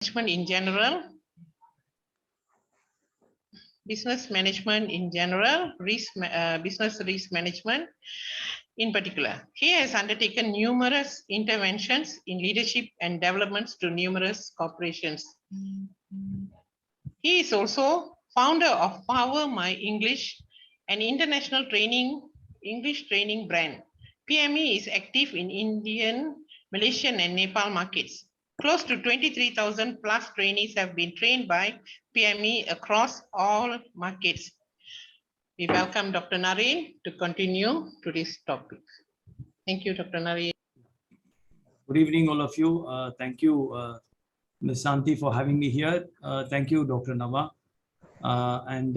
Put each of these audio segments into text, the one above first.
management in general, business management in general, business risk management in particular. He has undertaken numerous interventions in leadership and developments to numerous corporations. He is also founder of Power My English, an international English training brand. PME is active in Indian, Malaysian, and Nepal markets. Close to 23,000 plus trainees have been trained by PME across all markets. We welcome Dr. Narenn to continue today's topic. Thank you, Dr. Narenn. Good evening, all of you. Thank you, Ms. Santi, for having me here. Thank you, Dr. Nava and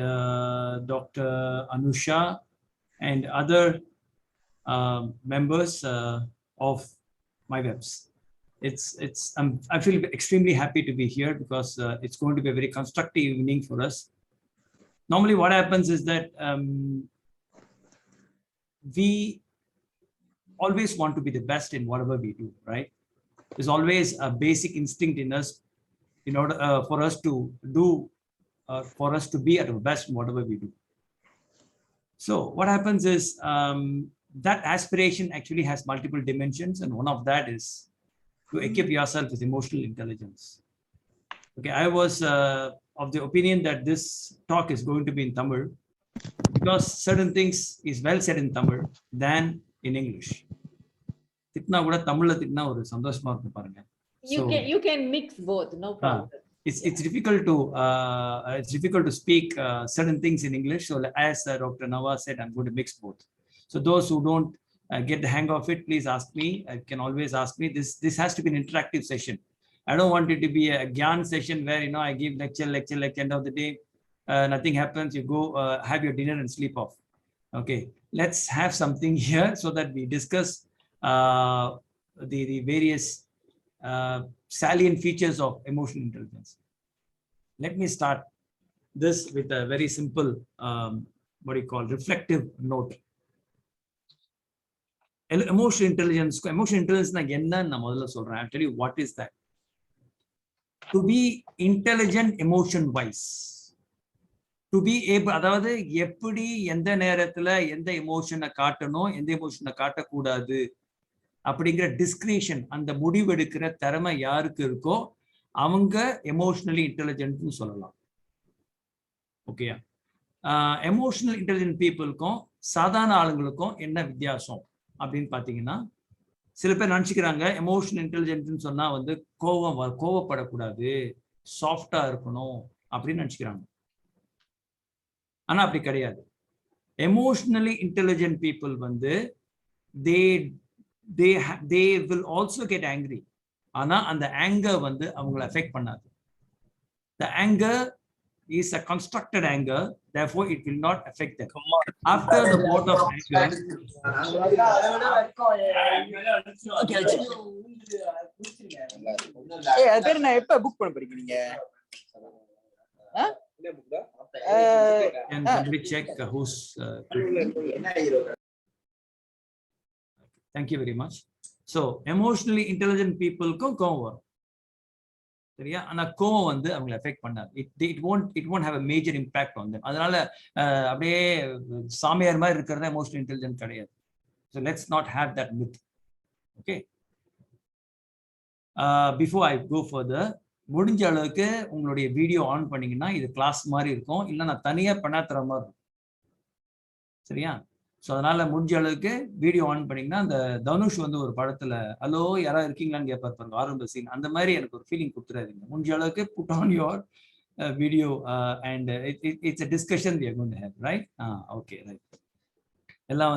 Dr. Anusha and other members of my webs. I feel extremely happy to be here because it's going to be a very constructive evening for us. Normally, what happens is that we always want to be the best in whatever we do, right? There's always a basic instinct in us in order for us to be at our best in whatever we do. So what happens is that aspiration actually has multiple dimensions, and one of that is to equip yourself with emotional intelligence. Okay, I was of the opinion that this talk is going to be in Tamil because certain things is well said in Tamil than in English. You can mix both, no problem. It's difficult to speak certain things in English. So as Dr. Nava said, I'm going to mix both. So those who don't get the hang of it, please ask me. You can always ask me. This has to be an interactive session. I don't want it to be a Gyan session where I give lecture, end of the day, nothing happens. You go have your dinner and sleep off. Okay, let's have something here so that we discuss the various salient features of emotional intelligence. Let me start this with a very simple, reflective note. Emotional intelligence, I'll tell you what is that. To be intelligent emotion wise, to be able, அதாவது எப்படி எந்த நேரத்துல எந்த எமோஷனை காட்டணும் எந்த எமோஷனை காட்டக்கூடாது அப்படிங்கிற discretion, அந்த முடிவெடுக்கிற திறமை யாருக்கு இருக்கோ அவங்க எமோஷனலி இன்டெலிஜென்ட்னு சொல்லலாம். ஓகேயா? எமோஷனல் இன்டெலிஜென்ட் பீப்புளுக்கும் சாதாரண ஆளுங்களுக்கும் என்ன வித்தியாசம் அப்படின்னு பார்த்தீங்கன்னா, சில பேர் நினச்சிக்கிறாங்க எமோஷனல் இன்டெலிஜென்ட்னு சொன்னா கோவப்படக்கூடாது, சாஃப்டா இருக்கணும் அப்படின்னு நினச்சிக்கிறாங்க. ஆனா அப்படி கிடையாது. Emotionally intelligent people they will also get angry. ஆனா அந்த anger அவங்களை affect பண்ணாது. The anger is a constructed anger, therefore it will not affect them. After the bout of anger, அது நான் எப்ப புக் பண்ண போறீங்க நீங்க? Can somebody check who's Thank you very much. So emotionally intelligent people கோவம் வரும். சரியா? ஆனா கோவம் அவங்களை எஃபெக்ட் பண்ணாது. it won't have a major impact on them. அதனால அப்படியே சாமியார் மாதிரி இருக்கிறது emotionally intelligent கிடையாது. So let's not have that myth. Okay. Before I go further, முடிஞ்ச அளவுக்கு உங்களுடைய வீடியோ ஆன் பண்ணீங்கன்னா இது கிளாஸ் மாதிரி இருக்கும், இல்லை நான் தனியா பண்ணாத்துற மாதிரி இருக்கும். சரியா? ஸோ அதனால முடிஞ்ச அளவுக்கு வீடியோ ஆன் பண்ணீங்கன்னா, அந்த தனுஷ் ஒரு படத்துல ஹலோ யாராவது இருக்கீங்களான்னு கேட்பார் பாருங்க, ஆரம்ப சீன், அந்த மாதிரி எனக்கு ஒரு ஃபீலிங் கொடுத்துறாதீங்க. முடிஞ்ச அளவுக்கு put on your video and it's a discussion we are going to have, right? Okay, right. எல்லாம்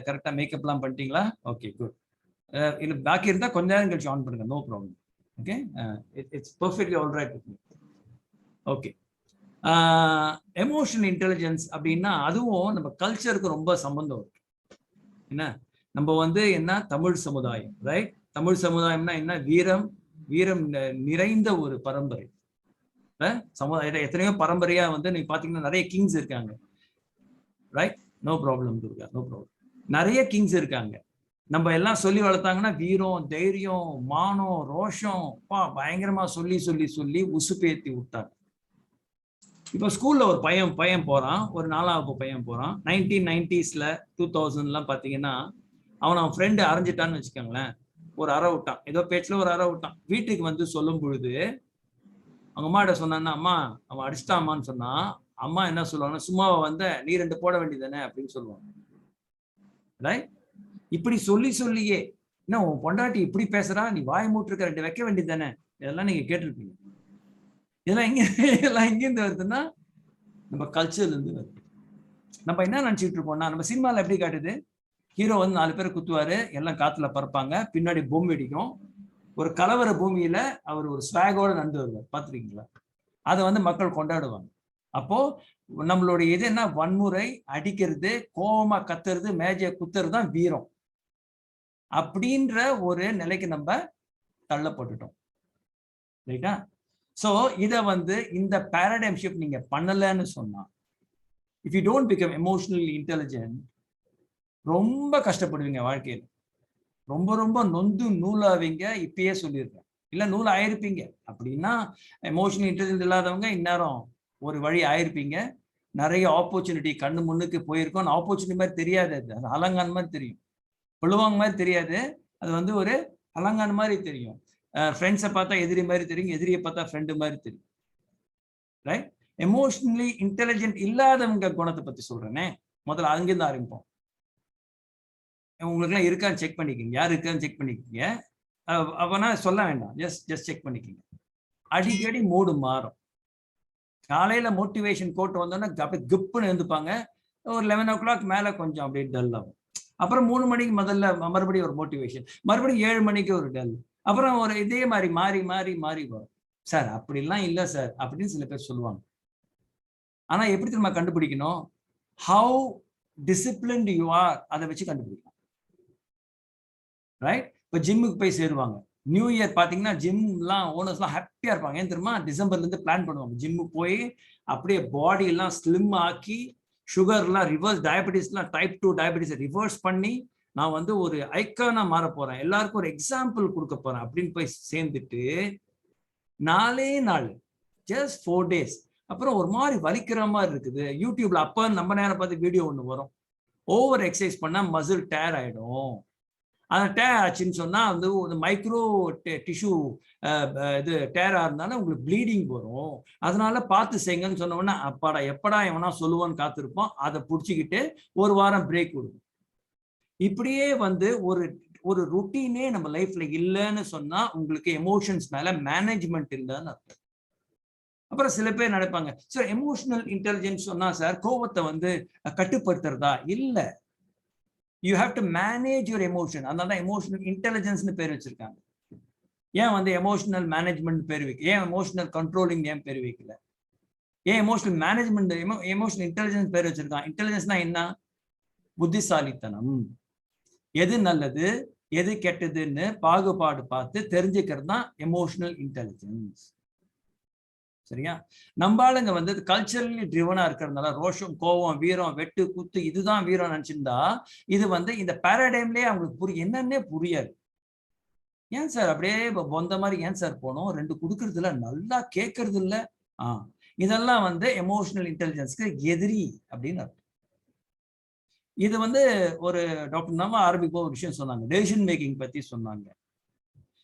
கரெக்டாக மேக்கப்லாம் பண்ணிட்டீங்களா? Okay, good. இல்லை பாக்கி இருந்தால் கொஞ்ச நேரம் கழிச்சு ஆன் பண்ணுங்க, no problem. Okay, it's perfectly all right with me. Okay, emotional intelligence அப்படின்னா அதுவும் நம்ம கல்ச்சருக்கு ரொம்ப சம்பந்தம் இருக்கு. என்ன நம்ம என்ன தமிழ் சமுதாயம், ரைட்? தமிழ் சமுதாயம்னா என்ன? வீரம் நிறைந்த ஒரு பரம்பரை. சமுதாயம் எத்தனையோ பரம்பரையா நீங்க பாத்தீங்கன்னா நிறைய கிங்ஸ் இருக்காங்க, right? No problem Durga, no problem. நிறைய கிங்ஸ் இருக்காங்க. நம்ம எல்லாம் சொல்லி வளர்த்தாங்கன்னா வீரம், தைரியம், மானம், ரோஷம் பயங்கரமா சொல்லி சொல்லி சொல்லி உசுப்பேத்தி விட்டாங்க. இப்போ ஸ்கூல்ல ஒரு பையன் போறான், ஒரு 4வது பையன் போறான். 1990s 2000 பாத்தீங்கன்னா அவன் ஃப்ரெண்டு அரைஞ்சிட்டான்னு வச்சுக்கோங்களேன். ஒரு அறை விட்டான், ஏதோ பேச்சுல ஒரு அறை விட்டான். வீட்டுக்கு வந்து சொல்லும் பொழுது அவங்க அம்மாட்ட சொன்னான்னா, அம்மா அவன் அடிச்சிட்டாமான்னு சொன்னா, அம்மா என்ன சொல்லுவாங்க, சும்மாவை வந்த நீ 2 போட வேண்டியதானே அப்படின்னு சொல்லுவாங்க. ரைட்? இப்படி சொல்லி சொல்லியே என்ன உன் பொண்டாட்டி இப்படி பேசுறா, நீ வாய் மூட்டு 2 வைக்க வேண்டியது தானே, இதெல்லாம் நீங்க கேட்டிருப்பீங்க. இதெல்லாம் எங்கேருந்து வருதுன்னா நம்ம கல்ச்சர்ல இருந்து வருது. நம்ம என்ன நினைச்சிட்டு இருக்கோம்னா, நம்ம சினிமால எப்படி காட்டுது, ஹீரோ வந்து 4 பேரை குத்துவாரு, எல்லாம் காத்துல பறப்பாங்க, பின்னாடி பொம்மை அடிக்கும், ஒரு கலவர பூமியில அவர் ஒரு ஸ்வாகோட நடந்து வருவார், பாத்துருக்கீங்களா? அதை வந்து மக்கள் கொண்டாடுவாங்க. அப்போ நம்மளுடைய இது என்ன, வன்முறை, அடிக்கிறது, கோபமா கத்துறது, மேஜையை குத்துறது தான் வீரம் அப்படின்ற ஒரு நிலைக்கு நம்ம தள்ளப்பட்டுட்டோம். ரைட்டா? சோ இத வந்து இந்த பேரடைம் ஷிஃப்ட் நீங்க பண்ணலன்னு சொன்னா, if you don't become emotionally intelligent, ரொம்ப கஷ்டப்படுவீங்க வாழ்க்கையில. ரொம்ப ரொம்ப நொந்து நூலாவீங்க. இப்பயே சொல்லியிருக்கேன், இல்ல நூல் ஆயிருப்பீங்க. அப்படின்னா எமோஷனல் இன்டெலிஜென்ட் இல்லாதவங்க இந்நேரம் ஒரு வழி ஆயிருப்பீங்க. நிறைய ஆப்பர்ச்சுனிட்டி கண்ணு முன்னுக்கு போயிருக்கோம். ஆப்பர்ச்சுனிட்டி மாதிரி தெரியாது, அது அலங்கான் மாதிரி தெரியும், புழுவாங்க மாதிரி தெரியாது, அது வந்து ஒரு அலங்கான் மாதிரி தெரியும். ஃப்ரெண்ட்ஸை பார்த்தா எதிரி மாதிரி தெரியும், எதிரியை பார்த்தா ஃப்ரெண்டு மாதிரி தெரியும். ரைட்? எமோஷனலி இன்டெலிஜென்ட் இல்லாதவங்க குணத்தை பத்தி சொல்றேனே, முதல்ல அங்கிருந்து ஆரம்பிப்போம். உங்களுக்கு எல்லாம் இருக்கான்னு செக் பண்ணிக்கோங்க, யார் இருக்கான்னு செக் பண்ணிக்கோங்க. அவனா சொல்ல வேண்டாம், ஜஸ்ட் செக் பண்ணிக்கோங்க. அடிக்கடி மூடு மாறும். காலையில மோட்டிவேஷன் கோட் வந்தோன்னா அப்படியே கிப்புன்னு இருந்துப்பாங்க. ஒரு 11 o'clock மேல கொஞ்சம் அப்படியே டல் ஆகும். அப்புறம் 3 மணிக்கு முதல்ல மறுபடியும் ஒரு மோட்டிவேஷன், மறுபடியும் 7 மணிக்கு ஒரு டல், அப்புறம் ஒரு இதே மாதிரி மாறி மாறி மாறி வரும். சார் அப்படிலாம் இல்லை சார் அப்படின்னு சில பேர் சொல்லுவாங்க. ஆனா எப்படி நம்ம கண்டுபிடிக்கணும், ஹவு டிசிப்ளின்டு யூ ஆர், அதை வச்சு கண்டுபிடிக்கலாம். ரைட்? இப்போ ஜிம்முக்கு போய் சேருவாங்க. நியூ இயர் பார்த்தீங்கன்னா ஜிம்லாம் ஓனர்ஸ்லாம் ஹாப்பியாக இருப்பாங்க. ஏன் தெரியுமா, டிசம்பர்லேருந்து பிளான் பண்ணுவாங்க. ஜிம்மு போய் அப்படியே பாடி எல்லாம் ஸ்லிம் ஆக்கி, சுகர்லாம் ரிவர்ஸ், டயபெட்டிஸ்லாம் டைப் 2 டயபெட்டிஸை ரிவர்ஸ் பண்ணி, நான் வந்து ஒரு ஐக்கானா மாற போறேன், எல்லாருக்கும் ஒரு எக்ஸாம்பிள் கொடுக்க போறேன் அப்படின்னு போய் சேர்ந்துட்டு 4 நாள், ஜஸ்ட் 4 days, அப்புறம் ஒரு மாதிரி வலிக்கிற மாதிரி இருக்குது. யூடியூப்ல அப்ப நம்ம நேரம் பார்த்து வீடியோ ஒன்று வரும், ஓவர் எக்ஸசைஸ் பண்ணா மசில் டேர் ஆயிடும். அந்த டேர் ஆச்சுன்னு சொன்னா வந்து ஒரு மைக்ரோ டிஷ்யூ இது டேரா இருந்தாலும் உங்களுக்கு ப்ளீடிங் வரும், அதனால பார்த்து செய்யுங்கன்னு சொன்னோம்னா அப்பாடா எப்படா எவனா சொல்லுவான்னு காத்திருப்போம். அதை பிடிச்சிக்கிட்டு ஒரு வாரம் பிரேக் கொடுக்கும். இப்படியே வந்து ஒரு ஒரு ருட்டீனே நம்ம லைஃப்ல இல்லைன்னு சொன்னா உங்களுக்கு எமோஷன்ஸ் மேல மேனேஜ்மெண்ட் இல்லைன்னு அர்த்தம். அப்புறம் சில பேர் நினைப்பாங்க, சார் எமோஷனல் இன்டெலிஜென்ஸ் சொன்னா சார் கோபத்தை வந்து கட்டுப்படுத்துறதா? இல்லை, you have to manage your emotion. அதனால தான் எமோஷனல் இன்டெலிஜென்ஸ்னு பேர் வச்சிருக்காங்க. ஏன் வந்து எமோஷனல் மேனேஜ்மெண்ட் பேர் வைக்க, ஏன் எமோஷனல் கண்ட்ரோலிங் ஏன் பேர் வைக்கல, ஏன் எமோஷனல் மேனேஜ்மெண்ட் எமோஷனல் இன்டெலிஜென்ஸ் பேர் வச்சிருக்கான்? இன்டெலிஜென்ஸ்னா என்ன? புத்திசாலித்தனம். எது நல்லது எது கெட்டதுன்னு பாகுபாடு பார்த்து தெரிஞ்சுக்கிறது தான் எமோஷனல் இன்டெலிஜென்ஸ். சரியா? நம்ம ஆளுங்க வந்து கல்ச்சரலி ட்ரிவனா இருக்கிறதுனால ரோஷம், கோபம், வீரம், வெட்டு குத்து இதுதான் வீரம் நினைச்சிருந்தா இது வந்து இந்த பேராடைம்லயே அவங்களுக்கு என்னன்னே புரியாது. ஏன் சார் அப்படியே பொந்த மாதிரி ஏன் சார் போனோம், 2 கொடுக்கறது இல்ல, நல்லா கேட்கறது இல்ல, இதெல்லாம் வந்து எமோஷனல் இன்டெலிஜென்ஸ்க்கு எதிரி அப்படின்னு அர்த்தம். இது வந்து ஒரு டாக்டர் நம்ம ஆரம்பிப்போ ஒரு விஷயம் சொன்னாங்க, டெசிஷன் மேக்கிங் பத்தி சொன்னாங்க.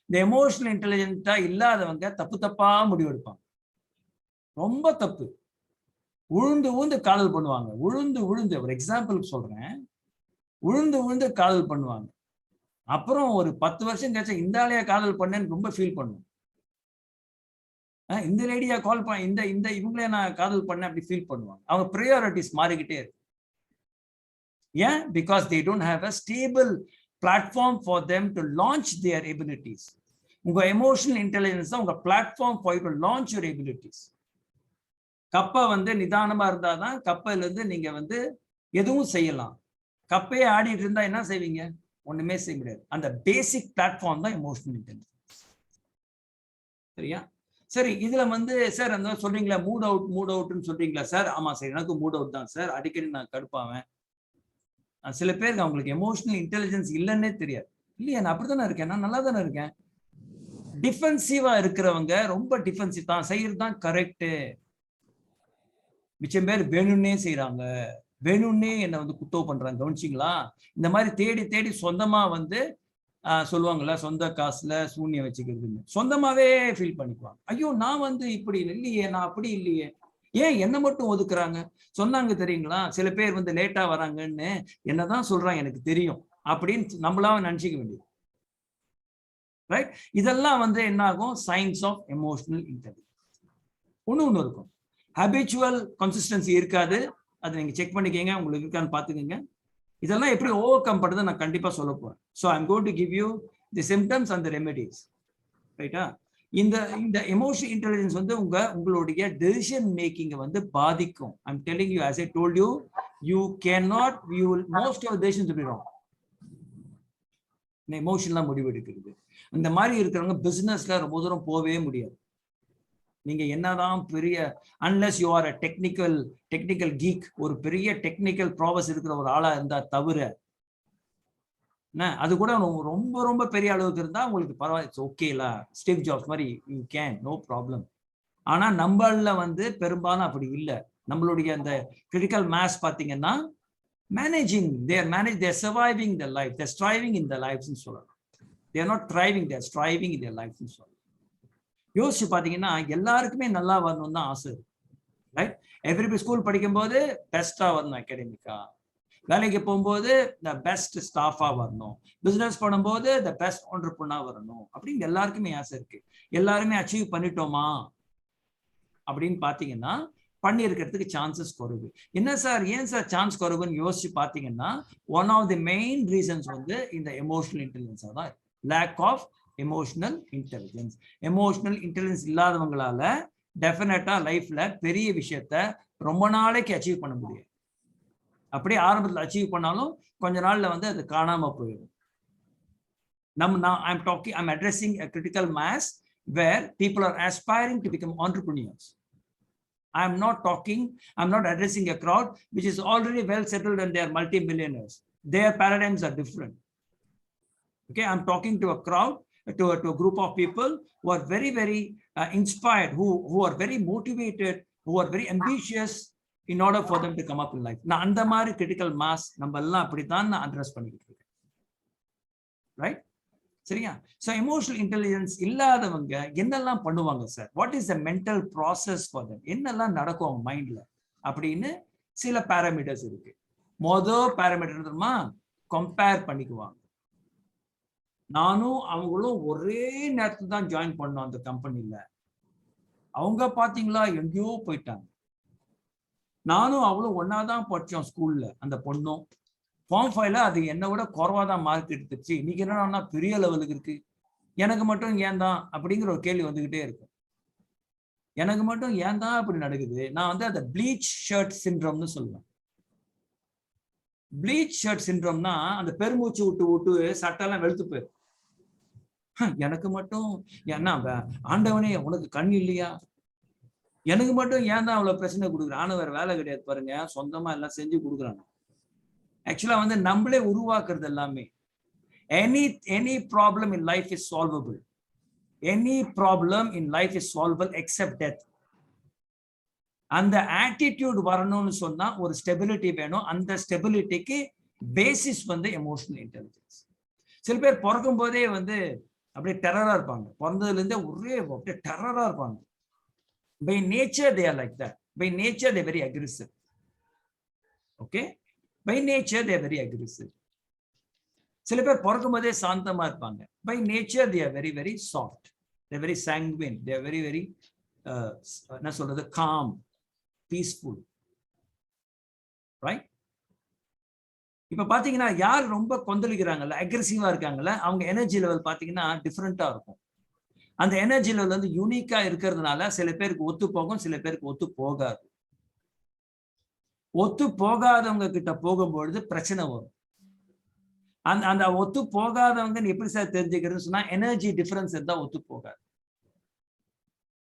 இந்த எமோஷனல் இன்டெலிஜென்ட்டா இல்லாதவங்க தப்பு தப்பா முடிவெடுப்பாங்க, ரொம்ப தப்பு. உழுந்து உழுந்து காதல் பண்ணுவாங்க, உழுந்து ஒரு எக்ஸாம்பிளுக்கு சொல்றேன், உழுந்து காதல் பண்ணுவாங்க. அப்புறம் ஒரு 10 வருஷம் கழிச்சு இந்த ஆளையா காதல் பண்ணேன்னு ரொம்ப ஃபீல் பண்ணுவோம். இந்த லேடியா கால் பண்ண, இந்த இவங்களே நான் காதல் பண்ணேன் அப்படி ஃபீல் பண்ணுவாங்க. அவங்க ப்ரையாரிட்டிஸ் மாறிக்கிட்டே இருக்கு. ஏன்? Because they don't have a stable platform for them to launch their abilities. உங்க எமோஷனல் இன்டெலிஜென்ஸ் தான் உங்க platform for you to launch your abilities. கப்பை வந்து நிதானமா இருந்தாதான் கப்பையில இருந்து நீங்க வந்து எதுவும் செய்யலாம். கப்பையே ஆடிட்டு இருந்தா என்ன செய்வீங்க? ஒண்ணுமே செய்ய முடியாது. அந்த பேசிக் பிளாட்ஃபார்ம் தான் எமோஷனல் இன்டெலிஜென்ஸ். சரியா? சரி, இதுல வந்து சார் அந்த சொல்றீங்களா மூட் அவுட்னு சொல்றீங்களா சார்? ஆமா சார், எனக்கு மூட் அவுட் தான் சார், அடிக்கடி நான் கடுப்பாவேன். சில பேருக்கு அவங்களுக்கு எமோஷனல் இன்டெலிஜென்ஸ் இல்லைன்னே தெரியாது. இல்லையா, நான் அப்படித்தானே இருக்கேன், நான் நல்லா தானே இருக்கேன். டிஃபென்சிவா இருக்கிறவங்க ரொம்ப டிஃபென்சிவ் தான் செய்யறது தான் கரெக்ட். மிச்சம் பேர் வேணும்னே செய்யறாங்க, வேணும்னே என்ன வந்து குத்தோ பண்றாங்க. கவனிச்சிங்களா? இந்த மாதிரி தேடி தேடி சொந்தமா வந்து சொல்லுவாங்கல்ல, சொந்த காசுல சூன்யம் வச்சுக்கிறதுன்னு சொந்தமாவே ஃபீல் பண்ணிக்குவாங்க. ஐயோ நான் வந்து இப்படி இல்லையே, நான் அப்படி இல்லையே, ஏன் என்ன மட்டும் ஒதுக்குறாங்க. சொன்னாங்க தெரியுங்களா, சில பேர் வந்து லேட்டா வராங்கன்னு என்னதான் சொல்றாங்க எனக்கு தெரியும் அப்படின்னு நம்மளாவே நினைச்சிக்க வேண்டியது. ரைட்? இதெல்லாம் வந்து என்ன ஆகும், சயின்ஸ் ஆஃப் எமோஷனல் இன்டெலிஜென்ஸ். ஒண்ணு இருக்கும், ஹேபிச்சுவல் கன்சிஸ்டன்சி இருக்காது. அதை நீங்க செக் பண்ணிக்கங்க, உங்களுக்கு இருக்கான்னு பாத்துக்கங்க. இதெல்லாம் எப்படி ஓவர் கம் பண்றது நான் கண்டிப்பா சொல்ல போறேன். So I'm going to give you the symptoms and the remedies. ரைட்டா? இந்த எமோஷனல் இன்டெலிஜென்ஸ் வந்து உங்களுடைய டெசிஷன் மேக்கிங்கை வந்து பாதிக்கும். I'm telling you, as I told you, you cannot, you will, most of the decisions will be wrong. எமோஷனலா முடிவு எடுக்கிறது, இந்த மாதிரி இருக்கிறவங்க பிசினஸ்ல ரொம்ப தூரம் போகவே முடியாது. நீங்க என்னதான் பெரிய, unless you are a technical geek, ஒரு பெரிய டெக்னிக்கல் ப்ராசஸ் இருக்கிற ஒரு ஆளா இருந்தா தவிர, அது கூட ரொம்ப ரொம்ப பெரிய அளவுக்கு இருந்தா உங்களுக்கு பரவாயில்ல, ஓகேலா, ஸ்டீவ் ஜாப்ஸ் மாதிரி யூ கேன், நோ ப்ராப்ளம். ஆனா நம்மள வந்து பெரும்பாலும் அப்படி இல்லை. நம்மளுடைய அந்த கிரிட்டிக்கல் மாஸ் பாத்தீங்கன்னா managing, they're surviving the life, they're striving in the lives சொல்லலாம். They're not thriving, they're striving in their lives சொல்லலாம். யோசிச்சு பாத்தீங்கன்னா எல்லாருக்குமே நல்லா வரணும்னு தான் ஆசை, ரைட்? எவ்ரிபடி ஸ்கூல் படிக்கும் போது பெஸ்டா வரணும், அகாடமிக்கா. வேலைக்கு போகும்போது த பெஸ்ட் ஸ்டாஃபா வரணும், பிசினஸ் பண்ணும்போது த பெஸ்ட் ஆண்டர்பிரனரா வரணும் அப்படின்னு எல்லாருக்குமே ஆசை இருக்கு. எல்லாருமே அச்சீவ் பண்ணிட்டோமா அப்படின்னு பாத்தீங்கன்னா பண்ணியிருக்கிறதுக்கு சான்சஸ் குறைவு. என்ன சார், ஏன் சார் சான்ஸ் குறைவுன்னு யோசிச்சு பாத்தீங்கன்னா, one of the main reasons வந்து இந்த எமோஷனல் இன்டெலிஜென்ஸா தான், lack of emotional intelligence. Emotional intelligence இல்லாதவங்களால டெஃபினட்டா லைஃப்ல பெரிய விஷயத்த ரொம்ப நாளைக்கு அச்சீவ் பண்ண முடியாது. அப்படியே ஆரம்பத்தில் அச்சீவ் பண்ணாலும் கொஞ்ச நாள்ல வந்து அது காணாம போயிடும். I'm addressing a critical mass where people are aspiring to become entrepreneurs. I'm not addressing a crowd which is already well settled and they are multi-millionaires. Their paradigms are different. Okay, I'm talking to a crowd, to a group of people who are very, very inspired, who are very motivated, who are very ambitious in order for them to come up in life. நான் அந்த மாதிரி critical mass நம்ம எல்லாம் அப்படித்தான் நான் address பண்ணிக்கிட்டு இருக்கேன். Right? சரியா? ஸோ எமோஷனல் இன்டெலிஜென்ஸ் இல்லாதவங்க என்னெல்லாம் பண்ணுவாங்க sir, what is the mental process for them, என்னெல்லாம் நடக்கும் அவங்க மைண்ட்ல அப்படின்னு சில பேராமீட்டர்ஸ் இருக்கு. மொதல் பேராமீட்டர் தெரியுமா, கம்பேர் பண்ணிக்குவாங்க. நானும் அவங்களும் ஒரே நேரத்துல தான் ஜாயின் பண்ணோம் அந்த கம்பெனில, அவங்க பாத்தீங்களா எங்கேயோ போயிட்டாங்க. நானும் அவளும் ஒன்னாதான் படிச்சோம் ஸ்கூல்ல, அந்த பொண்ணும் ஃபார்ம் 5ல அது என்னை விட குறைவாதான் மார்க் எடுத்துச்சு, இன்னைக்கு என்னன்னா பெரிய லெவலுக்கு இருக்கு, எனக்கு மட்டும் ஏன் தான் அப்படிங்கிற ஒரு கேள்வி வந்துகிட்டே இருக்கும். எனக்கு மட்டும் ஏன் தான் அப்படி நடக்குது. நான் வந்து அந்த ப்ளீச் ஷர்ட் சிண்ட்ரோம்னு சொல்லுவேன். ப்ளீச் ஷர்ட் சிண்ட்ரோம்னா அந்த பெருமூச்சு விட்டு விட்டு சட்டெல்லாம் வெளுத்து போயிடும். எனக்கு மட்டும் என்ன ஆண்டவனே உனக்கு கண் இல்லையா, எனக்கு மட்டும் ஏன் தான் அவ்வளவு பிரச்சனை கொடுக்குறேன். ஆனா வேற வேலை கிடையாது பாருங்க, சொந்தமா எல்லாம் செஞ்சு கொடுக்குறாங்க. ஆக்சுவலா வந்து நம்மளே உருவாக்குறது எல்லாமே. Any problem in life is solvable. Any problem in life is solvable accept death. அந்த ஆட்டிடியூட் வரணும்னு சொன்னா ஒரு ஸ்டெபிலிட்டி வேணும். அந்த ஸ்டெபிலிட்டிக்கு பேசிஸ் வந்து எமோஷனல் இன்டெலிஜென்ஸ். சில பேர் பிறக்கும் போதே வந்து அப்படியே டெரரா இருப்பாங்க, பிறந்ததுல இருந்தே ஒரே அப்படியே டெரரா இருப்பாங்க. By nature they are like that. By nature they are very aggressive. Okay, by nature they are very aggressive. சில பேர் பிறக்கும் போதே சாந்தமா இருப்பாங்க. By nature they are very, very soft. They are very sanguine. They are very, very என்ன சொல்றது, calm, peaceful. Right? இப்ப பாத்தீங்கன்னா யார் ரொம்ப கொந்தளிக்கிறாங்கல்ல, அக்ரெசிவா இருக்காங்கல்ல, அவங்க எனர்ஜி லெவல் பாத்தீங்கன்னா டிஃப்ரெண்டா இருக்கும். அந்த எனர்ஜி லெவல் வந்து யூனிக்கா இருக்கிறதுனால சில பேருக்கு ஒத்து போகும், சில பேருக்கு ஒத்து போகாது. ஒத்து போகாதவங்க கிட்ட போகும்பொழுது பிரச்சனை வரும். அந்த ஒத்து போகாதவங்க எப்படி சார் தெரிஞ்சுக்கிறதுன்னு சொன்னா, எனர்ஜி டிஃபரன்ஸ் இருந்தா ஒத்து போகாது.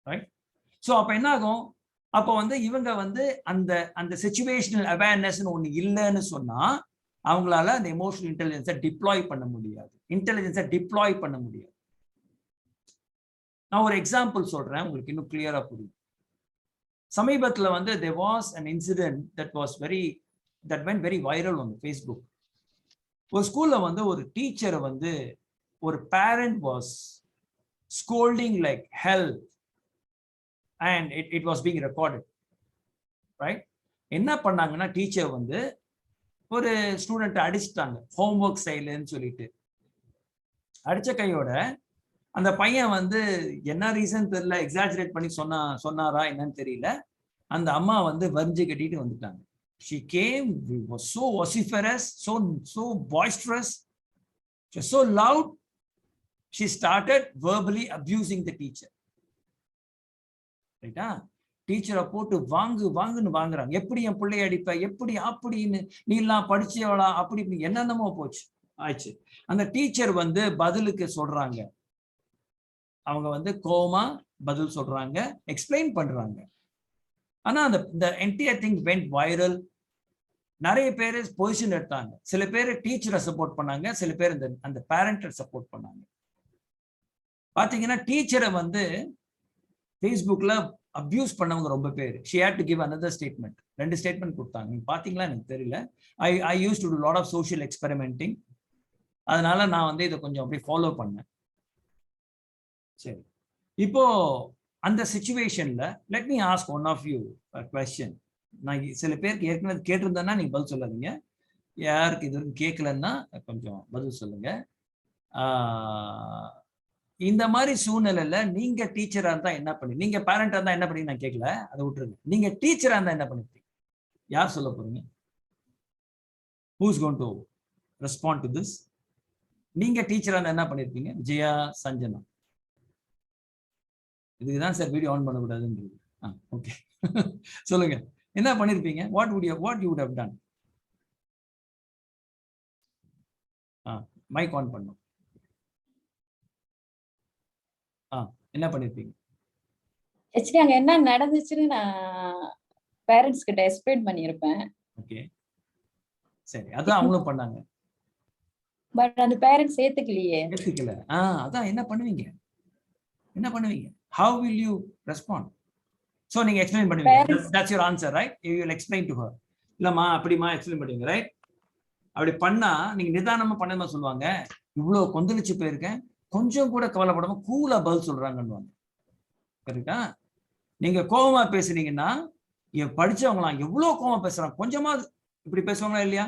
ரைட்? ஸோ அப்ப என்ன ஆகும், அப்போ வந்து இவங்க வந்து அந்த சிச்சுவேஷனல் அவேர்னஸ் ஒண்ணு இல்லைன்னு சொன்னா அவங்களால அந்த எமோஷனல் இன்டெலிஜென்ஸை டிப்ளாய் பண்ண முடியாது. இன்டெலிஜென்ஸை டிப்ளாய் பண்ண முடியாது. நான் ஒரு எக்ஸாம்பிள் சொல்றேன், உங்களுக்கு இன்னும் கிளியரா புரியும். சமீபத்தில் வந்து there was an incident that went very viral on Facebook. ஒரு ஸ்கூல்ல வந்து ஒரு டீச்சரை வந்து ஒரு parent was scolding like hell and it was being recorded, right? என்ன பண்ணாங்கன்னா டீச்சர் வந்து ஒரு ஸ்டூடெண்ட் அடிச்சிட்டாங்க, ஹோம்ஒர்க் செய்யலன்னு சொல்லிட்டு. அடிச்ச கையோட அந்த பையன் வந்து என்ன ரீசன் தெரியல, எக்ஸாஜரேட் பண்ணி சொன்னாரா என்னன்னு தெரியல, அந்த அம்மா வந்து வரிஞ்சு கட்டிட்டு வந்துட்டாங்க. She came, was so vociferous, so boisterous, she was so loud, she started verbally abusing the teacher. ரைட்டா? டீச்சரை போட்டு வாங்குன்னு வாங்குறாங்க. எப்படி என் பிள்ளைய அடிப்ப, எப்படி அப்படின்னு, நீ எல்லாம் படிச்சவளா, அப்படி என்னென்னமோ போச்சு ஆச்சு. அந்த டீச்சர் வந்து பதிலுக்கு சொல்றாங்க, அவங்க வந்து கோமா பதில் சொல்றாங்க, எக்ஸ்பிளைன் பண்றாங்க. ஆனா அந்த என்டையர் திங் வென்ட் வைரல். நிறைய பேர் பொசிஷன் எடுத்தாங்க. சில பேர் டீச்சரை சப்போர்ட் பண்ணாங்க, சில பேர் அந்த பேரண்ட்டை சப்போர்ட் பண்ணாங்க. பாத்தீங்கன்னா டீச்சரை வந்து ஃபேஸ்புக்ல அபியூஸ் பண்ணவங்க ரொம்ப பேர். she had to give another statement. 2 statement கொடுத்தாங்க. நீங்க பாத்தீங்களா எனக்கு தெரியல. I used to do lot of social experimenting. அதனால நான் வந்து இதை கொஞ்சம் அப்படியே ஃபாலோ பண்ணேன். சரி, இப்போ அந்த சிச்சுவேஷன்ல let me ask one of you a question. நான் சில பேருக்கு ஏற்கனவே கேட்டிருந்தேன்னா நீங்க பதில் சொல்லாதீங்க. யாருக்கு இது கேட்கலன்னா கொஞ்சம் பதில் சொல்லுங்க. இந்த மாதிரி சூழ்நிலையில நீங்க டீச்சரா இருந்தா என்ன பண்ணி, நீங்க பேரண்டா இருந்தா என்ன பண்ணி நான் கேட்கல, அதை விட்டுருங்க. நீங்க டீச்சரா இருந்தா என்ன பண்ணிருப்பீங்க? யார் சொல்ல போறீங்க? who's going to respond to this? நீங்க டீச்சரா இருந்தா என்ன பண்ணிருப்பீங்க? ஜெயா, சஞ்சனா. இதுக்குதான் சார் வீடியோ ஆன் பண்ணக்கூடாதுன்றது. ஓகே, சொல்லுங்க, என்ன பண்ணிருப்பீங்க? what you would have done? Mic on பண்ணும். என்ன பண்ணிருப்பீங்க? ஆக்சுவலி அங்க என்ன நடந்துச்சுன்னு நான் பேரண்ட்ஸ் கிட்ட எக்ஸ்பிளைன் பண்ணிருப்பேன். ஓகே, சரி, அதான் அவங்களும் பண்ணாங்க. பட் அந்த பேரண்ட்ஸ் ஏத்துக்கலையே. ஏத்துக்கல. அதான் என்ன பண்ணுவீங்க? how will you respond? so நீங்க எக்ஸ்பிளைன் பண்ணுவீங்க. that's your answer, right? you will explain to her. இல்லம்மா அப்படிமா எக்ஸ்பிளைன் பண்ணுவீங்க, ரைட்? அப்படி பண்ணா நீங்க நிதானமா பண்ணமா சொல்லுவாங்க, இவ்வளவு கொந்தளிச்சு போயிருக்கேன், கொஞ்சம் கூட கவலைப்படாம கூலா பதில் சொல்றாங்கன்னு. கரெக்டா? நீங்க கோபமா பேசுறீங்கன்னா படிச்சவங்களாம் எவ்வளவு கோபமா பேசுறாங்க, கொஞ்சமா இப்படி பேசுவாங்களா இல்லையா?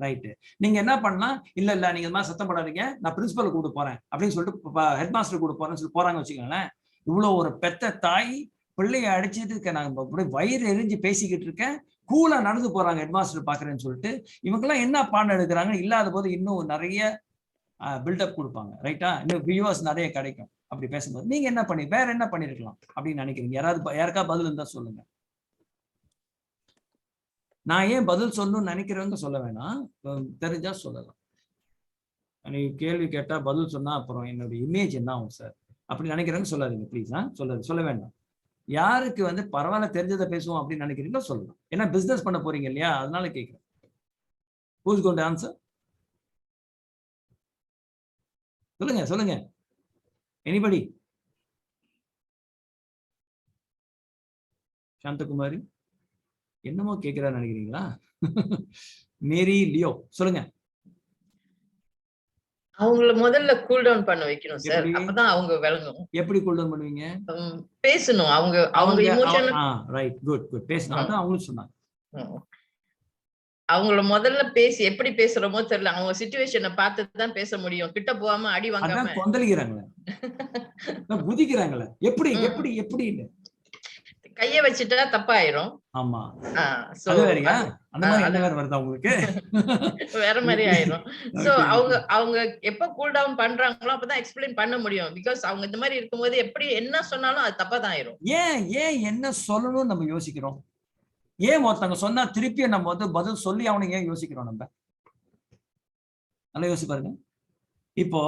ரைட்டு. நீங்க என்ன பண்ணா, இல்ல நீங்க இந்த மாதிரி சத்தம் போடாதீங்க, நான் பிரின்சிபல் கூட்டு போறேன் அப்படின்னு சொல்லிட்டு ஹெட் மாஸ்டர் கூட போறேன்னு சொல்லி போறாங்க வச்சுக்கோங்களேன். இவ்வளவு ஒரு பெத்த தாய் பிள்ளைய அடிச்சதுக்கு நான் அப்படியே வயிறு எரிஞ்சு பேசிக்கிட்டு இருக்கேன், கூலா நடந்து போறாங்க ஹெட் மாஸ்டர் பாக்குறேன்னு சொல்லிட்டு. இவங்கெல்லாம் என்ன பாடம் எடுக்கிறாங்க? இல்லாத போது இன்னும் நிறைய பில்டப் கொடுப்பாங்க, ரைட்டா? இன்னும் வியூவர்ஸ் நிறைய கிடைக்கும் அப்படி பேசும்போது. நீங்க என்ன வேற என்ன பண்ணிருக்கலாம் அப்படின்னு நினைக்கிறீங்க? யாருக்கா பதில் இருந்தா சொல்லுங்க. நான் ஏன் பதில் சொல்லணும்னு நினைக்கிறவங்க சொல்ல வேணாம், தெரிஞ்சா சொல்லலாம். நீ கேள்வி கேட்டா பதில் சொன்னா அப்புறம் என்னோட இமேஜ் என்ன ஆகும் சார் அப்படி நினைக்கிறவங்க சொல்லாதீங்க ப்ளீஸ். சொல்ல வேண்டாம். யாருக்கு வந்து பரவாயில்ல தெரிஞ்சதை பேசுவோம் அப்படின்னு நினைக்கிறீங்களோ சொல்லலாம். ஏன்னா பிசினஸ் பண்ண போறீங்க இல்லையா, அதனால கேட்கிறேன். who's going to answer? சொல்லுங்க. எனிபடி? சாந்தகுமாரி என்னமோ கேட்கிறான்னு நினைக்கிறீங்களா? மேரி லியோ சொல்லுங்க. அவங்கள முதல்ல கூல் டவுன் பண்ண வைக்கணும் சார், அப்பதான் அவங்க விளங்கும். எப்படி கூல் டவுன் பண்ணுவீங்க? பேசணும். அவங்க எமோஷன். ரைட், குட் பேசணும். அதான் அவங்களும் சொன்னாங்க. அவங்கள முதல்ல எப்படி பேசுறோமோ தெரியல, அவங்க சிச்சுவேஷனை பார்த்து தான் பேச முடியும். கிட்ட போகாம அடி வாங்காம கொந்தளிக்கிறாங்களே, குதிக்கிறாங்களே, எப்படி கைய வச்சுட்டா தப்பாயிரும். ஆமா, அது வேறயா? அந்த மாதிரி என்ன வேற வருதா உங்களுக்கு? வேற மாதிரி ஆயிரும். சோ அவங்க எப்ப கூல் டவுன் பண்றாங்களோ அப்பதான் எக்ஸ்பிளைன் பண்ண முடியும். பிகாஸ் அவங்க இந்த மாதிரி இருக்கும்போது எப்படி என்ன சொன்னாலும் அது தப்பா தான் ஆயிரும். ஏன் என்ன சொல்லணும்னு நம்ம யோசிக்கிறோம்? ஏன் ஒருத்தவங்க சொன்னா திருப்பியும் நம்ம வந்து பதில் சொல்லி அவனுக்கு ஏன் யோசிக்கிறோம்? நம்ம நல்லா யோசிச்சு பாருங்க. இப்போ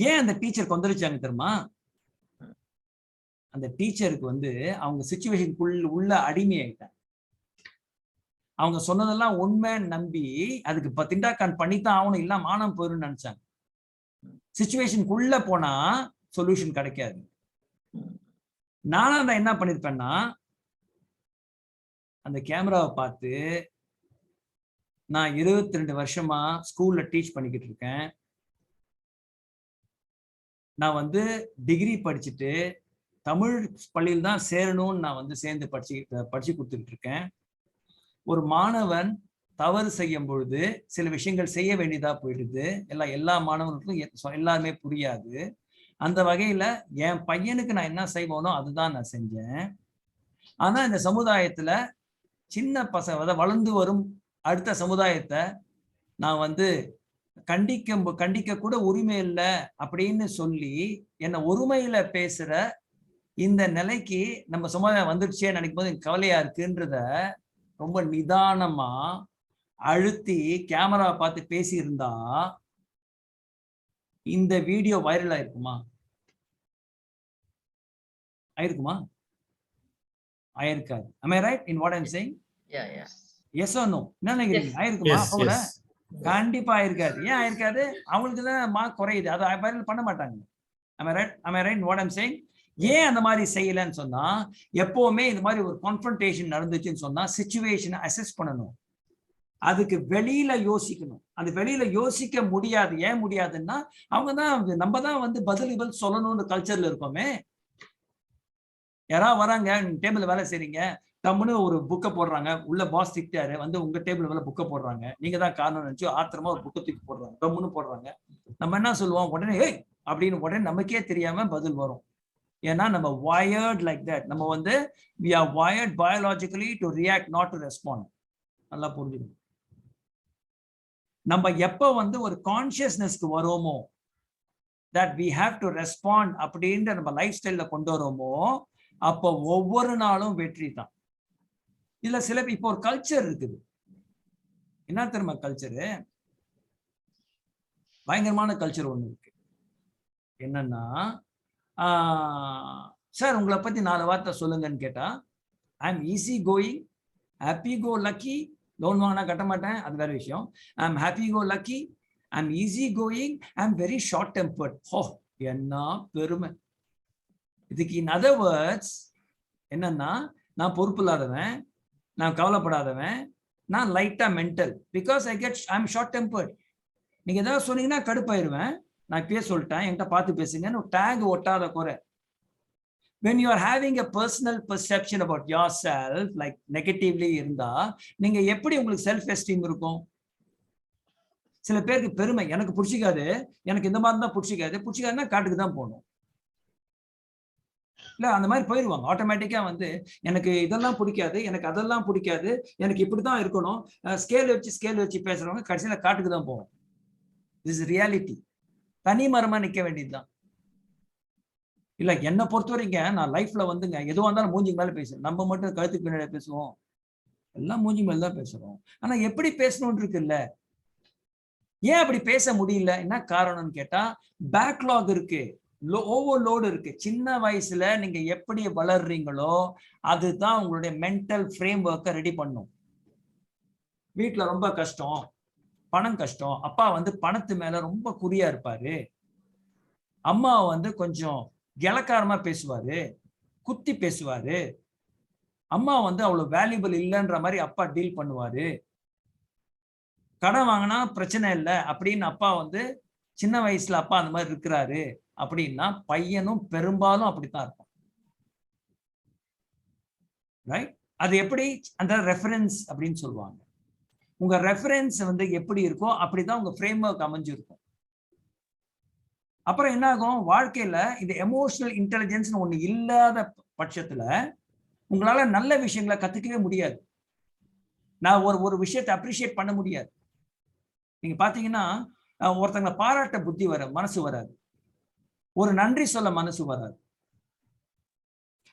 ஏன் அந்த டீச்சர் கொந்தளிச்சாங்க தெரியுமா? அந்த டீச்சருக்கு வந்து அவங்க சிச்சுவேஷனுக்குள்ள உள்ள அடிமை ஆயிட்டாங்க. அவங்க சொன்னதெல்லாம் உண்மைன்னு நம்பி அதுக்கு திண்டாக்கான் பண்ணித்தான் ஆகணும், இல்ல மானம் போயிருன்னு நினைச்சாங்க. சிச்சுவேஷனுக்குள்ள போனா சொல்யூஷன் கிடைக்காது. நானும் என்ன பண்ணிருப்பேன்னா, அந்த கேமராவை பார்த்து நான் 22 வருஷமா ஸ்கூல்ல டீச் பண்ணிக்கிட்டு இருக்கேன். நான் வந்து டிகிரி படிச்சுட்டு தமிழ் பள்ளியில் தான் சேரணும்னு நான் வந்து சேர்ந்து படிச்சு கொடுத்துட்டு இருக்கேன். ஒரு மாணவன் தவறு செய்யும் பொழுது சில விஷயங்கள் செய்ய வேண்டியதா போயிடுது. எல்லா மாணவர்களுக்கும் எல்லாருமே புரியாது. அந்த வகையில என் பையனுக்கு நான் என்ன செய்வோனோ அதுதான் நான் செஞ்சேன். ஆனா இந்த சமுதாயத்துல சின்ன பசங்க வளர்ந்து வரும் அடுத்த சமுதாயத்தை நான் வந்து கண்டிக்க கூட உரிமை இல்லை அப்படின்னு சொல்லி என்ன ஒருமையில பேசுற இந்த நிலைக்கு நம்ம சமுதாயம் வந்துடுச்சே நினைக்கும் போது கவலையா இருக்குன்றத ரொம்ப நிதானமா அழுத்தி கேமரா பார்த்து பேசி இருந்தா இந்த வீடியோ வைரல் ஆயிருக்குமா? ஆயிருக்குமா? ஆயிருக்காது. Am I right in what I'm saying? Yeah, yeah. Yes or no? என்ன நினைக்கிறீங்க? ஆயிருக்குமா? அப்ப கூட கண்டிப்பா ஆயிருக்காது. ஏன் ஆயிருக்காது? அவங்களுக்கு தான் மார்க் குறையுது. அதை வைரல் பண்ண மாட்டாங்க. Am I right? Am I right in what I'm saying? ஏன் அந்த மாதிரி செய்யலன்னு சொன்னா, எப்பவுமே இந்த மாதிரி ஒரு கான்ஃபரன்டேஷன் நடந்துச்சுன்னு சொன்னா சிச்சுவேஷனை அசஸ் பண்ணணும். அதுக்கு வெளியில யோசிக்கணும். அது வெளியில யோசிக்க முடியாது. ஏன் முடியாதுன்னா நம்ம தான் வந்து பதில் சொல்லணும்னு கல்ச்சர்ல இருக்கோமே. யாராவது வராங்க, நீங்க டேபிள் வேலை செய்றீங்க, தம்முன்னு ஒரு புக்கை போடுறாங்க, உள்ள பாஸ் திட்டாரு வந்து உங்க டேபிள் மேல புக்கை போடுறாங்க, நீங்க தான் காரணம் நினைச்சு ஆத்திரமா ஒரு புக்கை தூக்கி போடுறாங்க, தம்முன்னு போடுறாங்க. நம்ம என்ன சொல்லுவோம்? உடனே ஏய் அப்படின்னு உடனே நமக்கே தெரியாம பதில் வரும். ஏன்னா நம்ம wired like that. நம்ம வந்து we are wired biologically to react, not to respond. நல்லா புரிஞ்சுக்கணும். நம்ம எப்ப வந்து ஒரு கான்சியஸ்னஸ்க்கு வரோமோ that we have to respond அப்படின்ற நம்ம லைஃப் ஸ்டைல்ல கொண்டு வரோமோ அப்போ ஒவ்வொரு நாளும் வெற்றி தான். இதுல சில இப்போ ஒரு கல்ச்சர் இருக்குது. என்ன தெரியுமா கல்ச்சரு? பயங்கரமான கல்ச்சர் ஒண்ணு இருக்கு. என்னன்னா, சார் உங்களை பத்தி 4 வார்த்தை சொல்லுங்கன்னு கேட்டா, I am easy going, happy go lucky, loan வாங்கினா கட்ட மாட்டேன், அது வேற விஷயம். I am happy go lucky, I am easy going, I am very short tempered. ஹோ, என்ன பெருமை! இதுக்கு இன் அதர் வேர்ட்ஸ் என்னன்னா, நான் பொறுப்பு இல்லாதவன், நான் கவலைப்படாதவன், நான் லைட்டா mental, because I am short tempered. நீங்க ஏதாவது சொன்னீங்கன்னா கடுப்பாயிருவேன். நான் இப்பயே சொல்லிட்டேன், என்கிட்ட பார்த்து பேசுங்கன்னு டேக் ஒட்டாத குறை. When you are having a personal perception about yourself, like negatively இருந்தா, நீங்க எப்படி உங்களுக்கு செல்ஃப் எஸ்டீம் இருக்கும்? சில பேருக்கு பெருமை, எனக்கு பிடிச்சிக்காது, எனக்கு இந்த மாதிரி தான் பிடிச்சிக்காதுன்னா காட்டுக்கு தான் போகணும். இல்ல அந்த மாதிரி போயிடுவாங்க ஆட்டோமேட்டிக்கா. வந்து எனக்கு இதெல்லாம் பிடிக்காது, எனக்கு அதெல்லாம் பிடிக்காது, எனக்கு இப்படிதான் இருக்கணும், ஸ்கேல் வச்சு பேசுறவங்க கடைசியில காட்டுக்கு தான் போவோம். This is reality. தனி மரமா நிக்க வேண்டியதுதான். இல்ல என்னை பொறுத்த வரைக்கும் நான் லைஃப்ல வந்துங்க எதுவா இருந்தாலும் மூஞ்சிக்கு மேல பேசுறேன். நம்ம மட்டும் கழுத்துக்கு பின்னாடி பேசுவோம், எல்லாம் மூஞ்சி மேல தான் பேசுறோம். ஆனா எப்படி பேசணும்னு இருக்குல்ல, ஏன் அப்படி பேச முடியல? என்ன காரணம்னு கேட்டா, பேக்லாக் இருக்கு, ஓவர்லோடு இருக்கு. சின்ன வயசுல நீங்க எப்படி வளர்றீங்களோ அதுதான் உங்களுடைய மென்டல் ஃப்ரேம் ஒர்க்கை ரெடி பண்ணும். வீட்டுல ரொம்ப கஷ்டம், பணம் கஷ்டம், அப்பா வந்து பணத்து மேல ரொம்ப குறியா இருப்பாரு, அம்மா வந்து கொஞ்சம் இலக்காரமா பேசுவாரு, குத்தி பேசுவாரு, அம்மா வந்து அவ்வளவு வேல்யூபிள் இல்லைன்ற மாதிரி அப்பா டீல் பண்ணுவாரு, கடன் வாங்கினா பிரச்சனை இல்லை அப்படின்னு அப்பா வந்து சின்ன வயசுல அப்பா அந்த மாதிரி இருக்கிறாரு அப்படின்னா பையனும் பெரும்பாலும் அப்படித்தான் இருப்பான். ரைட்? அது எப்படி? அந்த ரெஃபரன்ஸ் அப்படின்னு சொல்லுவாங்க. உங்க ரெஃபரன்ஸ் வந்து எப்படி இருக்கோ அப்படிதான் உங்க ஃப்ரேம் ஒர்க் அமைஞ்சிருக்கும். அப்புறம் என்ன ஆகும்? வாழ்க்கையில இந்த எமோஷனல் இன்டெலிஜென்ஸ் ஒண்ணு இல்லாத பட்சத்துல உங்களால நல்ல விஷயங்களை கத்துக்கவே முடியாது. நான் ஒரு விஷயத்தை அப்ரிஷியேட் பண்ண முடியாது. நீங்க பாத்தீங்கன்னா, ஒருத்தங்களை பாராட்ட புத்தி மனசு வராது, ஒரு நன்றி சொல்ல மனசு வராது.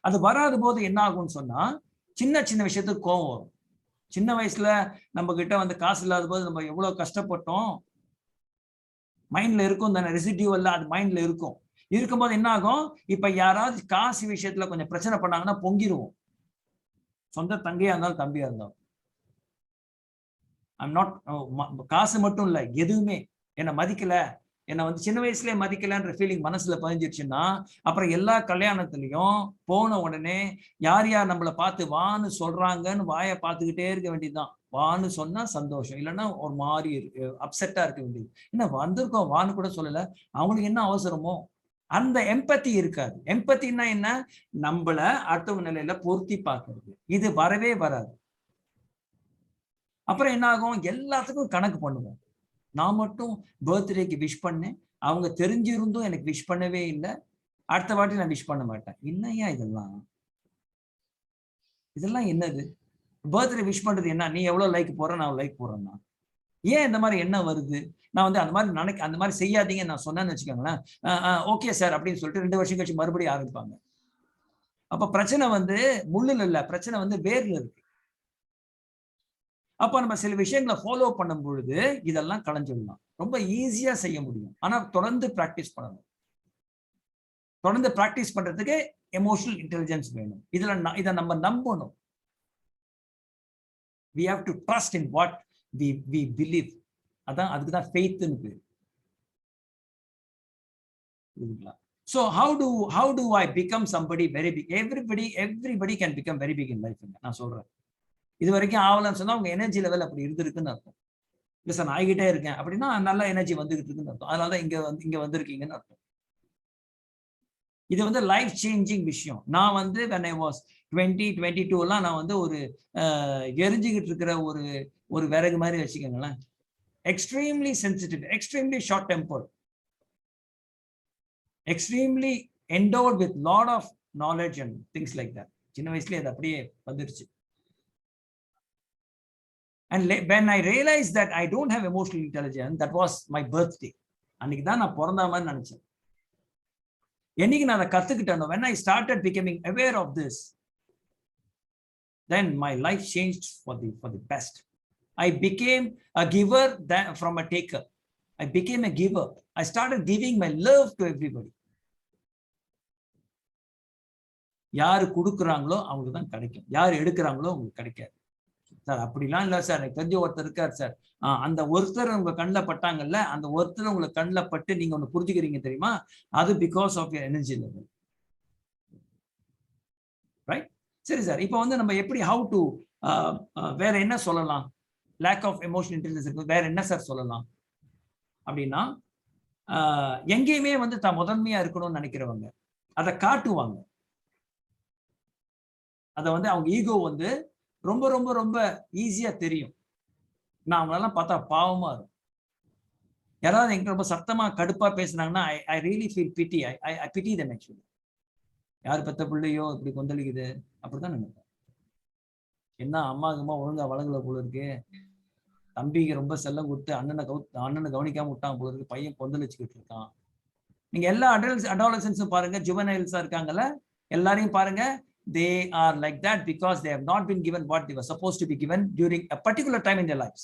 அது வராத போது என்ன ஆகும்னு சொன்னா, சின்ன சின்ன விஷயத்துக்கு கோவம் வரும். சின்ன வயசுல நம்ம கிட்ட வந்து காசு இல்லாத போது நம்ம எவ்வளவு கஷ்டப்பட்டோம் மைண்ட்ல இருக்கும் தானே, ரெசிடியூவல்ல அது மைண்ட்ல இருக்கும். இருக்கும்போது என்ன ஆகும்? இப்ப யாராவது காசு விஷயத்துல கொஞ்சம் பிரச்சனை பண்ணாங்கன்னா பொங்கிடுவோம். சொந்த தங்கையா இருந்தாலும் தம்பியா இருந்தாலும் ஐம் நாட், காசு மட்டும் இல்லை, எதுவுமே என்னை மதிக்கல, என்னை வந்து சின்ன வயசுலயே மதிக்கலன்ற ஃபீலிங் மனசுல பதிஞ்சிருச்சுன்னா அப்புறம் எல்லா கல்யாணத்துலயும் போன உடனே யார் யார் நம்மளை பார்த்து வான்னு சொல்றாங்கன்னு வாயை பார்த்துக்கிட்டே இருக்க வேண்டியதுதான். வான்னு சொன்னா சந்தோஷம், இல்லைன்னா ஒரு மாதிரி அப்செட்டா இருக்க வேண்டியது. என்ன வந்திருக்கோம் வான்னு கூட சொல்லல, அவங்களுக்கு என்ன அவசரமோ, அந்த எம்பத்தி இருக்காது. எம்பத்தின்னா என்ன, நம்மள அடுத்தவங்க நிலையில பொருத்தி பார்க்கறது, இது வரவே வராது. அப்புறம் என்ன ஆகும், எல்லாத்துக்கும் கணக்கு பண்ணுவோம். நான் மட்டும் பர்த்டேக்கு விஷ் பண்ணேன், அவங்க தெரிஞ்சிருந்தும் எனக்கு விஷ் பண்ணவே இல்லை, அடுத்த வாட்டி நான் விஷ் பண்ண மாட்டேன். என்னையா இதெல்லாம், இதெல்லாம் என்னது? பர்த்டே விஷ் பண்றது என்ன, நீ எவ்வளவு லைக் போற நான் லைக் போறேன்னா, ஏன் இந்த மாதிரி என்ன வருது? நான் வந்து அந்த மாதிரி அந்த மாதிரி செய்யாதீங்கன்னு நான் சொன்னேன்னு வச்சுக்கோங்களேன், ஓகே சார் அப்படின்னு சொல்லிட்டு 2 வருஷம் கழிச்சு மறுபடியும் ஆரம்பிப்பாங்க. அப்ப பிரச்சனை வந்து முள்ளுல இல்ல, பிரச்சனை வந்து வேர்ல இருக்கு. அப்ப நம்ம சில விஷயங்களை ஃபாலோ பண்ணும் பொழுது இதெல்லாம் களைஞ்சிடலாம், ரொம்ப ஈஸியா செய்ய முடியும். ஆனா தொடர்ந்து பிராக்டிஸ் பண்ணணும். தொடர்ந்து பிராக்டிஸ் பண்றதுக்கு எமோஷனல் இன்டெலிஜென்ஸ் வேணும். இதை நம்ம நம்பணும். we have to trust in what we believe. அதான் அதுக்கு தான் ஃபெய்த்னு பேர். So how do I become somebody very big? Everybody can become very big in life. நான் சொல்றேன், இது வரைக்கும் ஆவலன்னு சொன்னா உங்க எனர்ஜி லெவல் அப்படி இருந்திருக்குன்னு அர்த்தம். இல்லை சார் நான் ஆகிட்டே இருக்கேன் அப்படின்னா நல்ல எனர்ஜி வந்துகிட்டு இருக்குன்னு அர்த்தம். அதனாலதான் இங்க வந்திருக்கீங்கன்னு அர்த்தம். இது வந்து லைஃப் சேஞ்சிங் விஷயம். நான் வந்து when I was 22 எல்லாம் நான் வந்து ஒரு எரிஞ்சுக்கிட்டு இருக்கிற ஒரு விறகு மாதிரி வச்சுக்கோங்களேன். Extremely sensitive, extremely short tempered, extremely endowed with lot of knowledge and things like that. சின்ன வயசுலயே அது அப்படியே வந்துருச்சு. And when I realized that I don't have emotional intelligence, that was my birthday. அன்னைக்கு தான் நான் பிறந்த மாதிரி நினைச்சேன். என்னைக்கு நான் அதை கத்துக்கிட்டேனோ, when I started becoming aware of this, then my life changed for the best. I became a giver from a taker. I became a giver. I started giving my love to everybody. யாரு கொடுக்குறாங்களோ அவங்களுக்கு தான் கிடைக்கும், யார் எடுக்கிறாங்களோ அவங்களுக்கு கிடைக்காது. Sir அப்படிலாம் இல்லை சார், எனக்கு தெரிஞ்ச ஒருத்தர் இருக்கார் சார், அந்த ஒருத்தர் உங்க கண்ணில் பட்டாங்கல்ல, அந்த ஒருத்தர் உங்களுக்கு கண்ணில் பட்டு நீங்க ஒண்ணு புரிஞ்சுக்கிறீங்க தெரியுமா, அது because of your energy level. Right? சரி சார், இப்போ வந்து நம்ம எப்படி ஹவு டு வேற என்ன சொல்லலாம், லேக் ஆஃப் எமோஷனல் இன்டெலிஜென்ஸ் வேற என்ன சார் சொல்லலாம் அப்படின்னா, எங்கேயுமே வந்து தான் முதன்மையா இருக்கணும்னு நினைக்கிறவங்க அதை காட்டுவாங்க. அதை வந்து அவங்க ஈகோ வந்து ரொம்ப ரொம்ப ரொம்ப ஈஸியா தெரியும். நான் அவங்களெல்லாம் பார்த்தா பாவமா இருக்கும். யாராவது எங்க ரொம்ப சத்தமா கடுப்பா பேசினாங்கன்னா I really feel pity. I pity them actually. யார் பெத்த பிள்ளையோ இப்படி கொந்தளிக்குது அப்படிதான் நினைப்பேன். என்ன அம்மா ஒழுங்கா வளங்கல போல இருக்கு, தம்பிக்கு ரொம்ப செல்லம் கொடுத்து அண்ணனை கவனிக்காம விட்டான் போல இருக்கு, பையன் கொந்தளிச்சுக்கிட்டு இருக்கான். நீங்க எல்லா அடாலசன்ஸும் பாருங்க, ஜுவனைல்ஸா இருக்காங்கல்ல, எல்லாரையும் பாருங்க. They are like that because they have not been given what they were supposed to be given during a particular time in their lives.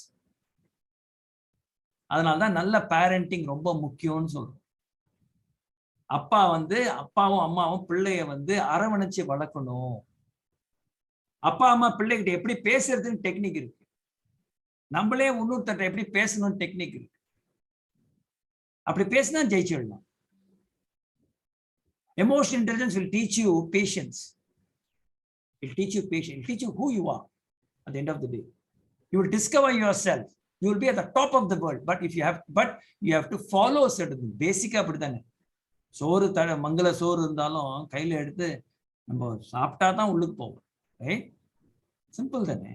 அதனாலதான் நல்ல பேரண்டிங் ரொம்ப முக்கியம்னு சொல்றோம். அப்பா வந்து அப்பாவும் அம்மாவும் பிள்ளைய வந்து அரவணைச்சு வளர்க்கணும். அப்பா அம்மா பிள்ளைகிட்ட எப்படி பேசுறதுன்னு டெக்னிக் இருக்கு. நம்மளே இன்னொருத்தட்ட எப்படி பேசணும்னு டெக்னிக் இருக்கு. அப்படி பேசினா ஜெயிச்சிடலாம். Emotional intelligence will teach you patience. It will teach you patience. It will teach you who you are at the end of the day. You will discover yourself. You will be at the top of the world. But you have to follow certain things. Basic-ஆ அப்படித்தானே. சோறு மங்கள சோறு இருந்தாலும் கையில எடுத்து நம்ம சாப்பிட்டா தான் உள்ளுக்கு போகும். ரைட்? சிம்பிள் தானே.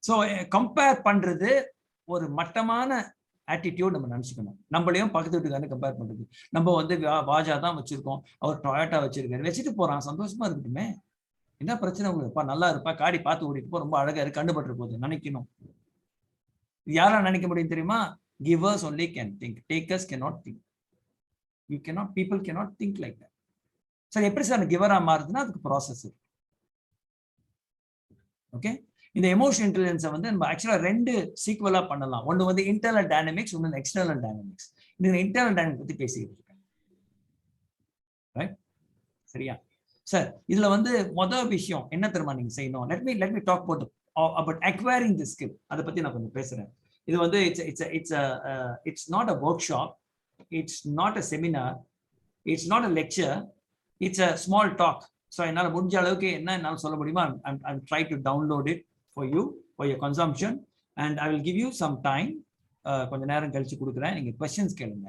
ஸோ கம்பேர் பண்றது ஒரு மட்டமான ஆட்டிடியூட் நம்ம நினைச்சுக்கணும். நம்மளையும் பக்கத்து வீட்டுக்காரன்னு கம்பேர் பண்றது. நம்ம வந்து வாஜா தான் வச்சிருக்கோம், அவர் டொயோட்டா வச்சிருக்காரு, வச்சுட்டு போறான், சந்தோஷமா இருக்கட்டுமே, என்ன பிரச்சனை உங்களுக்கு, நல்லா இருப்பா, காடி பார்த்து ஓடிட்டு போ, ரொம்ப அழகா இருக்கு, கண்டுபட்டு போகுது நினைக்கணும். யாரா நினைக்க முடியும் தெரியுமா? Givers only can think. Takers cannot think. People cannot think like that. Sir எப்படி சார் கிவரா மாறுதுன்னா அதுக்கு ப்ராசஸ் இருக்கு. ஓகே, இந்த எமோஷனல் இன்டெலிஜென்ஸை வந்து நம்ம ஆக்சுவலா 2 சீக்வலா பண்ணலாம். ஒன்று வந்து இன்டர்னல் டைனமிக்ஸ், ஒன்று எக்ஸ்டர்னல் டைனமிக்ஸ். இந்த இன்டர்னல் டைனமிக்ஸ் பத்தி பேசிக்கிட்டு இருக்கேன். ரைட்? சரியா சார்? இதுல வந்து முதல் விஷயம் என்ன தெரியுமா நீங்க செய்யணும்? Let me talk about about acquiring the skill. அதை பத்தி நான் கொஞ்சம் பேசுறேன். இது வந்து it's not a workshop, it's not a seminar, it's not a lecture, it's a small talk. So என்னால முடிஞ்ச அளவுக்கு என்ன என்னால சொல்ல முடியுமா I'm try to download it for you for your consumption, and I will give you some time. கொஞ்ச நேரம் கழிச்சு கொடுக்குறேன், நீங்க questions கேளுங்க.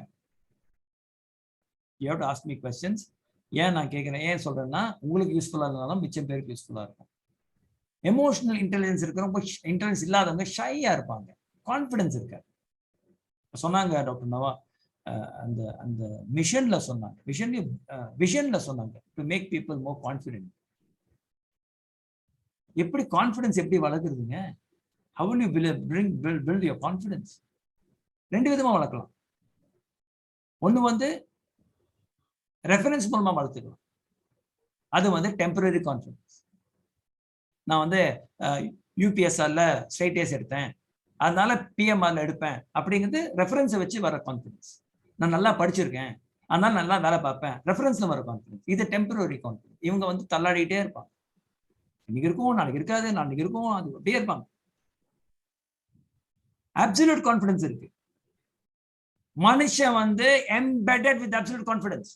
You have to ask me questions. ஏன் நான் கேட்கிறேன், ஏன் சொல்றேன்னா உங்களுக்கு யூஸ்ஃபுல்லா இருந்தாலும் மிச்சம் பேருக்கு யூஸ்ஃபுல்லா இருக்கும். எமோஷனல் இன்டெலிஜென்ஸ் இருக்கிறவங்க, இன்டெலிஜென்ஸ் இல்லாதவங்க ஷையா இருப்பாங்க, கான்ஃபிடன்ஸ் இருக்காது. சொன்னாங்க டாக்டர் நவா, அந்த அந்த விஷன்ல சொன்னாங்க, விஷன்ல சொன்னாங்க to make people more confident. எப்படி கான்ஃபிடன்ஸ் எப்படி வளர்க்குறதுங்க? How will you build your confidence? ரெண்டு விதமா வளர்க்கலாம். ஒண்ணு வந்து ரெஃபரன்ஸ் மூலமா வளர்த்துக்கலாம், அது வந்து டெம்பரரி கான்ஃபிடன்ஸ். நான் வந்து யூபிஎஸ்ஆர்ல ஸ்ட்ரைட் ஏஸ் எடுத்தேன், அதனால பிஎம்ஆர்ல எடுப்பேன் அப்படிங்கிறது ரெஃபரன்ஸை வச்சு வர கான்ஃபிடன்ஸ். நான் நல்லா படிச்சிருக்கேன் அதனால நல்லா வேலை பார்ப்பேன், ரெஃபரன்ஸ்ல வர கான்ஃபிடன்ஸ். இது டெம்பரரி கான்ஃபிடன்ஸ். இவங்க வந்து தள்ளாடிட்டே இருப்பாங்க, இன்னைக்கு இருக்கும் நாளைக்கு இருக்காது, நாளைக்கு இருக்கும், அது அப்படியே இருப்பாங்க. அப்சல்யூட் கான்ஃபிடன்ஸ் இருக்கு. மனுஷன் வந்து எம்பெடட் வித் அப்சல்யூட் கான்ஃபிடன்ஸ்.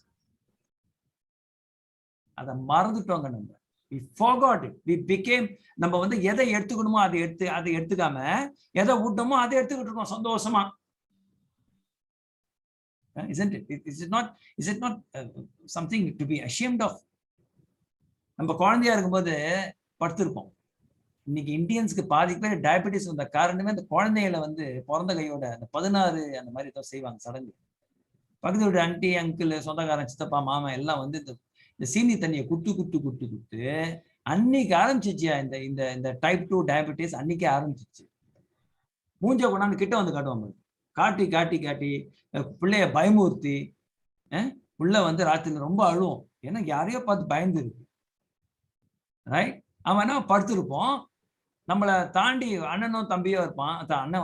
அதை மறந்துட்டோங்க நம்ம. We forgot it. We became, நம்ம வந்து எதை எடுத்துக்கணுமோ அதை எடுத்துக்காம எதை விட்டோமோ அதை எடுத்துக்கிட்டு இருக்கோம் சந்தோஷமா. Isn't it? Is it not something to be ashamed of? நம்ம குழந்தையா இருக்கும்போது படுத்திருப்போம். இன்னைக்கு இந்தியன்ஸ்க்கு பாதி பேர் டயபெட்டிஸ் வந்த காரணமே அந்த குழந்தைகளை வந்து பிறந்த கையோட அந்த 16 அந்த மாதிரி ஏதோ செய்வாங்க சடங்கு. பக்கத்து வீட்டு ஆண்டி அங்கிள் சொந்தக்காரன் சித்தப்பா மாமா எல்லாம் வந்து இந்த சீனி தண்ணியை குட்டு அன்னைக்கு ஆரம்பிச்சிச்சு இந்த டைப் 2 டயபெட்டிஸ். அன்னைக்கே ஆரம்பிச்சிச்சு. மூஞ்ச கொண்டாந்து கிட்ட வந்து காட்டுவாங்க, காட்டி காட்டி காட்டி பிள்ளைய பயமுறுத்தி, புள்ள வந்து ராத்திரில ரொம்ப அழுவோம், ஏன்னா யாரையோ பார்த்து பயந்து இருக்கு. ரைட்? அவன் என்ன படுத்திருப்போம், நம்மளை தாண்டி அண்ணனோ தம்பியோ இருப்பான்,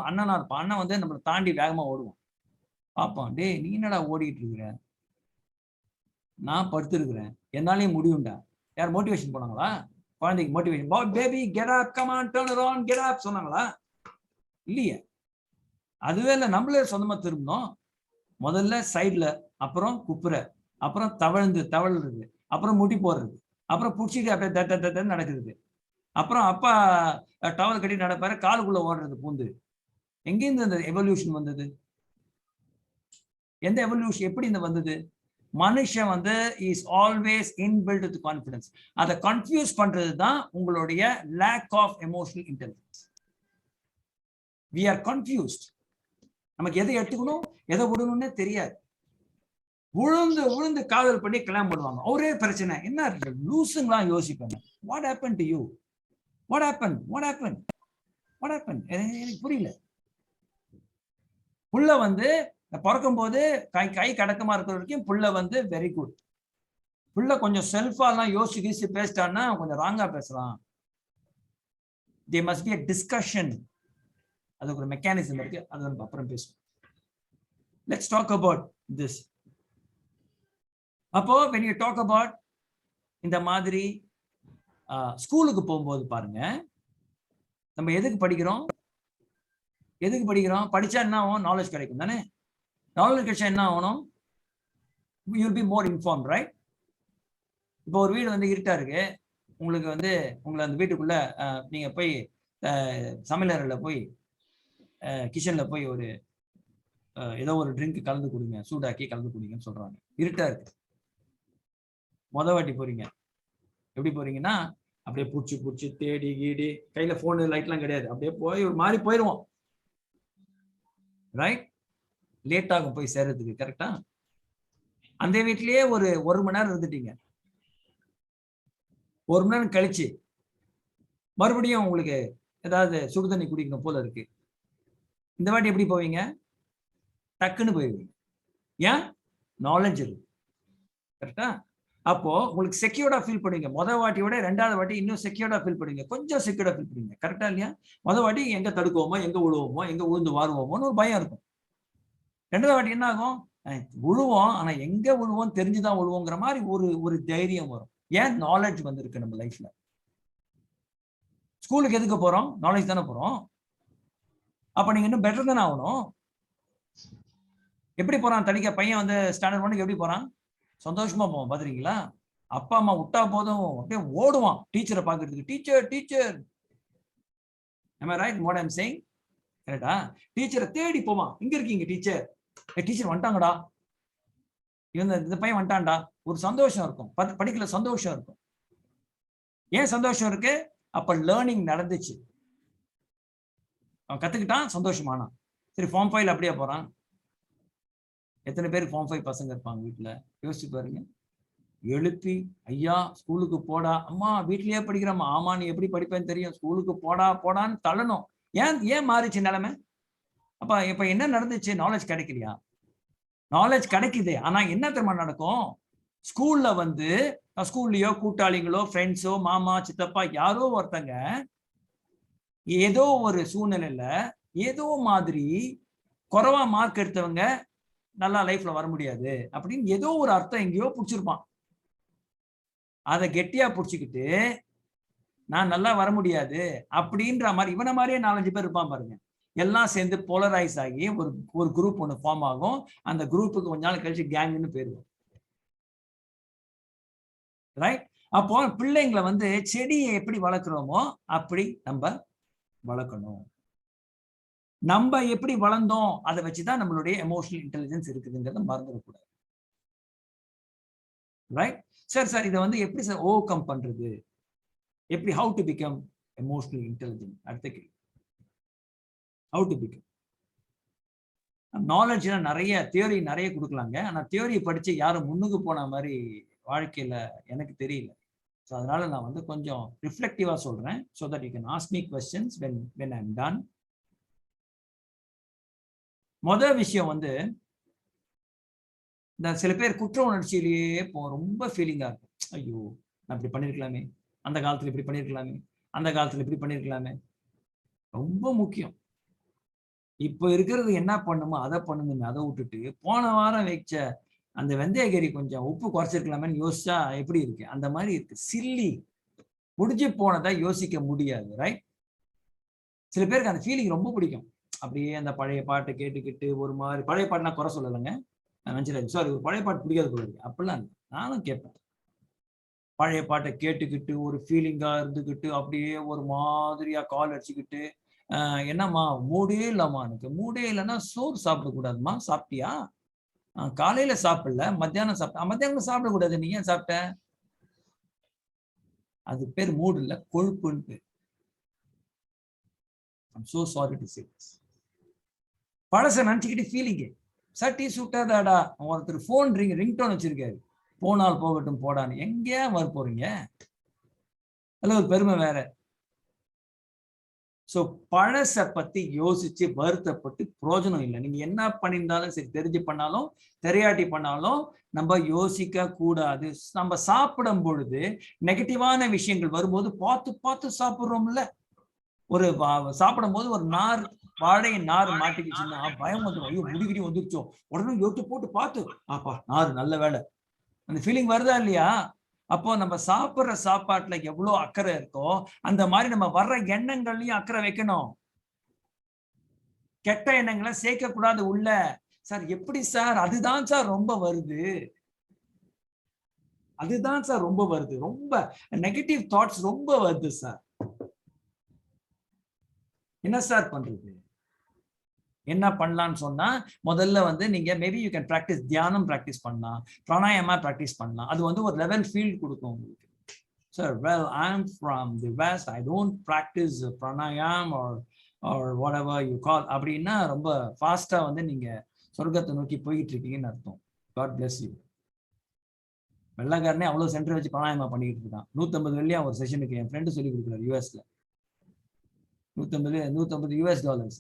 அண்ணனா இருப்பான், அண்ணன் வந்து நம்மளை தாண்டி வேகமா ஓடுவான். பார்ப்பான், டே நீ என்னடா ஓடிட்டு இருக்கிற, நான் படுத்திருக்கிறேன், என்னாலையும் முடியும்டா. யார் மோட்டிவேஷன் போனாங்களா? குழந்தைக்கு motivation, baby get up, come on, turn around, get up சொன்னாங்களா? இல்லையே. அதுவே இல்லை, நம்மளே சொந்தமா திரும்பணும். முதல்ல சைட்ல, அப்புறம் குப்புற, அப்புறம் தவழ்றது, அப்புறம் முடி போடுறது, அப்புறம் பிடிச்சிட்டு அப்படியே தட்ட நடக்குது, அப்புறம் அப்பா டவல் கட்டி நடப்பாரு, காலுக்குள்ள ஓடுறது பூந்து. எங்கேருந்து அந்த எவல்யூஷன் வந்தது? எந்த எவல்யூஷன் எப்படி இந்த வந்தது? மனுஷன் வந்து is always inbuilt with confidence. அதை கன்ஃபியூஸ் பண்றது தான் உங்களுடைய lack of emotional intelligence. We are confused. நமக்கு எதை எடுத்துக்கணும் எதை விடணும்னே தெரியாது. உழுந்து காதல் பண்ணி கல்யாணம் பண்ணுவாங்க, ஒரே பிரச்சனை. என்ன லூசுங்களா யோசிப்பாங்க, what happen to you, what happen எனக்கு புரியல. புள்ள வந்து பிறக்கும் போது கை கடக்கமா இருக்கிற வரைக்கும் புள்ள வந்து வெரி குட். புள்ள கொஞ்சம் செல்ஃபாலாம் யோசிச்சு பேசிட்டான்னா கொஞ்சம் ராங்கா பேசலாம். There must be a discussion. அதுக்கு ஒரு மெக்கானிசம் இருக்கு, அது நம்ம அப்புறம் பேசுவோம். Let's talk about this. அப்போ when you talk about இந்த மாதிரி ஸ்கூலுக்கு போகும்போது பாருங்க, நம்ம எதுக்கு படிக்கிறோம்? படிச்சா என்ன ஆகும்? நாலேஜ் கிடைக்கும் தானே. நாலேஜ் கிடைச்சா என்ன ஆகணும்? you will be more informed, right? இப்போ ஒரு வீடு வந்து இருட்டா இருக்கு, உங்களுக்கு வந்து உங்களை அந்த வீட்டுக்குள்ள நீங்க போய் சமையலறையில போய் கிச்சன்ல போய் ஒரு ஏதோ ஒரு ட்ரிங்க் கலந்து குடிங்க, சூடாக்கி கலந்து குடிங்கன்னு சொல்றாங்க. இருட்டா இருக்கு, வாட்டி போறீங்க. எப்படி போறீங்கன்னா அப்படியே புடிச்சு தேடி கீடி, கையில போனு லைட்லாம் கிடையாது, அப்படியே போய் ஒரு மாதிரி போயிடுவோம். ரைட்? லேட் ஆகும் போய் சேர்றதுக்கு. கரெக்டா? அந்த வீட்லயே ஒரு மணி நேரம் இருந்துட்டீங்க. ஒரு மணி நேரம் கழிச்சு மறுபடியும் உங்களுக்கு ஏதாவது சுடுதண்ணி குடிக்கணும் போல இருக்கு. இந்த வாட்டி எப்படி போவீங்க? டக்குன்னு போயிடுவீங்க. ஏன்? நாலேஜ் இருக்கு. கரெக்டா? அப்போ உங்களுக்கு செக்யூர்டா ஃபீல் பண்ணுவீங்க. முதல் வாட்டியோட ரெண்டாவது வாட்டி இன்னும் செக்யூர்டா ஃபீல் பண்ணுவீங்க, கொஞ்சம் செக்யூர்டா ஃபீல் பண்ணுவீங்க. கரெக்டா இல்லையா? முதல் வாட்டி எங்க தடுக்குவோமோ, எங்க விழுவோமோ, எங்க விழுந்து வாருவோமோன்னு ஒரு பயம் இருக்கும். ரெண்டாவது வாட்டி என்ன ஆகும்? விழுவோம், ஆனா எங்க விழுவோம் தெரிஞ்சுதான் விழுவோங்கிற மாதிரி ஒரு தைரியம் வரும். ஏன்? நாலேஜ் வந்திருக்கு நம்ம லைஃப்ல. ஸ்கூலுக்கு எதுக்கு போறோம்? நாலேஜ் தானே போறோம். அப்ப நீங்க இன்னும் பெட்டர் தானே ஆகணும். எப்படி போறான் தனிக்க பையன் வந்து ஸ்டாண்டர்ட் 1க்கு எப்படி போறான்? சந்தோஷமா போவான். பாத்துறீங்களா? அப்பா அம்மா விட்டா போதும் அப்படியே ஓடுவான் டீச்சரை பாக்குறதுக்கு. Teacher teacher. am I right what I'm saying? கரெக்டா? டீச்சரை தேடி போவான். இங்க இருக்கீங்க டீச்சர். டீச்சர் வந்துட்டாங்கடா, இந்த பையன் வந்துட்டான்டா. ஒரு சந்தோஷம் இருக்கும். படிக்கல சந்தோஷம் இருக்கும். ஏன் சந்தோஷம் இருக்கு? அப்ப லேர்னிங் நடந்துச்சு, அவன் கத்துக்கிட்டான், சந்தோஷமானான். சரி, ஃபார்ம் 5 அப்படியே போறான். எத்தனை பேர் ஃபார்ம் 5 பசங்க இருப்பாங்க வீட்டுல? யோசிச்சு பாருங்க. எழுப்பி ஐயா ஸ்கூலுக்கு போடா. அம்மா வீட்லயே படிக்கிறம்மா. ஆமா, நீ எப்படி படிப்பேன்னு தெரியும், ஸ்கூலுக்கு போடா போடான்னு தள்ளணும். ஏன் மாறிச்சு நிலைமை? அப்ப இப்ப என்ன நடந்துச்சு? நாலேஜ் கிடைக்கலையா? நாலேஜ் கிடைக்குது. ஆனா என்ன தெரியுமா நடக்கும்? ஸ்கூல்ல வந்து ஸ்கூல்லயோ கூட்டாளிகளோ ஃப்ரெண்ட்ஸோ மாமா சித்தப்பா யாரோ ஒருத்தங்க ஏதோ ஒரு சூழ்நிலையில ஏதோ மாதிரி குறைவா மார்க் எடுத்தவங்க நல்லா லைஃப்ல வர முடியாது அப்படின்னு ஏதோ ஒரு அர்த்தம் எங்கேயோ பிடிச்சிருப்பான். அதை கெட்டியா பிடிச்சிக்கிட்டு நான் நல்லா வர முடியாது அப்படின்ற மாதிரி இவனை மாதிரியே 4-5 பேர் இருப்பான் பாருங்க. எல்லாம் சேர்ந்து போலரைஸ் ஆகி ஒரு குரூப் ஒன்று ஃபார்ம் ஆகும். அந்த குரூப்புக்கு கொஞ்ச நாள் கழிச்சு கேங்னு பேர் வரும். ரைட்? அப்போ பிள்ளைங்களை வந்து செடியை எப்படி வளர்க்குறோமோ அப்படி நம்ம வளர்க்கணும். நம்ம எப்படி வளர்ந்தோம் அதை வச்சுதான் நம்மளுடைய எமோஷனல் இன்டெலிஜென்ஸ் இருக்குதுங்கிறத மறந்துடக்கூடாது. ரைட்? சார் இதை வந்து எப்படி சார் ஓவர் கம் பண்றது? எப்படி how to become emotional intelligent? அடுத்த கேள்வி, ஹவு டு பிகம். நாலேஜ்ல நிறைய தியோரி நிறைய கொடுக்கலாங்க. ஆனா தியோரியை படிச்சு யாரும் முன்னுக்கு போன மாதிரி வாழ்க்கையில எனக்கு தெரியல. ஸோ அதனால நான் வந்து கொஞ்சம் ரிஃப்ளெக்டிவா சொல்றேன். So that you can ask me questions when I'm done. முதல் விஷயம் வந்து இந்த சில பேர் குற்ற உணர்ச்சியிலேயே ரொம்ப ஃபீலிங்கா இருக்கும். ஐயோ நான் இப்படி பண்ணிருக்கலாமே, அந்த காலத்துல இப்படி பண்ணிருக்கலாமே, அந்த காலத்துல இப்படி பண்ணிருக்கலாமே. ரொம்ப முக்கியம். இப்போ இருக்கிறது என்ன பண்ணுமோ அதை பண்ணுங்க. அதை விட்டுட்டு போன வாரம் வச்ச அந்த வெந்தயக்கறி கொஞ்சம் உப்பு குறைச்சிருக்கலாமேன்னு யோசிச்சா எப்படி இருக்கு? அந்த மாதிரி இருக்கு. சில்லி முடிஞ்சு போனதை யோசிக்க முடியாது. ரைட்? சில பேருக்கு அந்த ஃபீலிங் ரொம்ப பிடிக்கும். அப்படியே அந்த பழைய பாட்டை கேட்டுக்கிட்டு ஒரு மாதிரி, பழைய பாட்டுனா குறை சொல்லலைங்க, சாரி, ஒரு பழைய பாட்டு பிடிக்காது போல இருக்கு அப்படிலாம் இல்லை. நானும் கேட்பேன். பழைய பாட்டை கேட்டுக்கிட்டு ஒரு ஃபீலிங்கா இருந்துக்கிட்டு அப்படியே ஒரு மாதிரியா கால் அடிச்சுக்கிட்டு, என்னம்மா மூடே இல்லம்மா, எனக்கு மூடே இல்லைன்னா சோறு சாப்பிடக்கூடாதுமா. சாப்பிட்டியா? காலையில சாப்பிடல, மத்தியானம் சாப்பிட்ட. மத்தியானம் சாப்பிடக்கூடாது, நீ ஏன் சாப்பிட்ட? அது பேர் மூடு இல்ல, கொழுப்புன்னு பேர். I'm so sorry to say this. பழச நினைச்சுக்கிட்டு ஃபீலிங்கு சட்டி சுட்டாதாடா. ஒருத்தர் போன் ரிங்டோன் வச்சிருக்காரு, போனால் போகட்டும் போடான்னு. எங்க வர போறீங்க? அதுல ஒரு பெருமை வேற. சோ பழச பத்தி யோசிச்சு வருத்தப்பட்டு பிரயோஜனம் இல்லை. நீங்க என்ன பண்ணியிருந்தாலும் சரி, தெரிஞ்சு பண்ணாலும் தெரியாட்டி பண்ணாலும் நம்ம யோசிக்க கூடாது. நம்ம சாப்பிடும் பொழுது நெகட்டிவான விஷயங்கள் வரும்போது பார்த்து பார்த்து சாப்பிடுறோம்ல. ஒரு சாப்பிடும் போது ஒரு நார், வாழை நார் மாட்டிக்கிச்சுன்னா பயம் வந்துடும். ஐயோ முடிகிடி வந்துருச்சோம், உடனே யோட்டு போட்டு பார்த்து ஆப்பா நார் நல்ல வேலை, அந்த ஃபீலிங் வருதா இல்லையா? அப்போ நம்ம சாப்பிட்ற சாப்பாட்டுல எவ்வளவு அக்கறை இருக்கோ அந்த மாதிரி நம்ம வர்ற எண்ணங்கள்லயும் அக்கறை வைக்கணும். கெட்ட எண்ணங்களை சேர்க்க கூடாது உள்ள. சார் எப்படி சார்? அதுதான் சார் ரொம்ப வருது, அதுதான் சார் ரொம்ப வருது, ரொம்ப நெகட்டிவ் தாட்ஸ் ரொம்ப வருது சார். என்ன சார் பண்றது? என்ன பண்ணலாம்னு சொன்னா, முதல்ல வந்து நீங்க மேபி யூ கேன் பிராக்டிஸ் தியானம், பிராக்டிஸ் பண்ணலாம், பிராணாயாமா பிராக்டிஸ் பண்ணலாம். அது வந்து ஒரு லெவல் ஃபீல்ட் கொடுக்கும் உங்களுக்கு. Sir well I am from the west, I don't practise pranayam or whatever you call அப்படின்னா ரொம்ப ஃபாஸ்டா வந்து நீங்க சொர்க்கத்தை நோக்கி போயிட்டு இருக்கீங்கன்னு அர்த்தம். God bless you. வெள்ளக்காரனே அவ்வளவு சென்டர் வச்சு பிராணாயாமா பண்ணிட்டு இருக்கான். 150 வெள்ளியா ஒரு செஷனுக்கு. என் ஃப்ரெண்டு சொல்லி கொடுக்குறாரு யூஎஸ்ல. 150 US டாலர்ஸ்,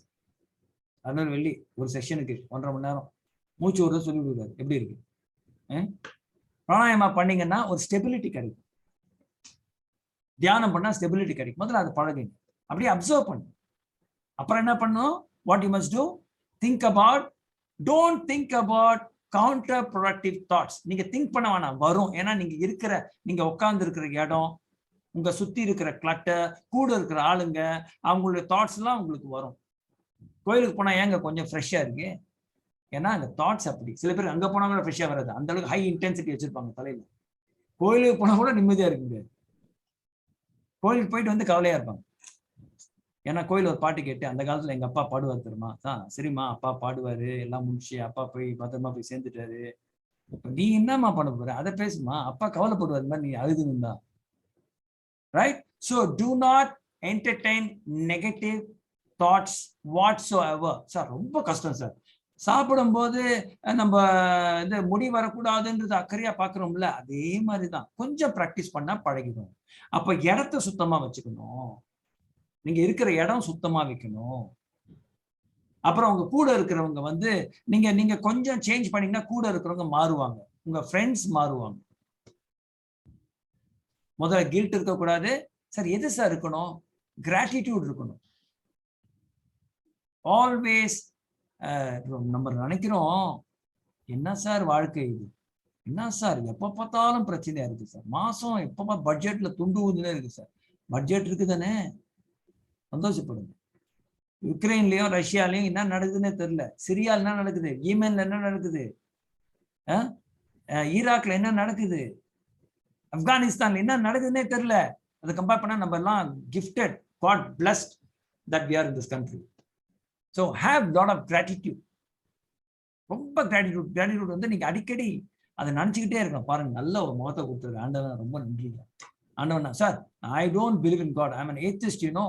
600 வெள்ளி ஒரு செஷனுக்கு, 1.5 மணி நேரம் மூச்சு விடுறது சொல்லி கொடுக்குறாரு. எப்படி இருக்கு? பிராணாயாமா பண்ணீங்கன்னா ஒரு ஸ்டெபிலிட்டி கிடைக்கும். தியானம் பண்ணா ஸ்டெபிலிட்டி கிடைக்கும். முதல்ல அதை பழகுங்க, அப்படியே அப்சர்வ் பண்ணு. அப்புறம் என்ன பண்ணும்? What you must do, think about, don't think about counterproductive thoughts. நீங்க திங்க் பண்ண வேணாம், வரும். ஏன்னா நீங்க உட்கார்ந்து இருக்கிற இடம், உங்க சுத்தி இருக்கிற கிளட்டர், கூட இருக்கிற ஆளுங்க, அவங்களுடைய தாட்ஸ் எல்லாம் உங்களுக்கு வரும். கோயிலுக்கு போனா ஏங்க கொஞ்சம் ஃப்ரெஷ்ஷா இருக்கு? ஏன்னா அந்த தாட்ஸ் அப்படி. சில பேர் அங்க போனா கூட ஃப்ரெஷ்ஷா வராது, அந்த அளவுக்கு ஹை இன்டென்சிட்டி வச்சிருப்பாங்க தலையில. கோயிலுக்கு போனா கூட நிம்மதியா இருக்க முடியாது. கோயிலுக்கு போயிட்டு வந்து கவலையா இருப்பாங்க. ஏன்னா கோயில் ஒரு பாட்டு கேட்டு, அந்த காலத்துல எங்க அப்பா பாடுவார் தெரியுமா? சரிம்மா, அப்பா பாடுவாரு, எல்லாம் முடிச்சு அப்பா போய் பத்திரமா போய் சேர்ந்துட்டாரு, நீ என்னம்மா பண்ண போற, அதை பேசுமா, அப்பா கவலைப்படுவார் மாதிரி நீ அழுதுன்னு. Right? So do not entertain negative thoughts whatsoever. Sir ரொம்ப கஷ்டம் சார். சாப்பிடும்போது நம்ம இந்த முடி வரக்கூடாதுன்றது அக்கறையா பாக்குறோம்ல, அதே மாதிரிதான் கொஞ்சம் பிராக்டிஸ் பண்ணா பழகிடும். அப்ப இடத்த சுத்தமா வச்சுக்கணும், நீங்க இருக்கிற இடம் சுத்தமா வைக்கணும். அப்புறம் உங்க கூட இருக்கிறவங்க வந்து நீங்க கொஞ்சம் சேஞ்ச் பண்ணீங்கன்னா கூட இருக்கிறவங்க மாறுவாங்க, உங்க ஃப்ரெண்ட்ஸ் மாறுவாங்க. முதல்ல கில்ட் இருக்கக்கூடாது. சார் எது சார் இருக்கணும்? கிராட்டிடியூட் இருக்கணும். ஆல்வேஸ் நம்ம நினைக்கிறோம், என்ன சார் வாழ்க்கை இது, என்ன சார் எப்ப பார்த்தாலும் பிரச்சனையா இருக்கு சார், மாசம் எப்ப பட்ஜெட்ல துண்டு ஊதுனே இருக்கு சார். பட்ஜெட் இருக்குதானே, சந்தோஷப்படுங்க. யுக்ரைன்லயும் ரஷ்யாலையும் என்ன நடக்குதுன்னே தெரியல, சிரியால என்ன நடக்குது, ஈமன்ல என்ன நடக்குது, ஈராக்ல என்ன நடக்குது, ஆப்கானிஸ்தான்ல என்ன நடக்குதுன்னே தெரியல. அதை கம்பேர் பண்ணா நம்ம எல்லாம் gifted, God blessed that we are in this country. So have lot of gratitude. ரொம்ப கிராட்டிடியூட் வந்து நீங்க அடிக்கடி அதை நினைச்சுக்கிட்டே இருக்கணும். பாருங்க, நல்ல ஒரு முகத்தை கொடுத்துருக்கு ஆண்டவன், ரொம்ப நன்றிங்க ஆண்டவன். Sir I don't believe in God, I am an atheist, you know.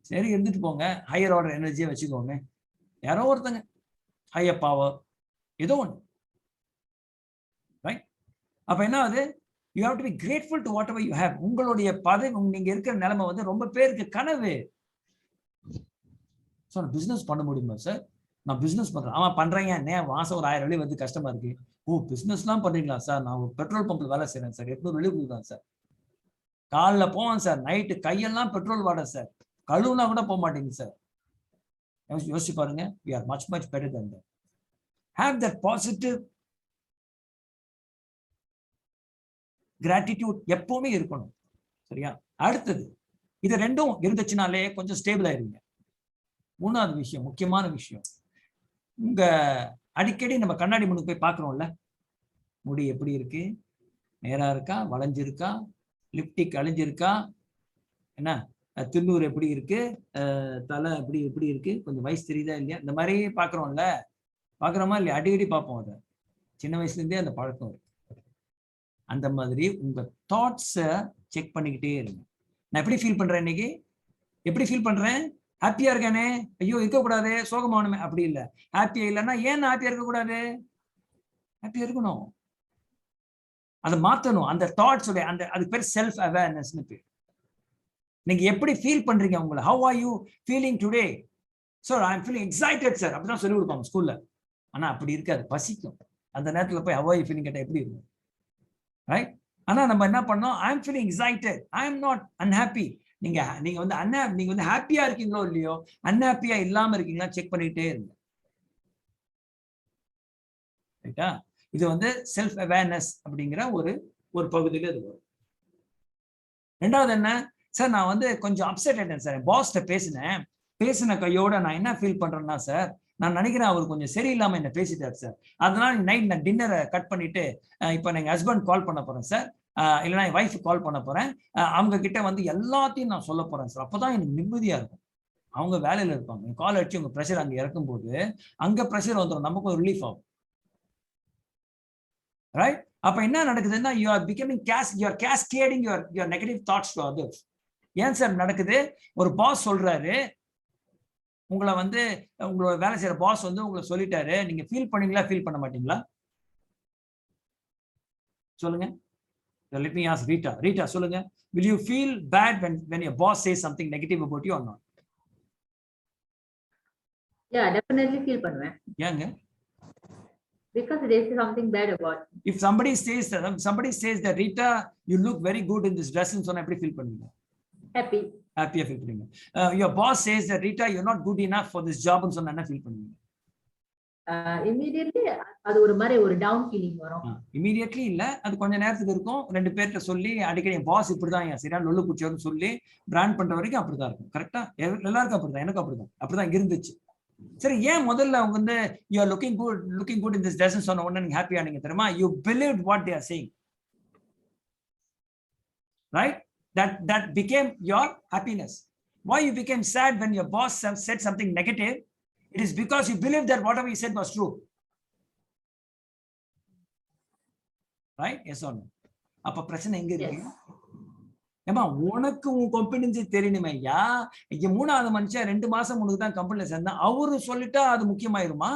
சரி இருந்துட்டு போங்க, ஹையர் ஆர்டர் எனர்ஜியை வச்சுக்கோங்க, யாரோ ஒருத்தங்க ஹையர் பவர் ஏதோ ஒன்று. ரைட்? அப்ப என்ன ஆகுது, you have to be grateful to whatever you have. உங்களுடைய பதவி, நீங்க இருக்கிற நிலைமை வந்து ரொம்ப பேருக்கு கனவு. சார் பிசினஸ் பண்ண முடியுமா சார்? நான் பிசினஸ் பண்றேன். அவன் பண்றேங்க, மாசம் ஒரு 1000 வெள்ளி வந்து கஷ்டமா இருக்கு. ஓ பிசினஸ் எல்லாம் பண்றீங்களா சார்? நான் ஒரு பெட்ரோல் பம்ப்ல வேலை செய்யறேன் சார், 800 வெள்ளி கொடுக்குறேன் சார். காலைல போவேன் சார், நைட்டு கையெல்லாம் பெட்ரோல் வாட சார், கழுவுனா கூட போக மாட்டேங்குது சார். யோசிச்சு பாருங்க. we are much better than that. Have that positive gratitude எப்பவுமே இருக்கணும். சரியா? அடுத்தது, இது ரெண்டும் இருந்துச்சுனாலே கொஞ்சம் ஸ்டேபிள் ஆயிருங்க. மூணாவது விஷயம், முக்கியமான விஷயம், உங்க அடிக்கடி நம்ம கண்ணாடி முன்னுக்கு போய் பாக்குறோம்ல, முடி எப்படி இருக்கு, நேரா இருக்கா, வளைஞ்சிருக்கா, லிப்டிக் அழிஞ்சிருக்கா, என்ன தின்னூர் எப்படி இருக்கு, தலை எப்படி இருக்கு, கொஞ்சம் வயசு தெரியுதா இல்லையா, இந்த மாதிரி பாக்குறோம்ல. பாக்குறோமா இல்லையா? அடிக்கடி பார்ப்போம். அதை சின்ன வயசுல இருந்தே அந்த பழக்கம் இருக்கு. அந்த மாதிரி உங்க தாட்ஸை செக் பண்ணிக்கிட்டே இருங்க. நான் எப்படி ஃபீல் பண்றேன் இன்னைக்கு, எப்படி ஃபீல் பண்றேன், ஹாப்பியா இருக்கானே, ஐயோ இருக்கக்கூடாது, சோகமானுமே, அப்படி இல்லை. ஹாப்பியா இல்லைன்னா ஏன் ஹாப்பியா இருக்கக்கூடாது, ஹாப்பியா இருக்கணும். அதை மாத்தணும். அந்த தாட்ஸ் உடைய அந்த அதுக்கு பேர் செல்ஃப் அவேர்னஸ்னு பேர். நீங்க எப்படி ஃபீல் பண்றீங்க உங்களை, how are you feeling today? Sir I am feeling excited sir, அப்படிதான் சொல்லி கொடுப்பாங்க ஸ்கூல்ல. ஆனா அப்படி இருக்காது, பசிக்கும். அந்த நேரத்துல போய் ஹவ் ஆர் யூ ஃபீலிங் கேட்டா எப்படி இருக்கும்? ரைட்? ஆனா நம்ம என்ன பண்ணோம், I am feeling excited, I am not unhappy. நீங்க வந்து நீங்க வந்து ஹாப்பியா இருக்கீங்களோ இல்லையோ, அன்ஹாப்பியா இல்லாம இருக்கீங்களா செக் பண்ணிட்டே இருங்க. ரைட்டா? இது வந்து செல்ஃப் அவேர்னஸ் அப்படிங்கிற ஒரு பகுதியில இது வரும். ரெண்டாவது என்ன சார், நான் வந்து கொஞ்சம் அப்செட் ஆயிட்டேன் சார், பாஸ்ட பேசின கையோட நான் என்ன ஃபீல் பண்றேன்னா சார், நான் நினைக்கிறேன் அவர் கொஞ்சம் சரியில்லாம என்ன பேசிட்டார் சார், அதனால நைட் நான் டின்னரை கட் பண்ணிட்டு இப்போ எங்க ஹஸ்பண்ட் கால் பண்ண போறேன் சார், இல்லைன்னா என் ஒய்ஃப் கால் பண்ண போறேன், அவங்க கிட்ட வந்து எல்லாத்தையும் நான் சொல்ல போறேன் சார், அப்பதான் எனக்கு நிம்மதியா இருக்கும். அவங்க வேலையில இருப்பாங்க, கால் அடிச்சு உங்க ப்ரெஷர் அங்க இறக்கும் போது அங்க ப்ரெஷர் வந்துடும், நமக்கு ஒரு ரிலீஃப் ஆகும். ரைட்? அப்ப என்ன நடக்குதுன்னா, you are becoming you are cascading your negative thoughts to others. ஏன் சார் நடக்குது? ஒரு பாஸ் சொல்றாரு, உங்களை வந்து உங்களோட வேலை செய்யற பாஸ் வந்து உங்களை சொல்லிட்டாரு, நீங்க ஃபீல் பண்ணீங்களா, ஃபீல் பண்ண மாட்டீங்களா? சொல்லுங்க. Let me ask Rita சொல்லுங்க. Will you feel bad when your boss says something negative about you or not? Yeah, definitely feel பண்ணுவேன். ஏங்க? Because they say something bad about me. If somebody says that Rita you look very good in this dress ன்னு சொன்னா எப்படி feel பண்ணுவீங்க? Happy feel பண்ணுவீங்க. Your boss says that Rita you're not good enough for this job ன்னு சொன்னா என்ன feel பண்ணுவீங்க? immediately அது ஒரு மாதிரி ஒரு டவுன் ஃபீலிங் வரும். இமீடியட்லி இல்ல, அது கொஞ்ச நேரத்துக்கு இருக்கும். 2 பேர்கிட்ட சொல்லி அடிக்கடி பாஸ் இப்படிதான் சரியா லொல்லு குச்சியோன்னு சொல்லி பிராண்ட் பண்ற வரைக்கும் அப்படிதான் இருக்கும். கரெக்டா? எல்லாருக்கும் அப்படிதான், எனக்கு அப்படிதான் இருந்துச்சு. சரி, ஏன் முதல்ல அவங்க வந்து you are looking good in this dress சொன்ன உடனே நீங்க ஹாப்பியா நீங்க தெரியுமா? You believe what they are saying, right? that became your happiness. Why you became sad when your boss said something negative? It is because you believed that whatever he said was true. Right? Yes or no? அப்ப பிரச்சனை எங்க இருக்கு? ஏமா உனக்கு உன் competence தெரியணுமே. இங்க 3வது மனுஷன் 2 மாசம் உனக்கு தான் கம்பெனில சேர்ந்தா அவரு சொல்லிட்டா அது முக்கியமாயிருமா?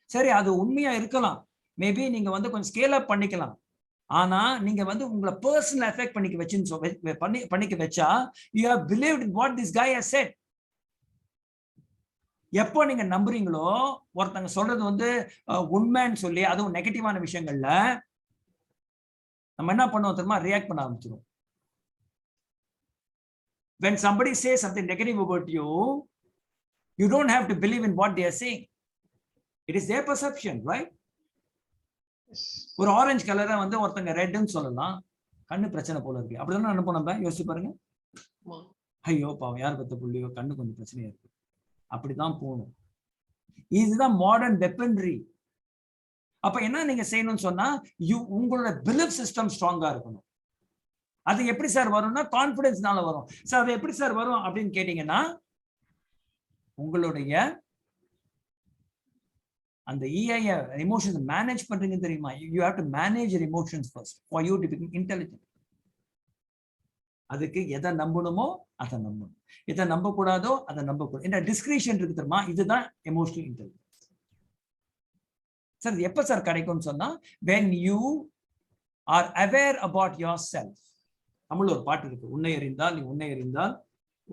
சரி, அது உண்மையா இருக்கலாம். மேபி நீங்க வந்து கொஞ்சம் ஸ்கேல் அப் பண்ணிக்கலாம். ஆனா நீங்க வந்து உங்களை பர்சனல் எஃபெக்ட் பண்ணிக்க வச்சா you have believed in what this guy has said. எப்போ நீங்க நம்புறீங்களோ ஒருத்தங்க சொல்றது வந்து உண்மைன்னு சொல்லி, அதுவும் நெகட்டிவான விஷயங்கள்ல நம்ம என்ன பண்ணுவோம் தெரியுமா? ரியாக்ட் பண்ண ஆரம்பிச்சிடும். When somebody says something negative about you, you don't have to believe in what they are saying. It is their perception, right? ஒரு ஆரஞ்சு கலரை வந்து ஒருத்தங்க ரெட்னு சொல்லலாம், கண்ணு பிரச்சனை போல இருக்கு, அப்படிதான் அனுப்போம். நம்ம யோசிச்சு பாருங்க, ஐயோ பாவம் யார் பத்த புள்ளியோ கண்ணு கொஞ்சம் பிரச்சனையா இருக்கு, அப்படிதான் போகணும். இதுதான் மாடர்ன் வெப்பன்ரி. அப்ப என்ன நீங்க செய்யணும்னு சொன்னா, உங்களோட பிலீஃப் சிஸ்டம் ஸ்ட்ராங்கா இருக்கணும். அது எப்படி சார் வரும்னா கான்பிடன்ஸ்னால வரும். சார் அது எப்படி சார் வரும் அப்படின்னு கேட்டீங்கன்னா, உங்களுடைய அந்த EI எமோஷன்ஸ் மேனேஜ் பண்றீங்க தெரியுமா? You have to manage your emotions first for you to become intelligent. அதுக்கு எதை நம்பணுமோ அதை நம்பணும், எதை நம்ப கூடாதோ அதை நம்பக்கூடாது. இந்த டிஸ்கிரிஷன் இருக்கு தெரியுமா? இதுதான் எமோஷனல் இன்டெலிஜென்ஸ். சார் எப்ப சார் கிடைக்கும்னு சொன்னா, when you are aware about yourself. தமிழ்ல ஒரு பாட்டு இருக்கு, உன்னை அறிந்தால் நீ உன்னை அறிந்தால்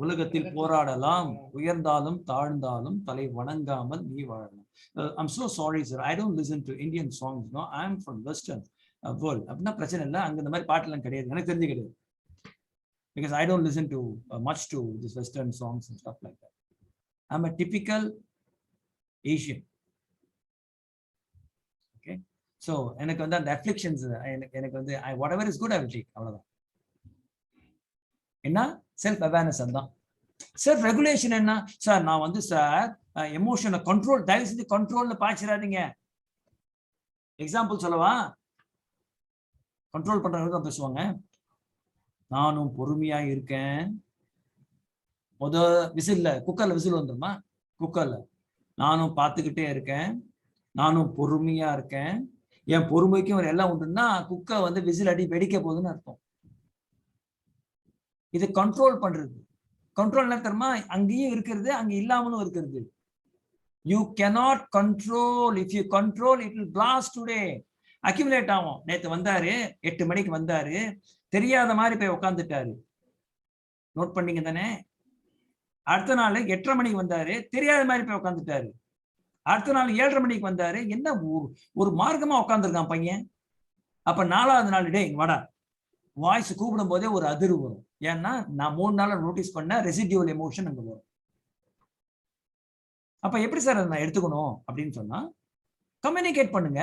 உலகத்தில் போராடலாம், உயர்ந்தாலும் தாழ்ந்தாலும் தலை வணங்காமல் நீ வாழலாம். I'm so sorry sir, I don't listen to Indian songs, no, I am from Western world. அப்படின்னா பிரச்சனை இல்லை, அங்க இந்த மாதிரி பாட்டுலாம் கிடையாது, எனக்கு தெரிஞ்சு கிடையாது. Because I don't listen to much to this Western songs and stuff like that. I'm a typical Asian. Okay, so எனக்கு வந்து அந்த afflictions, எனக்கு வந்து whatever is good I will take, அவ்வளவுதான். என்ன செல்ஃப் அவேர்னஸ்? அதுதான் செல்ஃப் ரெகுலேஷன். என்ன sir, நான் வந்து சார் எமோஷனை கண்ட்ரோல், தயவு செஞ்சு கண்ட்ரோல்ல பாய்ச்சிடாதீங்க. எக்ஸாம்பிள் சொல்லவா? கண்ட்ரோல் பண்றவங்க தான் பேசுவாங்க. நானும் பொறுமையா இருக்கேன். விசில்ல குக்கர்ல விசில் வந்துருமா? குக்கர்ல நானும் பார்த்துக்கிட்டே இருக்கேன், நானும் பொறுமையா இருக்கேன், என் பொறுமைக்கும் ஒரு எல்லாம் உண்டுன்னா குக்கர் வந்து விசில் அடி வெடிக்க போகுதுன்னு அர்த்தம். இது கண்ட்ரோல் பண்றது. கண்ட்ரோல் என்ன தெரியுமா? அங்கேயும் இருக்கிறது, அங்க இல்லாமலும் இருக்கிறது. You cannot control. If you control it will blast today. Accumulate ஆகும். நேத்து வந்தாரு 8 மணிக்கு வந்தாரு, தெரியாத மாதிரி போய் உட்காந்துட்டாரு, நோட் பண்ணீங்க தானே? அடுத்த நாள் 8:30 மணிக்கு வந்தாரு, தெரியாத மாதிரி போய் உட்காந்துட்டாரு. அடுத்த நாள் 7:30 மணிக்கு வந்தாரு, என்ன ஒரு மார்க்கமா உட்காந்துருக்கான் பையன். அப்ப 4வது நாள் டே வாடா, வாய்ஸ் கூப்பிடும் போதே ஒரு அதிர்வு வரும். ஏன்னா நான் 3 நாளா நோட்டீஸ் பண்ண ரெசிடியூவல் எமோஷன் அங்க வரும். அப்ப எப்படி சார் அதை நான் எடுத்துக்கணும் அப்படின்னு சொன்னா, கம்யூனிகேட் பண்ணுங்க.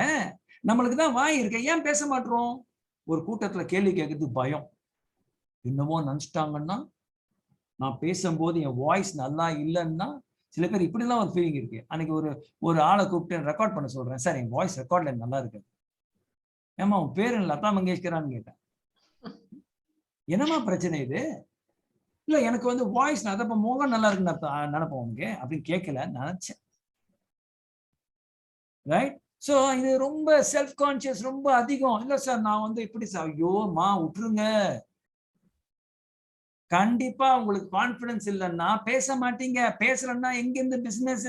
நம்மளுக்கு தான் வாய் இருக்கு, ஏன் பேச மாட்டோம்? ஒரு கூட்டத்துல கேள்வி கேட்கறது பயம். என்னமோ நினைச்சிட்டாங்கன்னா, நான் பேசும்போது என் வாய்ஸ் நல்லா இல்லைன்னா சில பேர் இப்படிலாம் ஒரு ஃபீலிங் இருக்கு. அன்னைக்கு ஒரு ஆளை கூப்பிட்டு ரெக்கார்ட் பண்ண சொல்றேன், சார் என் வாய்ஸ் ரெக்கார்ட்ல நல்லா இருக்கு. ஏமா உன் பேரு லதா மங்கேஷ்கரான்னு கேட்டேன். என்னமா பிரச்சனை இது? இல்ல எனக்கு வந்து வாய்ஸ் அதப்ப முகம் நல்லா இருக்குன்னு நினைப்போம் உனக்கு அப்படின்னு கேட்கல, நினைச்சேன். ரைட்? சோ இது ரொம்ப செல்ஃப் கான்சியஸ் ரொம்ப அதிகம். இல்ல சார் நான் வந்து இப்படி சார், ஐயோ மா விட்டுருங்க. கண்டிப்பா உங்களுக்கு கான்பிடன்ஸ் இல்லைன்னா பேச மாட்டீங்க. பேசலன்னா எங்க இருந்து பிசினஸ்?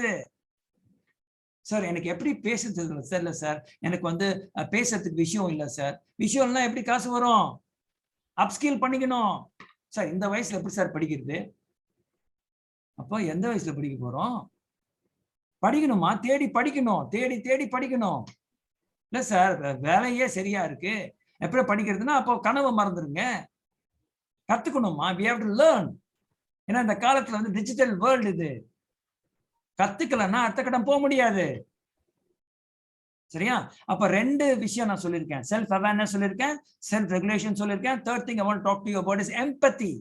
சார் எனக்கு எப்படி பேசுறது சார்? இல்ல சார் எனக்கு வந்து பேசுறதுக்கு விஷயம் இல்லை சார். விஷயம் இல்லைன்னா எப்படி காசு வரும்? அப்ஸ்கில் பண்ணிக்கணும். சார் இந்த வயசுல எப்படி சார் படிக்கிறது? அப்போ எந்த வயசுல படிக்க போறோம்? படிக்கணுமா? தேடி படிக்கணும், தேடி தேடி படிக்கணும். இல்ல சார் வேலையே சரியா இருக்கு, எப்படி படிக்கிறதுனா அப்போ கனவை மறந்துருங்க. கத்துக்கணுமா? we have to learn. ஏன்னா இந்த காலத்துல வந்து டிஜிட்டல் வேர்ல்டு இது. கத்துக்கலன்னா அடுத்த கட்டம் போக முடியாது. சரியா? அப்ப ரெண்டு விஷயம் நான் சொல்லியிருக்கேன். செல்ஃப் அவேர்னஸ் சொல்லியிருக்கேன், செல்ஃப் ரெகுலேஷன் சொல்லியிருக்கேன். Third thing I want to talk to you about is empathy.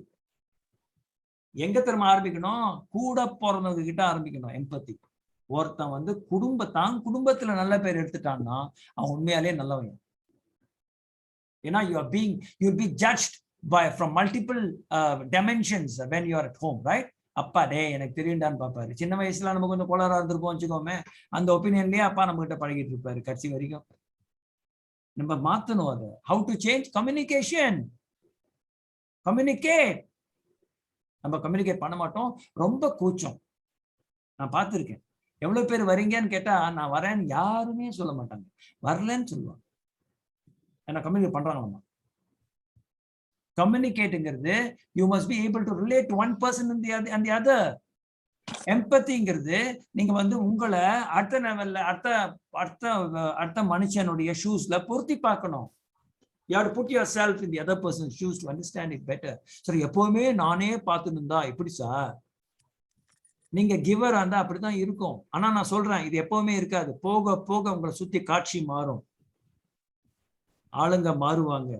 எங்க திரும்ப ஆரம்பிக்கணும்? கூட பிறந்தவங்க கிட்ட ஆரம்பிக்கணும் எம்பத்தி. ஒருத்தன் வந்து குடும்பத்துல நல்ல பேர் எடுத்துட்டான்னா அவன் உண்மையாலே நல்லவன். ஏன்னா you'll be judged from multiple dimensions when you are at home, right? அப்பா டே எனக்கு தெரியும்டான்னு பாப்பாரு. சின்ன வயசுல நம்ம கொஞ்சம் கோளாரா இருந்திருப்போம் வச்சுக்கோமே, அந்த ஒப்பீனியன்லயே அப்பா நம்ம கிட்ட பழகிட்டு இருப்பாரு கடைசி வரைக்கும். நம்ம மாத்தணும் அதை. How to change? Communication. Communicate. நம்ம கம்யூனிகேட் பண்ண மாட்டோம், ரொம்ப கூச்சம். நான் பார்த்திருக்கேன். எவ்வளவு பேர் வரீங்கன்னு கேட்டா நான் வரேன்னு யாருமே சொல்ல மாட்டாங்க, வரலன்னு சொல்லுவாங்க. ஏன்னா கம்யூனிகேட் பண்றாங்க. கம்யூனிகேட்ங்கிறது you must be able to relate to one person and the other. எம்பத்திங்கிறது நீங்க வந்து உங்களை அடுத்த லெவல்ல அடுத்த மனுஷனுடைய ஷூஸ்ல பொருத்தி பார்க்கணும். You have to put yourself in the other person's shoes to understand it better. சரி, எப்பவுமே நானே பார்த்துட்டு இருந்தா எப்படி சார்? நீங்க கிவர் இருந்தா அப்படிதான் இருக்கும். ஆனா நான் சொல்றேன், இது எப்பவுமே இருக்காது. போக போக உங்களை சுத்தி காட்சி மாறும், ஆளுங்க மாறுவாங்க.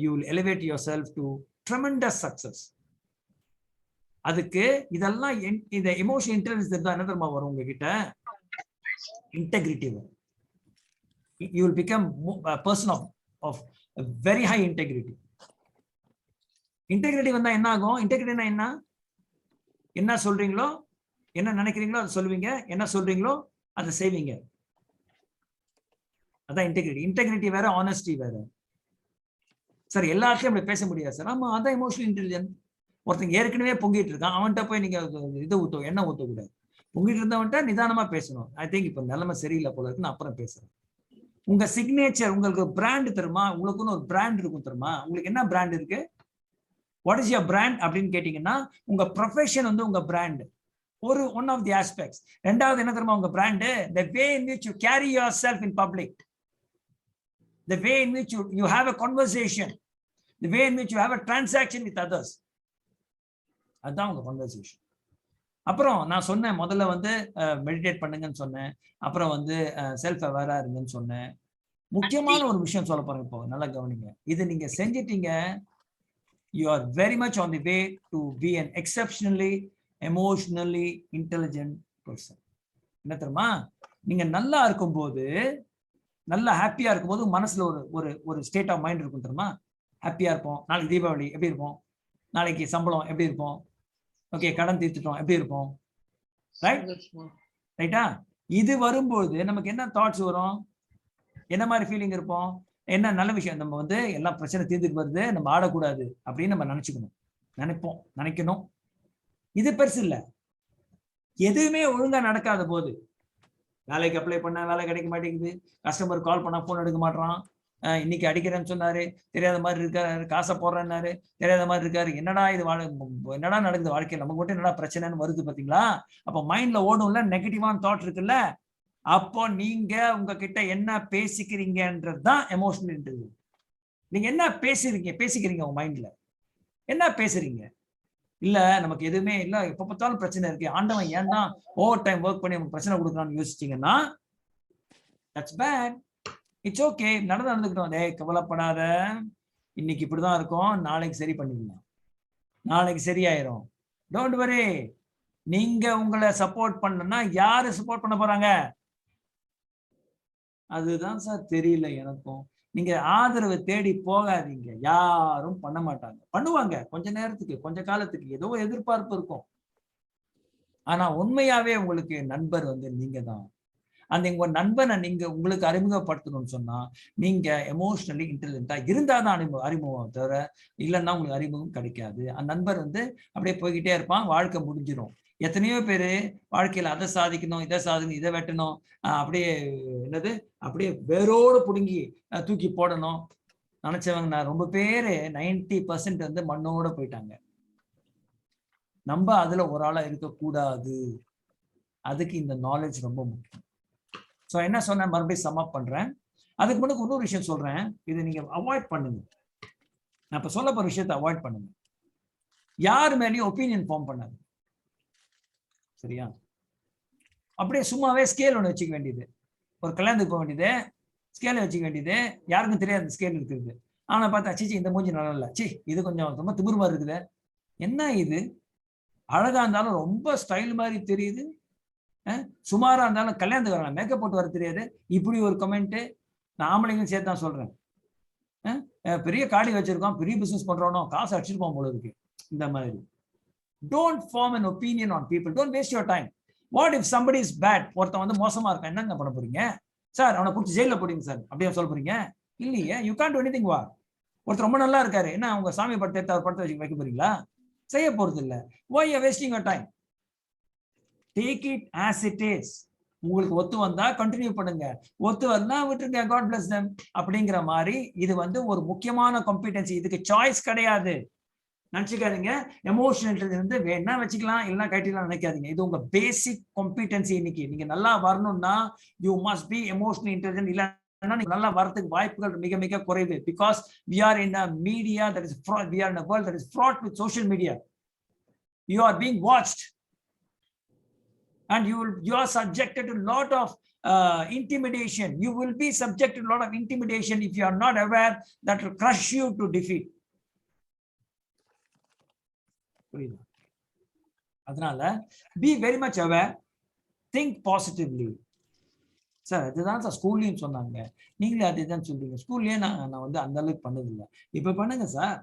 You will elevate yourself to tremendous success. அதுக்கு இதெல்லாம் இந்த எமோஷனல் இன்டெலிஜென்ஸ் இருந்தா என்ன தெரியுமா வரும் உங்ககிட்ட? இன்டெகிரிட்டி வரும். You will become a person of very high integrity. Integrity வந்தா என்ன ஆகும்? இன்டெகிரிட்டினா என்ன சொல்றீங்களோ, என்ன நினைக்கிறீங்களோ அதை சொல்லுவீங்க, என்ன சொல்றீங்களோ அதை செய்வீங்க. அதான் இன்டெகிரிட்டி. இன்டெகிரிட்டி வேற, ஆனஸ்டி வேற. சார் எல்லாத்தையும் அப்படி பேச முடியாது சார். ஆமா, அதான் எமோஷனல் இன்டெலிஜென்ஸ். ஒருத்தங்க ஏற்கனவே பொங்கிட்டு இருக்கான், அவன்கிட்ட போய் நீங்க இதை எண்ணெய் ஊற்றக்கூடாது. பொங்கிட்டு இருந்தவன்ட்ட நிதானமா பேசணும். ஐ திங்க் இப்ப நிலைமை சரியில்லை போல இருக்கு, நான் அப்புறம் பேசுறேன். உங்க சிக்னேச்சர், உங்களுக்கு பிராண்ட் தெரியுமா? உங்களுக்குன்னு ஒரு பிராண்ட் இருக்கும் தெரியுமா? உங்களுக்கு என்ன பிராண்ட் இருக்கு? வாட் இஸ் யுவர் பிராண்ட் அப்படின்னு கேட்டீங்கன்னா, உங்க ப்ரொஃபஷன் வந்து உங்க பிராண்ட், ஒரு ஒன் ஆஃப் தி ஆஸ்பெக்ட்ஸ். ரெண்டாவது என்ன தெரியுமா உங்க brand? the way in which you carry yourself in public, the way in which you have a conversation, the way in which you have a transaction with others. அதான் உங்க conversation. அப்புறம் நான் சொன்னேன், முதல்ல வந்து மெடிடேட் பண்ணுங்கன்னு சொன்னேன், அப்புறம் வந்து செல்ஃப் அவேரா இருங்கன்னு சொன்னேன். முக்கியமான ஒரு விஷயம் சொல்ல போறேன் இப்போ, நல்லா கவனிங்க. இது நீங்க செஞ்சிட்டீங்க, you are very much on the way to be an exceptionally emotionally intelligent person. என்ன தெரியுமா? நீங்க நல்லா இருக்கும்போது, நல்லா ஹாப்பியா இருக்கும்போது மனசுல ஒரு ஸ்டேட் ஆஃப் மைண்ட் இருக்கும் தெரியுமா? ஹாப்பியா இருப்போம். நாளைக்கு தீபாவளி எப்படி இருப்போம்? நாளைக்கு சம்பளம் எப்படி இருப்போம்? ஓகே, கடன் தீர்த்துட்டோம் எப்படி இருப்போம்? ரைட்டா? இது வரும்போது நமக்கு என்ன தாட்ஸ் வரும்? என்ன மாதிரி ஃபீலிங் இருப்போம்? என்ன நல்ல விஷயம், நம்ம வந்து எல்லாம் பிரச்சனை தீர்ந்துட்டு வருது, நம்ம ஆடக்கூடாது அப்படின்னு நம்ம நினைக்கணும். இது பெருசு இல்ல. எதுவுமே ஒழுங்கா நடக்காத போது, வேலைக்கு அப்ளை பண்ண வேலை கிடைக்க மாட்டேங்குது, கஸ்டமர் கால் பண்ணா போன் எடுக்க மாட்டான், இன்னைக்கு அடிக்கிறேன்னு சொன்னாரு, தெரியாத மாதிரி இருக்காரு, காசை போடுறேன்னாரு, தெரியாத மாதிரி இருக்காரு, என்னடா இது என்னடா நடக்குது வாழ்க்கையில், நமக்கு மட்டும் என்னடா பிரச்சனைன்னு வருது பாத்தீங்களா? அப்ப மைண்ட்ல ஓடும்ல, நெகட்டிவான தாட் இருக்குல்ல, அப்போ நீங்க உங்ககிட்ட என்ன பேசிக்கிறீங்கன்றதுதான் எமோஷனல் இன்டெலிஜென்ஸ். நீங்க என்ன பேசிக்கிறீங்க உங்க மைண்ட்ல என்ன பேசுறீங்க? இல்ல நமக்கு எதுவுமே இல்ல, எப்ப பார்த்தாலும் பிரச்சனை இருக்கு, ஆண்டவன் ஏன் தான் ஓவர் டைம் ஒர்க் பண்ணி நமக்கு பிரச்சனை கொடுக்கலாம்னு யோசிச்சீங்கன்னா, தட்ஸ் பேட். இட்ஸ் ஓகே, நடந்துக்கிட்டோம். கவலைப்படாத, இன்னைக்கு இப்படிதான் இருக்கும், நாளைக்கு சரி பண்ணிக்கலாம், நாளைக்கு சரியாயிரும். Don't worry. நீங்க உங்களை சப்போர்ட் பண்ணனா யாரு சப்போர்ட் பண்ண போறாங்க? அதுதான் சார் தெரியல எனக்கும். நீங்க ஆதரவை தேடி போகாதீங்க, யாரும் பண்ண மாட்டாங்க. பண்ணுவாங்க கொஞ்ச நேரத்துக்கு, கொஞ்ச காலத்துக்கு, ஏதோ எதிர்பார்ப்பு இருக்கும். ஆனா உண்மையாவே உங்களுக்கு நண்பர் வந்து நீங்க தான். அந்த உங்க நண்பனை நீங்க உங்களுக்கு அறிமுகப்படுத்தணும்னு சொன்னா, நீங்க எமோஷனலி இன்டெலிஜென்ட்டா இருந்தாதான் அறிமுகம் தவிர இல்லைன்னா உங்களுக்கு அறிமுகம் கிடைக்காது. அந்த நண்பர் வந்து அப்படியே போய்கிட்டே இருப்பான், வாழ்க்கை முடிஞ்சிடும். எத்தனையோ பேரு வாழ்க்கையில அதை சாதிக்கணும், இதை சாதிக்கணும், இதை வெட்டணும், அப்படியே அப்படியே வேரோடு புடுங்கி தூக்கி போடணும் நினைச்சவங்க நான் ரொம்ப பேரு 90% வந்து மண்ணோட போயிட்டாங்க. நம்ம அதுல ஒரு ஆளா இருக்கக்கூடாது. அதுக்கு இந்த நாலேஜ் ரொம்ப முக்கியம். ஸோ என்ன சொன்னேன், மறுபடியும் சம் அப் பண்றேன். அதுக்கு முன்னாடி இன்னொரு விஷயம் சொல்றேன், இது நீங்க அவாய்ட் பண்ணுங்க. நான் இப்ப சொல்ல போற விஷயத்தை அவாய்ட் பண்ணுங்க. யார் மேலேயும் ஒப்பீனியன் ஃபார்ம் பண்ணாது, சரியா? அப்படியே சும்மாவே ஸ்கேல் ஒன்று வச்சுக்க வேண்டியது. ஒரு கல்யாணத்துக்கு போக வேண்டியது, ஸ்கேலை வச்சுக்க வேண்டியது, யாருக்கும் தெரியாது ஸ்கேல் இருக்குது. ஆனா பார்த்தா சிச்சி இந்த மூஞ்சி நல்லா இல்லை, சி இது கொஞ்சம் ரொம்ப திமிரு மாதிரி இருக்குது, என்ன இது அழகா இருந்தாலும் ரொம்ப ஸ்டைல் மாதிரி தெரியுது, சுமாரா இருந்தாலும் கல்யாணத்துக்கு வரலாம் மேக்கப் போட்டு வர தெரியாது. இப்படி ஒரு கமெண்ட் நான் ஆம்பளைங்களும் சேர்த்து தான் சொல்றேன். பெரிய காடி வச்சிருக்கோம், பெரிய பிசினஸ் பண்றோம், காசு அடிச்சிருப்போம் போல இருக்கு. இந்த மாதிரி don't form an opinion on people, don't waste your time. What if somebody is bad? ஒருத்தன் வந்து மோசமா இருக்கான், என்னங்க பண்ண போறீங்க சார்? அவனை பிடிச்சி ஜெயில போடுங்க சார் அப்படியே சொல்ல போறீங்க? இல்லையே, யூ கான்ட் டு எனிதிங். வா, ஒருத்தர் ரொம்ப நல்லா இருக்காரு, என்ன அவங்க சாமி படத்தை எடுத்து அவர் படத்தை வைக்க போறீங்களா? செய்ய போறது இல்லை. why you are wasting your time? Take it as it is. உங்களுக்கு ஒத்து வந்தா கண்டினியூ பண்ணுங்க, ஒத்து வந்தா விட்டுருங்க, God bless them அப்படிங்கிற மாதிரி. இது வந்து ஒரு முக்கியமான காம்பிடன்சி, இதுக்கு சாய்ஸ் கிடையாது. நினைச்சுக்காதீங்க எமோஷனல் இருந்து வேணா வச்சுக்கலாம், இல்லைன்னா கட்டிக்கலாம் நினைக்காதீங்க. இது உங்க பேசிக் காம்பிடன்சி. இன்னைக்கு நீங்க நல்லா வரணும்னா you must be emotional intelligent. இல்லைன்னா நீங்க நல்லா வரதுக்கு வாய்ப்புகள் மிக மிக குறைவு. Because we are in a media that is fraud, we are in a world that is fraught with social media. You are being watched and you are subjected to a lot of intimidation. You will be subjected to a lot of intimidation if you are not aware. That will crush you to defeat. அதனால be very much aware, think positively. Sir அதுதான் sir ஸ்கூல்லையும் சொன்னாங்க, நீங்களே அதுதான் சொல்றீங்க. ஸ்கூல்லயே நான் வந்து அந்த அளவுக்கு பண்ணதில்லை, இப்ப பண்ணுங்க சார்.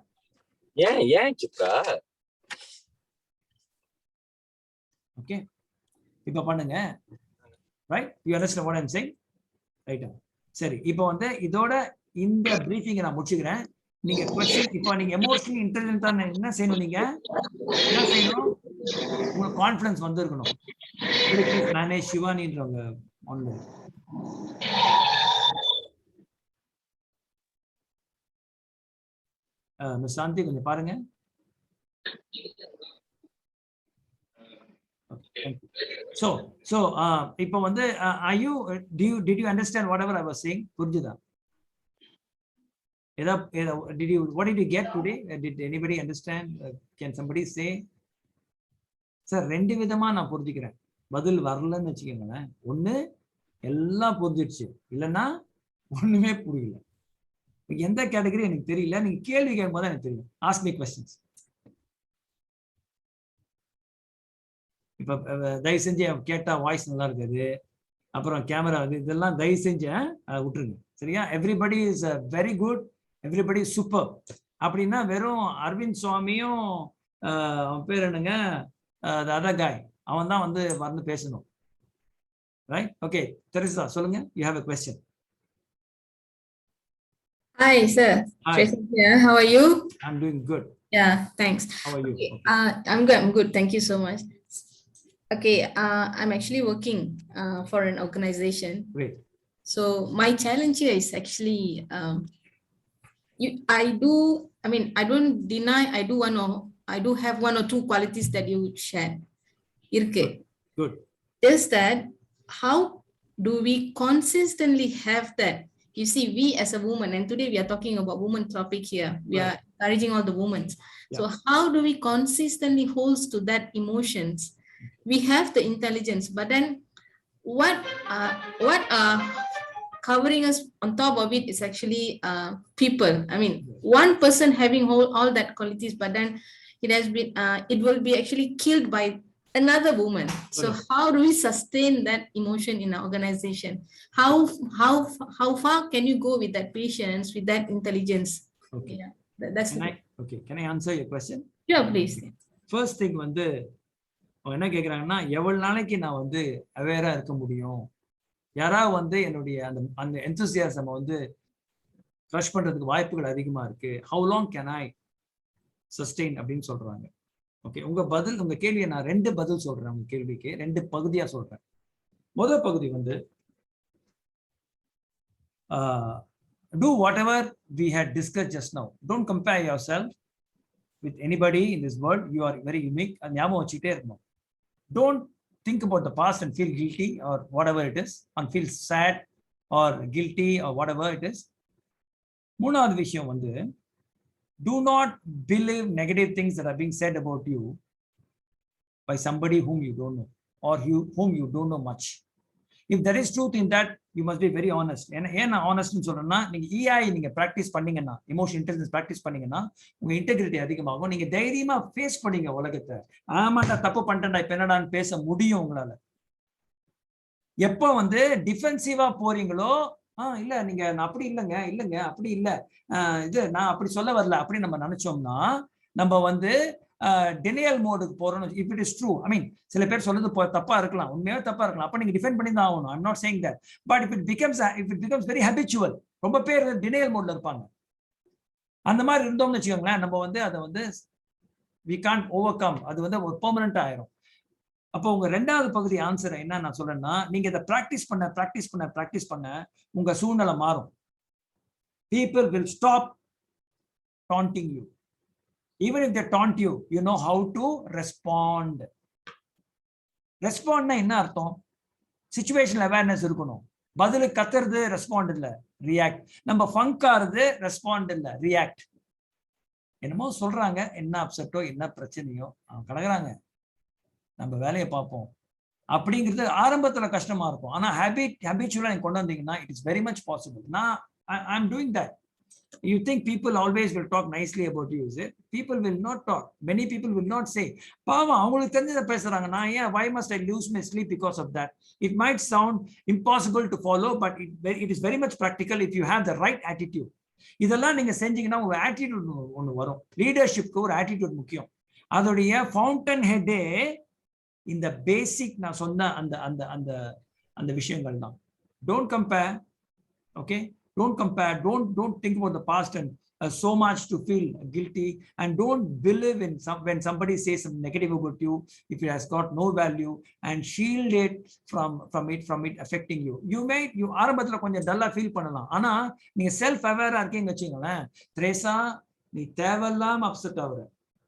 ஏன் சித்ரா? ஓகே, இப்ப பண்ணுங்க. Right, you understand what I am saying? ரைட்டா? சரி, இப்போ வந்து இதோட இந்த பிரீஃபிங்கை நான் முடிச்சுக்கிறேன். நீங்க क्वेश्चन, இப்போ நீங்க எமோஷனலி இன்டெலிஜென்ட்டா என்ன செய்யணும்? நீங்க என்ன செய்யணும்? உங்களுக்கு கான்ஃபிடன்ஸ் வந்து இருக்கணும். நானே சிவானின்றவங்க ஆன்லைன் மிஸ் சாந்தி கொஞ்சம் பாருங்க. So இப்போ வந்து did you understand whatever I was saying? புரிஞ்சுதா? What did you get today? Did anybody understand? Can somebody say? Sir ரெண்டு விதமா நான் புரிஞ்சுக்கிறேன். பதில் வரலன்னு வச்சுக்கோங்களேன். ஒண்ணு எல்லாம் புரிஞ்சிடுச்சு, இல்லைன்னா ஒண்ணுமே புரியல. எந்த கேட்டகரி எனக்கு தெரியல. நீங்க கேள்வி கேட்கும்போது எனக்கு தெரியும். Ask me questions. இப்ப தயவு செஞ்சு கேட்டா வாய்ஸ் நல்லா இருக்காது, அப்புறம் கேமரா இதெல்லாம் தயவு செஞ்சு விட்டுருங்க, சரியா? Everybody is very good, everybody super அப்படின்னா வெறும் அரவிந்த் சுவாமியும் அவன் பேர் என்னங்க, அதர் காய், அவன் தான் வந்து பேசணும். ரைட்? ஓகே, தெரேசா சொல்லுங்க. You have a question. Hi sir. Hi. Yeah, how are you? I'm doing good. Yeah, thanks. How are you? Okay. Okay. I'm good. I'm good. Thank you so much. Okay, I'm actually working for an organization. Great. So my challenge here is actually I don't deny I do have one or two qualities that you shared. Good. Just that, how do we consistently have that? You see, we as a woman, and today we are talking about women topic here. We are encouraging all the women. So how do we consistently hold to that emotions? We have the intelligence, but then what covering us on top of it is actually people. I mean, one person having all that qualities, but then it will be actually killed by another woman. So how do we sustain that emotion in our organization? How far can you go with that patience, with that intelligence? Okay. Yeah, that's can I answer your question? Yeah, please. First thing வந்து என்ன கேக்குறாங்கன்னா, எவ்வளவு நாளைக்கு நான் வந்து அவேரா இருக்க முடியும்? யாரா வந்து என்னுடைய அந்த எந்தூசியாசம் வந்து க்ரஷ் பண்றதுக்கு வாய்ப்புகள் அதிகமா இருக்கு. How long can I sustain அப்படின்னு சொல்றாங்க. ஓகே, உங்க கேள்வியை நான் ரெண்டு பதில் சொல்றேன். உங்க கேள்விக்கு ரெண்டு பகுதியா சொல்றேன். முதல் பகுதி வந்து do whatever we had discussed just now. Don't compare yourself with anybody in this world. You are very unique. And ஞாபகம் வச்சுக்கிட்டே இருக்கணும். Don't think about the past and feel guilty or whatever it is, and feel sad or guilty or whatever it is. மூணாவது விஷயம் வந்து, do not believe negative things that are being said about you by somebody whom you don't know or whom you don't know much. If there is truth in that, you must be very honest. ஏன் நான் honestன்னு சொல்றேன்னா, நீங்க EI நீங்க practice பண்ணீங்கன்னா, emotional intelligence practice பண்ணீங்கன்னா உங்க integrity அதிகமாகும். நீங்க தைரியமா ஃபேஸ் பண்ணீங்க உலகத்தை. ஆமாடா தப்பு பண்ணிட்டேன்டா இப்ப என்னடான்னு பேச முடியும் உங்களால. எப்போ வந்து டிஃபென்சிவா போறீங்களோ, இல்ல நீங்க நான் அப்படி இல்லைங்க அப்படி இல்ல, இது நான் அப்படி சொல்ல வரல அப்படி நம்ம நினைச்சோம்னா நம்ம வந்து டெனியல் மோடுக்கு போறோம். இஃப் இட் இஸ் ட்ரூ, ஐ மீன் சில பேர் சொல்றது தப்பா இருக்கலாம், உண்மையாவே தப்பா இருக்கலாம், அப்ப நீங்க டிஃபெண்ட் பண்ணி தான் ஆகணும். I'm not saying that. But if it becomes very habitual, ரொம்ப பேர் டெனியல் மோட்ல இருப்பாங்க. அந்த மாதிரி இருந்தோம்னு வச்சுக்கோங்களேன், நம்ம வந்து அதை வந்து we can't overcome, அது வந்து ஒரு பெர்மனன்ட் ஆயிரும். அப்போ உங்க ரெண்டாவது பகுதி ஆன்சர் என்ன நான் சொல்றேன்னா, நீங்க இதை பிராக்டிஸ் பண்ண உங்க சூழ்நிலை மாறும். People will stop taunting you. Even if they taunt you, you know how to respond. Respond என்ன அர்த்தம்? சிச்சுவேஷனல் அவேர்னஸ் இருக்கணும். பதிலு கத்துறது ரெஸ்பாண்ட் இல்ல, ரியாக்ட். நம்ம ஃபங்க் ஆறுது ரெஸ்பாண்ட் இல்ல, ரியாக்ட். என்னமோ சொல்றாங்க, என்ன அப்செட்டோ என்ன பிரச்சனையோ அவங்க கடக்குறாங்க, நம்ம வேலையை பார்ப்போம் அப்படிங்கிறது ஆரம்பத்துல கஷ்டமா இருக்கும். ஆனா ஹேபிச்சுவலா நீங்க கொண்டு வந்தீங்கன்னா it is very much possible. நான் I am doing that. You think people always will talk nicely about you, is it? People will not talk. Many people will not say, பாவம் அவங்களுக்கு தெரிஞ்சதை பேசுறாங்க, நான் ஏன், why must I lose my sleep because of that? It might sound impossible to follow, but it is very much practical if you have the right attitude. இதெல்லாம் நீங்க செஞ்சீங்கன்னா உங்க ஆட்டிடியூட் ஒன்று வரும். லீடர்ஷிப்க்கு ஒரு ஆட்டிடியூட் முக்கியம். அதோடைய ஃபவுண்டன் ஹெட்டே இந்த பேசிக் நான் சொன்ன அந்த அந்த அந்த அந்த விஷயங்கள் தான். Don't compare, okay? Don't compare, don't think about the past and so much to feel guilty, and don't believe in when somebody says something negative about you, if it has got no value, and shield it from it affecting you. You ஆரம்பத்துல கொஞ்சம் டல்லா feel பண்ணலாம், ஆனா நீங்க self Avera இருக்கீங்க வச்சுங்களேன், திரேசா நீ தேவையில்லாம அப்செட் ஆகுற,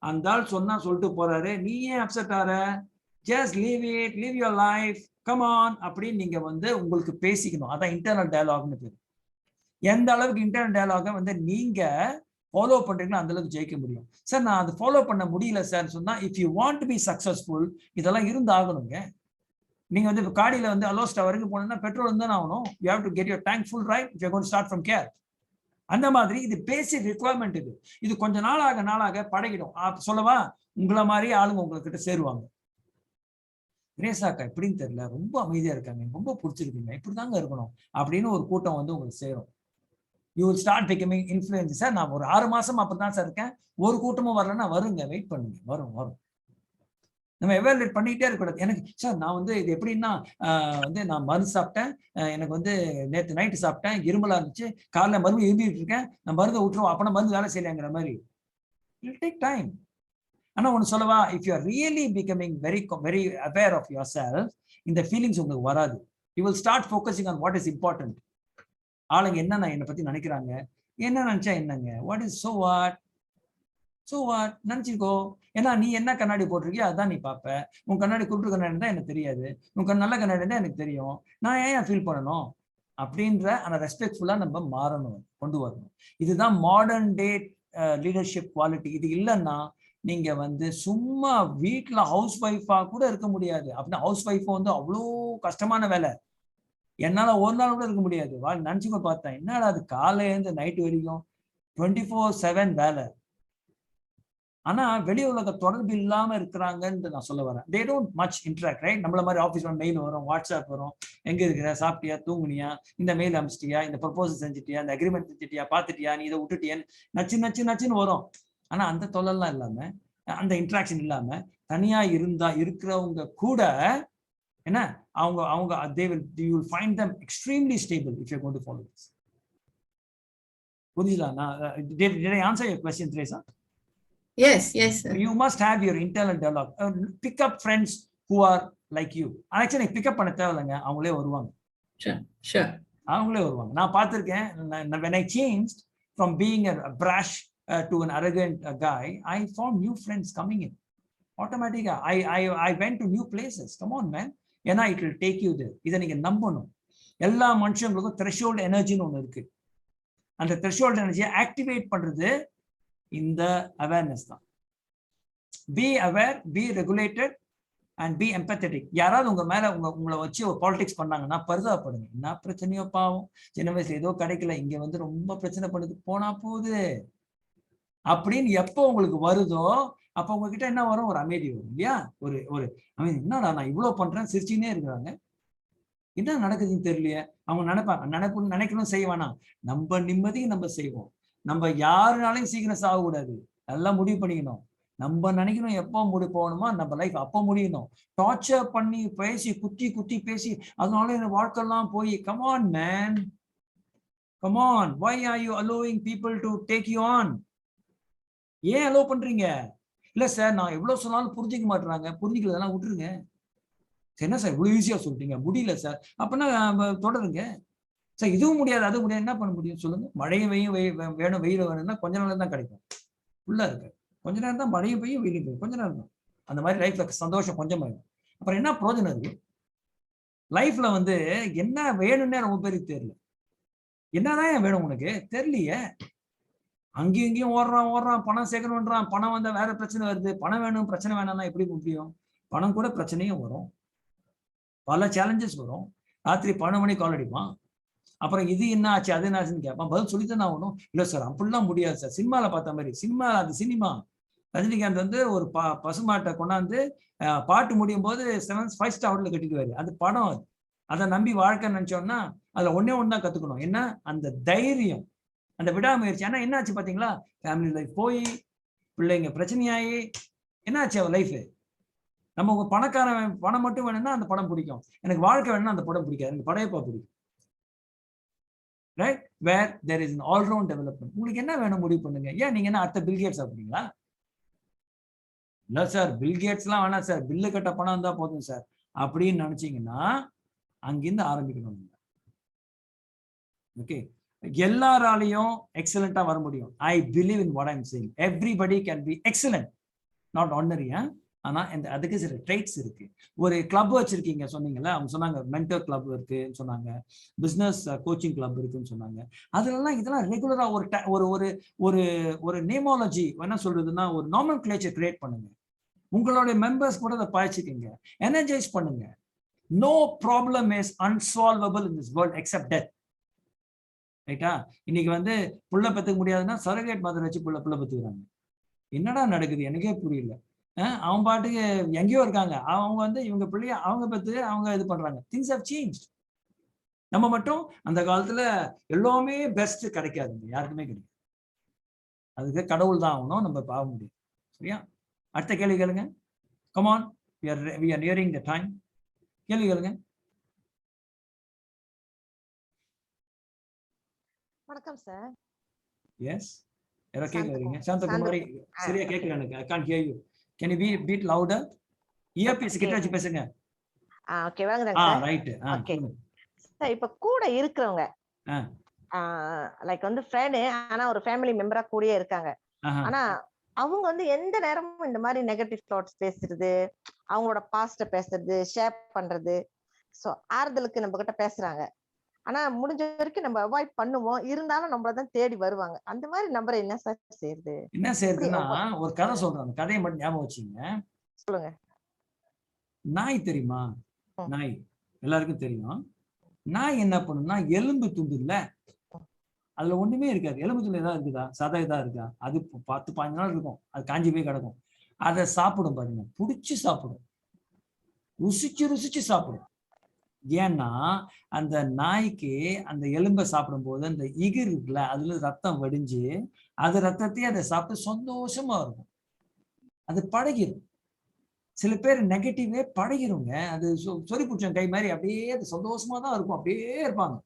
அந்த ஆள் சொன்னா சொல்லிட்டு போறாரு, நீ ஏன் அப்செட் ஆற, just leave it, live your life, come on அப்படின்னு நீங்க வந்து உங்களுக்கு பேசிக்கணும். அதான் இன்டர்னல் டயலாக்னு பேரு. எந்த அளவுக்கு இன்டர்னல் டயலாக வந்து நீங்க ஃபாலோ பண்றீங்களோ அந்த அளவுக்கு ஜெயிக்க முடியும். சார் நான் அது ஃபாலோ பண்ண முடியல சார் சொன்னா, if you want to be successful இதெல்லாம் இருந்து ஆகணுங்க. நீங்க வந்து இப்போ காடியில வந்து அலோஸ்டா வரைக்கும் போனோம்னா பெட்ரோல் இருந்தா ஆகணும். You have to get your tank full, right? If you going to start from care. அந்த மாதிரி இது பேசிக் ரிக்வயர்மெண்ட். இது கொஞ்ச நாளாக பழகிடும். சொல்லவா, உங்களை மாதிரி ஆளுங்க உங்ககிட்ட சேருவாங்க. திரேசாக்கா எப்படின்னு தெரியல, ரொம்ப அமைதியா இருக்காங்க, ரொம்ப பிடிச்சிருக்குங்க, இப்படிதாங்க இருக்கணும் அப்படின்னு ஒரு கூட்டம் வந்து உங்களுக்கு சேரும். You will start becoming influencer. Sir நான் ஒரு 6 மாசமா அப்படிதான் சார் இருக்கேன், ஒரு கூட்டமும் வரலன்னா வருங்க, வெயிட் பண்ணுங்க, வரும். நம்ம எவாலுவேட் பண்ணிக்கிட்டே இருக்கக்கூடாது. எனக்கு சார் நான் வந்து இது எப்படின்னா வந்து நான் மருந்து சாப்பிட்டேன், எனக்கு வந்து நேற்று நைட்டு சாப்பிட்டேன், இருமலா இருந்துச்சு, காலைல மருந்து இருந்துட்டு இருக்கேன், நான் மருந்தை விட்டுருவோம், அப்பனா மருந்து வேலை செய்யலைங்கிற மாதிரி. It will take time. ஆனா ஒன்று சொல்லவா, if you are really becoming very aware of yourself, இந்த ஃபீலிங்ஸ் உங்களுக்கு வராது. You will start focusing on what is important. ஆளுங்க என்ன என்னை பத்தி நினைக்கிறாங்க, என்ன நினைச்சா என்னங்க, வாட் இஸ் so what நினைச்சுக்கோ. ஏன்னா நீ என்ன கண்ணாடி போட்டிருக்கியோ அதான் நீ பார்ப்ப. உன் கண்ணாடி குருட்டு கண்ணாடி தான் எனக்கு தெரியாது, உன் நல்ல கண்ணாடி தான் எனக்கு தெரியும், நான் ஏன் ஃபீல் பண்ணணும் அப்படின்ற அந்த ரெஸ்பெக்ட்ஃபுல்லா நம்ம மாறணும், கொண்டு வரணும். இதுதான் மாடர்ன் டே லீடர்ஷிப் குவாலிட்டி. இது இல்லைன்னா நீங்க வந்து சும்மா வீட்டுல ஹவுஸ் ஒய்ஃபா கூட இருக்க முடியாது. அப்படின்னா ஹவுஸ் ஒய்ஃப் வந்து அவ்வளோ கஷ்டமான வேலை, என்னால ஒரு நாள் கூட இருக்க முடியாது. நினைச்சுக்கோ பார்த்தேன், என்னடா அது காலையிலேருந்து நைட்டு வரைக்கும் 24/7 வேலை. ஆனா வெளி உலக தொடர்பு இல்லாம இருக்கிறாங்கன்னு நான் சொல்ல வரேன். they don't much interact, right? நம்மள மாதிரி ஆஃபீஸ்ல மெயில் வரும், வாட்ஸ்அப் வரும், எங்க இருக்கிற, சாப்பிட்டியா, தூங்குனியா, இந்த மெயில் அனுப்பிச்சிட்டியா, இந்த ப்ரொபோசல் செஞ்சுட்டியா, இந்த அக்ரிமெண்ட் செஞ்சுட்டியா, பார்த்துட்டியா, நீ இதை விட்டுட்டியான்னு நச்சுன்னு வரும். ஆனா அந்த தொல்லெல்லாம் இல்லாம, அந்த இன்ட்ராக்ஷன் இல்லாம தனியா இருக்கிறவங்க கூட என்ன அவங்க you will find them extremely stable if you're going to follow this. புரியுதா? Did I answer your question, Teresa? Yes, sir. You must have your internal dialogue. Pick up friends who are like you. Actually pick up பண்ண தேவையில்லைங்க, அவங்களே வருவாங்க. Sure. அவங்களே வருவாங்க. நான் பார்த்திருக்கேன். When I changed from being a brash to an arrogant guy, I found new friends coming in automatically. I went to new places. Come on man, ஏன்னா it will take you there. இதை நீங்க நம்பணும். எல்லா மனுஷங்களுக்கும் threshold எனர்ஜின்னு ஒன்று இருக்கு. அந்த threshold எனர்ஜியை activate பண்றது இந்த அவேர்னஸ் தான். Be aware, be regulated, and B empathetic. யாராவது உங்க மேல உங்களை வச்சு ஒரு பாலிடிக்ஸ் பண்ணாங்கன்னா பரிதாபப்படுங்க. என்ன பிரச்சனையோ பாவம், சின்ன வயசுல ஏதோ கிடைக்கல, இங்க வந்து ரொம்ப பிரச்சனை பண்ணுது, போனா போகுது அப்படின்னு எப்போ உங்களுக்கு வருதோ அப்ப உங்ககிட்ட என்ன வரும்? ஒரு அமைதி வரும் இல்லையா? ஒரு ஒரு அமைதி. என்னடா நான் இவ்வளவு பண்றேன், சிரிச்சுனே இருக்கிறாங்க, என்ன நடக்குதுன்னு தெரியலையே. அவங்க நினைப்பாங்க, நினைக்கணும், செய்ய வேணாம். நம்ம நிம்மதியும் நம்ம செய்வோம். நம்ம யாருனாலையும் சீக்கிரம் சாகக்கூடாது, நல்லா முடிவு பண்ணிக்கணும். நம்ம நினைக்கணும் எப்போ முடி போகணுமா நம்ம லைஃப் அப்போ முடியணும். டார்ச்சர் பண்ணி பேசி குத்தி குத்தி பேசி அதனால இந்த வாழ்க்கைலாம் போய் come on man, come on, why are you allowing people to take you on? ஏன் அலோவ் பண்றீங்க? இல்ல சார் நான் எவ்வளவு சொன்னாலும் புரிஞ்சிக்க மாட்டாங்க, புரிஞ்சிக்கலதெல்லாம் விட்டுருங்க. என்ன சார் இவ்வளவு ஈஸியா சொல்லிட்டீங்க? முடியல சார் அப்படின்னா தொடருங்க சார். இதுவும் முடியாது அதுவும் முடியாது, என்ன பண்ண முடியும் சொல்லுங்க? மழையும் வெயும் வேணும், வெயில் வேணும்னா கொஞ்ச நாள் தான் கிடைக்கும், ஃபுல்லா இருக்கு. கொஞ்ச நேரம் தான் மழையும் பெய்யும், வெயிலும் பெய்யும், கொஞ்ச நேரம் தான். அந்த மாதிரி லைஃப்ல சந்தோஷம் கொஞ்சமாயிடும். அப்புறம் என்ன பிரோஜனம் இருக்கு லைஃப்ல? வந்து என்ன வேணும்னே ரொம்ப பேருக்கு தெரியல. என்னதான் வேணும் உனக்கு தெரியலையே. அங்கேயும் இங்கேயும் ஓடுறான், பணம் சேர்க்கணும்ன்றான். பணம் வந்தா வேற பிரச்சனை வருது. பணம் வேணும், பிரச்சனை வேணாம்னா எப்படி முடியும்? பணம் கூட பிரச்சனையும் வரும், பல சேலஞ்சஸ் வரும். ராத்திரி 12 மணி கால் அடிப்பான். அப்புறம் இது என்ன ஆச்சு அது என்ன ஆச்சுன்னு கேட்பான். பதில் சொல்லித்தான் ஆகணும். இல்ல சார் அப்படிலாம் முடியாது சார், சினிமால பார்த்த மாதிரி. சினிமா அது சினிமா. ரஜினிகாந்த் வந்து ஒரு பசுமாட்டை கொண்டாந்து பாட்டு முடியும் போது 5 ஸ்டார் ஹோட்டல்ல கட்டிடுவாரு. அது படம். அது அதை நம்பி வாழ்க்கை நினைச்சோம்னா அதுல ஒன்னே ஒண்ணுதான் கத்துக்கணும். என்ன? அந்த தைரியம், அந்த விடாமுயற்சி. ஆனா என்ன ஆச்சு பாத்தீங்களா? ஃபேமிலி லைஃப் போய் பிள்ளைங்க பிரச்சனையாயி என்ன ஆச்சு அவன் லைஃப்? நம்ம உங்க பணக்காரன் பணம் மட்டும் வேணும்னா அந்த படம் பிடிக்கும், எனக்கு வாழ்க்கை வேணும்னா அந்த படம் பிடிக்காது, எனக்கு படையப்பா பிடிக்கும். Right? Where there is an all round development. உங்களுக்கு என்ன வேணும் முடிவு பண்ணுங்க. ஏன் நீங்க என்ன அடுத்த பில்கேட்ஸ் அப்படிங்களா? இல்ல சார் பில்கேட்ஸ் எல்லாம் வேணாம் சார், பில்லு கட்ட பணம் இருந்தா போதும் சார் அப்படின்னு நினைச்சீங்கன்னா அங்கிருந்து ஆரம்பிக்கணும். ஓகே, எல்லாராலையும் எக்ஸலண்டா வர முடியும். I believe in what I am saying. Everybody can be excellent, not ordinary. ஆனா அதுக்கு சில ட்ரைட்ஸ் இருக்கு. ஒரு கிளப் வச்சிருக்கீங்க சொன்னீங்கல்ல, அவங்க சொன்னாங்க மென்டர் கிளப் இருக்குன்னு சொன்னாங்க, பிசினஸ் கோச்சிங் கிளப் இருக்குன்னு சொன்னாங்க. அதுலலாம் இதெல்லாம் ரெகுலரா ஒரு ஒரு ஒரு ஒரு நேமாலஜி என்ன சொல்றதுன்னா ஒரு நாமென்க்ளேச்சர் கிரியேட் பண்ணுங்க. உங்களுடைய மெம்பர்ஸ் கூட அதை பாய்ச்சிக்கங்க, எனர்ஜைஸ் பண்ணுங்க. No problem is unsolvable in this world except death. ரைட்டா? இன்னைக்கு வந்து புள்ள பெத்துக்க முடியாதுன்னா சரகேட் மதர் வச்சு புள்ள பெத்துக்கிறாங்க. என்னடா நடக்குது எனக்கே புரியல. அவன் பாட்டுக்கு எங்கேயோ இருக்காங்க, அவங்க வந்து இவங்க பிள்ளைய அவங்க பத்து அவங்க இது பண்றாங்க. Things have changed. நம்ம மட்டும் அந்த காலத்துல எல்லாமே பெஸ்ட் கிடைக்காதுங்க, யாருக்குமே கிடையாது. அதுக்கு கடவுள் தான் ஆகணும், நம்ம பாவ முடியும். சரியா? அடுத்த கேள்வி கேளுங்க. Come on, we are nearing the time. கேள்வி கேளுங்க. வணக்கம் சார். எஸ், யாரோ கேக்குறீங்க? சாந்தகுமாரி. சரியா கேட்கல எனக்கு. I can't hear you. Can you be a bit louder? earpiece கிட்ட வச்சு பேசுங்க. ஓகே வாங்குறேன் சார். ரைட். ஓகே சார், இப்ப கூட இருக்குறவங்க லைக் வந்து ஃப்ரெண்ட், ஆனா ஒரு ஃபேமிலி மெம்பரா கூடயே இருக்காங்க. ஆனா அவங்க வந்து எந்த நேரமும் இந்த மாதிரி நெகட்டிவ் தாட்ஸ் பேசுறது, அவங்களோட பாஸ்ட பேசுறது, ஷேர் பண்றது, சோ ஆறுதலுக்கு நம்ம கிட்ட பேசுறாங்க. ஆனா முடிஞ்ச வரைக்கும் நம்ம அவாய்ட் பண்ணுவோம், இருந்தாலும் நம்மளதான் தேடி வருவாங்க. அந்த மாதிரி நம்பரை என்ன சார் செய்யறது? என்ன செய்யறதுன்னா ஒரு கதை சொல்றேன், கதையை மட்டும் ஞாபகம் வச்சுங்க. சொல்லுங்க. நாய் தெரியுமா? நாய் எல்லாருக்கும் தெரியும். நாய் என்ன பண்ணும்னா எலும்பு துண்டு இல்ல, அதுல ஒண்ணுமே இருக்காது. எலும்பு துண்டு ஏதாவது இருக்குதா? சதை ஏதாவது இருக்கா? அது 10-15 நாள் இருக்கும், அது காஞ்சி போய் கிடக்கும். அதை சாப்பிடும் பாருங்க, புடிச்சு சாப்பிடும், ருசிச்சு ருசிச்சு சாப்பிடும். ஏன்னா அந்த நாய்க்கு அந்த எலும்பை சாப்பிடும் போது அந்த இகிர் இருக்குல்ல, அதுல ரத்தம் வடிஞ்சு அது ரத்தத்தையே அதை சாப்பிட்டு சந்தோஷமா இருக்கும். அது பழகிடும். சில பேர் நெகட்டிவே பழகிருங்க, அது சொறி பிடிச்ச கை மாதிரி அப்படியே அது சந்தோஷமா தான் இருக்கும், அப்படியே இருப்பாங்க.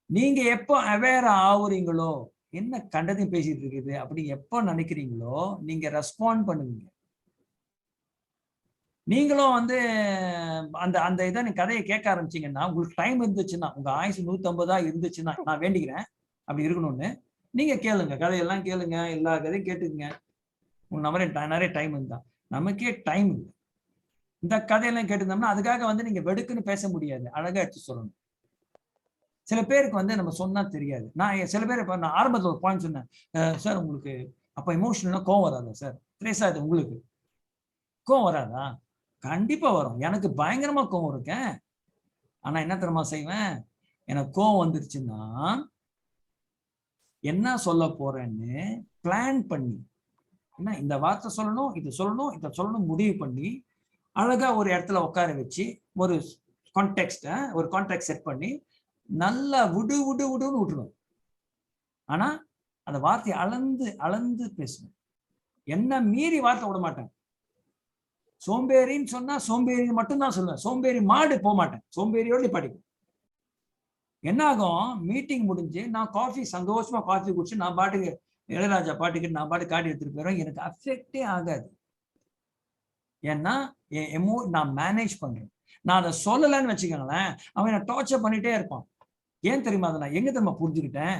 நீங்க எப்போ அவேர் ஆகுறீங்களோ, என்ன கண்டதையும் பேசிட்டு இருக்குது அப்படி எப்போ நினைக்கிறீங்களோ நீங்க ரெஸ்பாண்ட் பண்ணுவீங்க. நீங்களும் வந்து அந்த அந்த இதை கதையை கேட்க ஆரம்பிச்சீங்கன்னா, உங்களுக்கு டைம் இருந்துச்சுன்னா, உங்க ஆயுசு 150 இருந்துச்சுன்னா, நான் வேண்டிக்கிறேன் அப்படி இருக்கணும்னு, நீங்க கேளுங்க, கதையெல்லாம் கேளுங்க, எல்லா கதையும் கேட்டுக்குங்க. உங்க நிறைய டைம் இருந்தா. நமக்கே டைம் இல்லை. இந்த கதையெல்லாம் கேட்டுருந்தோம்னா அதுக்காக வந்து நீங்க வெடுக்குன்னு பேச முடியாது, அழகா எடுத்து சொல்லணும். சில பேருக்கு வந்து நம்ம சொன்னா தெரியாது. நான் சில பேர் இப்ப நான் ஆரம்பத்தில் ஒரு பாயிண்ட் சொன்னேன், சார் உங்களுக்கு அப்ப எமோஷனலா கோவம் வராதா சார்? திரேசா இது உங்களுக்கு கோவம் வராதா? கண்டிப்பா வரும். எனக்கு பயங்கரமா கோவம் இருக்கேன். ஆனா என்ன தெரியுமா செய்வேன், எனக்கு கோவம் வந்துருச்சுன்னா என்ன சொல்ல போறேன்னு பிளான் பண்ணி, என்ன இந்த வார்த்தை சொல்லணும், இது சொல்லணும், இதை சொல்லணும் முடிவு பண்ணி அழகா ஒரு இடத்துல உட்கார வச்சு ஒரு கான்டெக்ட் செட் பண்ணி நல்லா விடு விடு விடுன்னு விட்டுருவேன். ஆனா அந்த வார்த்தையை அளந்து அளந்து பேசுவேன். என்ன மீறி வார்த்தை விட மாட்டேன். சோம்பேறின்னு சொன்னா சோம்பேறி மட்டும்தான் சொல்லுவேன். சோம்பேறி மாடு போக மாட்டேன். சோம்பேறியோட படிக்கும். என்ன ஆகும், மீட்டிங் முடிஞ்சு நான் சந்தோஷமா காஃபி குடிச்சு நான் பாட்டுக்கு இளையராஜா பாட்டுக்கு நான் பாட்டு காட்டி எடுத்துட்டு போயிடுவேன். எனக்கு அஃபெக்டே ஆகாது. ஏன்னா நான் மேனேஜ் பண்றேன். நான் அதை சொல்லலைன்னு வச்சுக்கோங்களேன், அவன் என்ன டார்ச்சர் பண்ணிட்டே இருப்பான். ஏன் தெரியுமா? அதை நான் எங்க தெரியுமா புரிஞ்சுக்கிட்டேன்,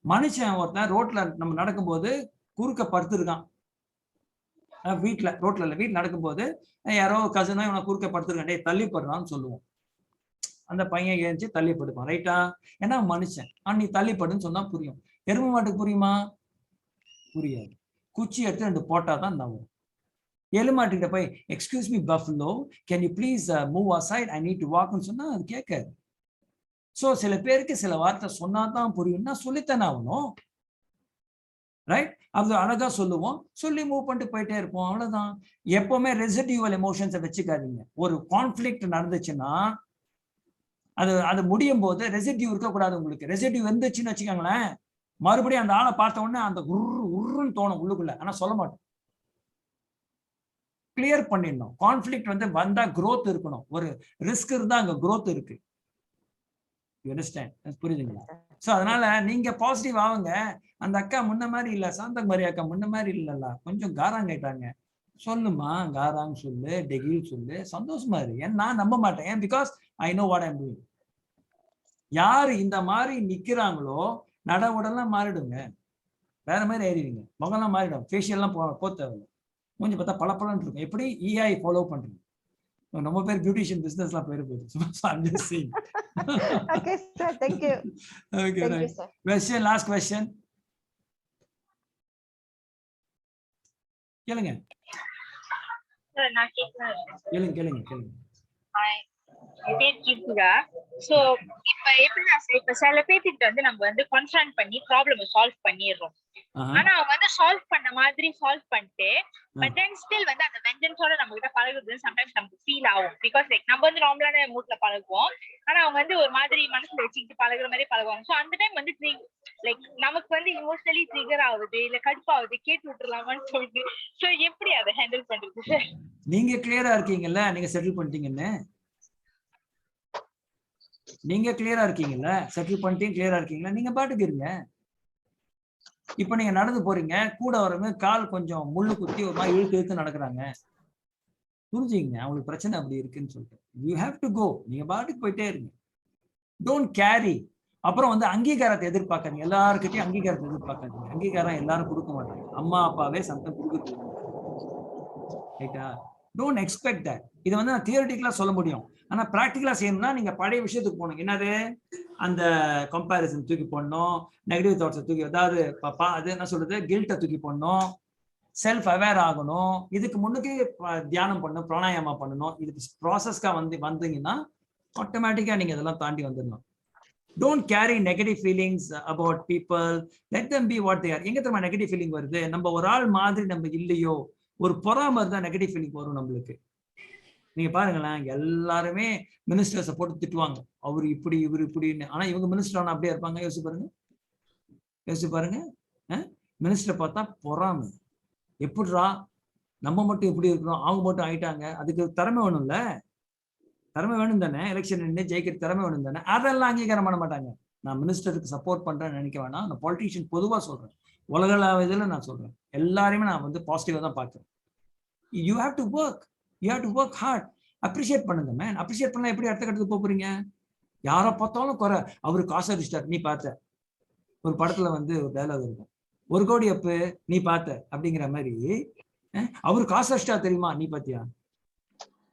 மனுஷன் ஒருத்தன் ரோட்ல நம்ம நடக்கும்போது குறுக்க படுத்துருக்கான். வீட்டுல நடக்கும்போது யாரோ கசனோ இவனை குறுக்க படுத்துருக்கான், டேய் தள்ளி படுறான்னு சொல்லுவோம். அந்த பையன் ஏஞ்சி தள்ளி படுப்பான், ரைட்டா? ஏன்னா மனுஷன். நீ தள்ளி படுன்னு சொன்னா புரியும். எருமை மாட்டுக்கு புரியுமா? புரியாது. குச்சி எடுத்து 2 போட்டாதான் நவும். எலுமாட்டிகிட்ட போய் excuse me buffalo, can you please move aside, I need to வாக்னு சொன்னா அது கேட்காது. ஸோ சில பேருக்கு சில வார்த்தை சொன்னாதான் புரியும்னா சொல்லித்தானே ஆகணும், ரைட்? அது அழகா சொல்லுவோம், சொல்லி மூவ் பண்ணிட்டு போயிட்டே இருப்போம், அவ்வளவுதான். எப்பவுமே ரெசிடியூவல் எமோஷன்ஸை வச்சுக்காதீங்க. ஒரு கான்ஃபிளிக்ட் நடந்துச்சுன்னா அது முடியும் போது ரெசிடியூ இருக்கக்கூடாது. உங்களுக்கு ரெசிடியூ இருந்துச்சுன்னு வச்சுக்கோங்களேன், மறுபடியும் அந்த ஆளை பார்த்த உடனே அந்த உருன்னு தோணும் உள்ளுக்குள்ள, ஆனா சொல்ல மாட்டோம். கிளியர் பண்ணிடணும். கான்ஃபிளிக்ட் வந்தா growth இருக்கணும். ஒரு ரிஸ்க் இருந்தா அங்க growth இருக்கு. You understand? புரியுதுங்களா? சோ அதனால நீங்க பாசிட்டிவ் ஆகுங்க. அந்த அக்கா முன்ன மாதிரி இல்ல, சாந்தகுமாரி அக்கா முன்ன மாதிரி இல்லல்ல, கொஞ்சம் காராங்க ஆயிட்டாங்க. சொல்லுமா, காராங்க சொல்லு, டெகில் சொல்லு, சந்தோஷமா இரு. ஏன் நான் நம்ப மாட்டேன், because I know what I'm doing. யாரு இந்த மாதிரி நிக்கிறாங்களோ நட உடலாம் மாறிடுங்க, வேற மாதிரி ஆயிடுவீங்க. முகம்லாம் மாறிடும், ஃபேஷியல்லாம் போ தேவையில்லை. மூஞ்சி பார்த்தா பளபளன்னு இருக்கும். எப்படி EI ஃபாலோ பண்றீங்க? நம்ம பேர் பியூட்டிஷியன் பிசினஸ்லாம் பேரு போகுது. Okay sir, thank you. Okay, Thank you right. sir. Question, last question. கேளுங்க சார் நான் கேக்குறேன். கேளுங்க. சோ இப்ப எப்படின்னா இப்ப சில பேர்கிட்ட நம்ம கான்ஃபரன்ட் பண்ணி ப்ராப்ளம் சால்வ் பண்ணிடுறோம். ஆனா அவங்க சால்வ் பண்ண மாதிரி சால்வ் பண்ணிட்டு பட் தென் ஸ்டில் அந்த வெஞ்சன்ஸோட நம்ம கிட்ட பழகுறது சம்டைம்ஸ் நமக்கு ஃபீல் ஆகும். பிகாஸ் நம்ம நார்மலான மூட்ல பழகுவோம், ஆனா அவங்க ஒரு மாதிரி மனசுல வச்சுக்கிட்டு பழகுற மாதிரி பழகுவாங்க. சோ அந்த டைம் நமக்கு இமோஷனலி ட்ரிகர் ஆகுது, இல்ல கடுப்பாகுது, கேட்டு விட்டுலாமான்னு சொல்லிட்டு. சோ எப்படி அதை ஹேண்டில் பண்றது சார்? நீங்க கிளியரா இருக்கீங்கல்ல, நீங்க செட்டில் பண்ணிட்டீங்கன்னு. நீங்க கிளியரா இருக்கீங்கல்ல, செட்டில் பண்ணிட்டீங்க, கிளியரா இருக்கீங்களா, நீங்க பாட்டுக்கு இருங்க. இப்ப நீங்க நடந்து போறீங்க, கூட வரவங்க கால் கொஞ்சம் முள்ளு குத்தி ஒரு மாதிரி இழுத்து நடக்கிறாங்க, புரிஞ்சுங்க அவங்களுக்கு பிரச்சனை அப்படி இருக்குன்னு சொல்லிட்டு. You have to go. நீங்க பாட்டுக்கு போயிட்டே இருங்க. Don't carry. அப்புறம் அங்கீகாரத்தை எதிர்பார்க்காதீங்க. எல்லாருக்கிட்டையும் அங்கீகாரத்தை எதிர்பார்க்காதீங்க. அங்கீகாரம் எல்லாரும் கொடுக்க மாட்டாங்க. அம்மா அப்பாவே சம்டம் கொடுக்குறது, ரைட்டா? Don't expect that. இது நான் தியரிட்டிக்கலா சொல்ல முடியும், ஆனா பிராக்டிகலா செய்யணும்னா நீங்க பழைய விஷயத்துக்கு போகணும். என்னது, அந்த கம்பேரிசன் தூக்கி போடணும், நெகட்டிவ் தாட்ஸை தூக்கி, அதாவது அது என்ன சொல்றது, கில்ட்டை தூக்கி போடணும், செல்ஃப் அவேர் ஆகணும். இதுக்கு முன்னுக்கு தியானம் பண்ணணும், பிராணாயாமா பண்ணணும். இதுக்கு ப்ராசஸ்க்கா வந்தீங்கன்னா ஆட்டோமேட்டிக்கா நீங்க இதெல்லாம் தாண்டி வந்துடணும். Don't carry negative feelings about people. Let them be what they are. எங்க தெரியுமா நெகட்டிவ் ஃபீலிங் வருது? நம்ம ஒரு ஆள் மாதிரி நம்ம இல்லையோ, ஒரு பொறாம இருந்தா நெகட்டிவ் ஃபீலிங் வரும் நம்மளுக்கு. நீங்க பாருங்களேன், எல்லாருமே மினிஸ்டர்ஸை போட்டு திட்டுவாங்க, அவர் இப்படி இவர் இப்படின்னு. ஆனா இவங்க மினிஸ்டர் ஆனா அப்படியே இருப்பாங்க. யோசிச்சு பாருங்க. மினிஸ்டரை பார்த்தா பொறாம. எப்படிரா நம்ம மட்டும் எப்படி இருக்கிறோம், அவங்க மட்டும் ஆயிட்டாங்க. அதுக்கு திறமை வேணும்ல, திறமை வேணும் தானே. எலெக்ஷன் நின்று ஜெயிக்கிற திறமை வேணும் தானே. அதெல்லாம் அங்கீகாரம் பண்ண மாட்டாங்க. நான் மினிஸ்டருக்கு சப்போர்ட் பண்றேன்னு நினைக்க வேணாம். நான் பொலிட்டீஷியன் பொதுவா சொல்றேன், உலகளாவியதுல நான் சொல்றேன். எல்லாரையுமே நான் பாசிட்டிவா தான் பார்க்கிறேன். You have to work hard. Appreciate பண்ணுங்க மேன். அப்ரிஷியேட் பண்ணா எப்படி அடுத்த கட்டத்துக்கு போறீங்க? யாரை பார்த்தாலும் குறை, அவரு காசு அடிச்சிட்டார், நீ பார்த்த. ஒரு படத்துல ஒரு டயலாக் இருக்கும், 1 கோடி அப்பு நீ பார்த்த அப்படிங்கிற மாதிரி. அவரு காசு அடிச்சிட்டா தெரியுமா, நீ பாத்தியா?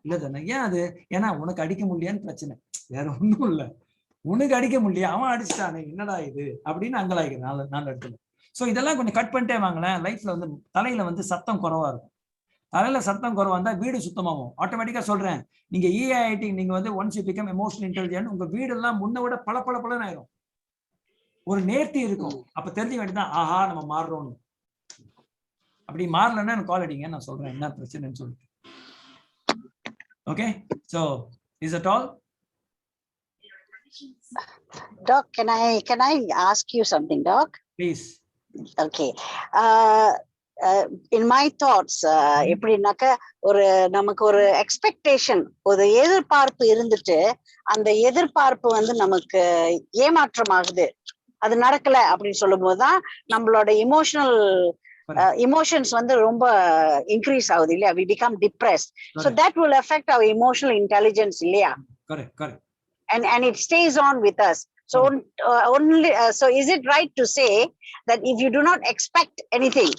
இல்ல தானே. ஏன் அது? ஏன்னா உனக்கு அடிக்க முடியான்னு பிரச்சனை, வேற ஒண்ணும் இல்ல. உனக்கு அடிக்க முடியா, அவன் அடிச்சிட்டானே, என்னடா இது அப்படின்னு அங்கலாய்க்கிறேன் நாலு இடத்துல. சோ இதெல்லாம் கொஞ்சம் கட் பண்ணிட்டே வாங்களேன். லைஃப்ல தலையில சத்தம் குறைவா இருக்கும். அதனால சத்தம் குறைவா இருந்தா வீடு சுத்தமாகும். ஆட்டோமேட்டிக்கா சொல்றேன், நீங்க EIIT நீங்க வந்து once you become emotional intelligent, உங்க வீடு எல்லாம் முன்ன விட பளபளன்னு ஆயிரும். ஒரு நேர்த்தி இருக்கும். அப்ப தெரிஞ்சுக்க வேண்டியதான், ஆஹா நம்ம மாறுறோம்னு. அப்படி மாறலன்னா எனக்கு கால் அடிங்க, நான் சொல்றேன் என்ன பிரச்சனைன்னு சொல்லிட்டு. Okay, so is it all? Doc, can I ask you something, Doc? Please. Okay. In my thoughts, எப்படின்னாக்க ஒரு நமக்கு ஒரு எக்ஸ்பெக்டேஷன், ஒரு எதிர்பார்ப்பு இருந்துட்டு அந்த எதிர்பார்ப்பு வந்து நமக்கு ஏமாற்றமாகுது, அது நடக்கல அப்படின்னு சொல்லும் போதுதான் நம்மளோட emotions வந்து ரொம்ப increase ஆகுது இல்லையா? We become depressed. So that will affect our emotional intelligence இல்லையா? Correct. And it stays on with us. So so is it right to say that if you do not expect anything,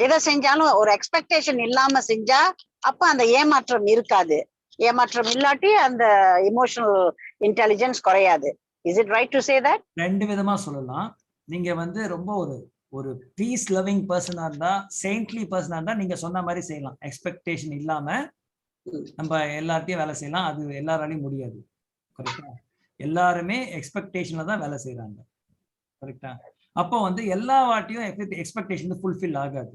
எதை செஞ்சாலும் ஒரு expectation இல்லாம செஞ்சா அப்ப அந்த ஏமாற்றம் இருக்காது, ஏமாற்றம் இல்லாட்டி அந்த எமோஷனல் இன்டெலிஜென்ஸ் குறையாது. Is it right to say that? ரெண்டு விதமா சொல்லலாம். நீங்க வந்து ரொம்ப ஒரு பீஸ் லவிங் பர்சனா இருந்தா, செயின்ட்லி பர்சனா இருந்தா நீங்க சொன்ன மாதிரி செய்யலாம். எக்ஸ்பெக்டேஷன் இல்லாம நம்ம எல்லார்ட்டையும் வேலை செய்யலாம். அது எல்லாராலையும் முடியாது. கரெக்டா? எல்லாருமே எக்ஸ்பெக்டேஷன்ல தான் வேலை செய்யறாங்க. கரெக்டா? அப்போ வந்து எல்லா வாட்டியும் எக்ஸ்பெக்டேஷன் ஃபுல்ஃபில் ஆகாது.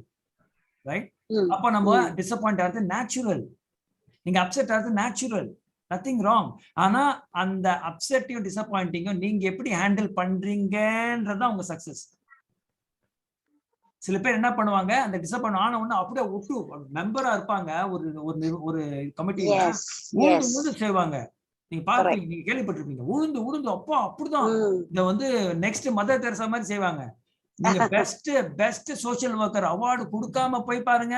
ரைட்? அப்போ நம்ம டிசப்பாயிண்ட் ஆகிறது நேச்சுரல். நீங்க அப்செட் ஆகிறது நேச்சுரல். Nothing wrong. ஆனா அந்த அப்செட்டையும் டிசப்பாயிண்டிங்கும் நீங்க எப்படி ஹேண்டில் பண்றீங்கன்றதான் உங்க சக்சஸ். சில பேர் என்ன பண்ணுவாங்க, அந்த டிசப்பாயிண்ட் ஆன உடனே அப்படியே ஒட்டு மெம்பரா இருப்பாங்க ஒரு கமிட்டியில, ஊழ்ந்து செய்வாங்க. நீங்க பார்ப்பீங்க, நீங்க கேள்விப்பட்டிருப்பீங்க, உழுந்து அப்பா அப்படிதான் இத வந்து நெக்ஸ்ட் மதர் தெரசா மாதிரி செய்வாங்க. நீங்க பெஸ்ட் சோசியல் ஒர்க்கர் அவார்டு கொடுக்காம போய் பாருங்க,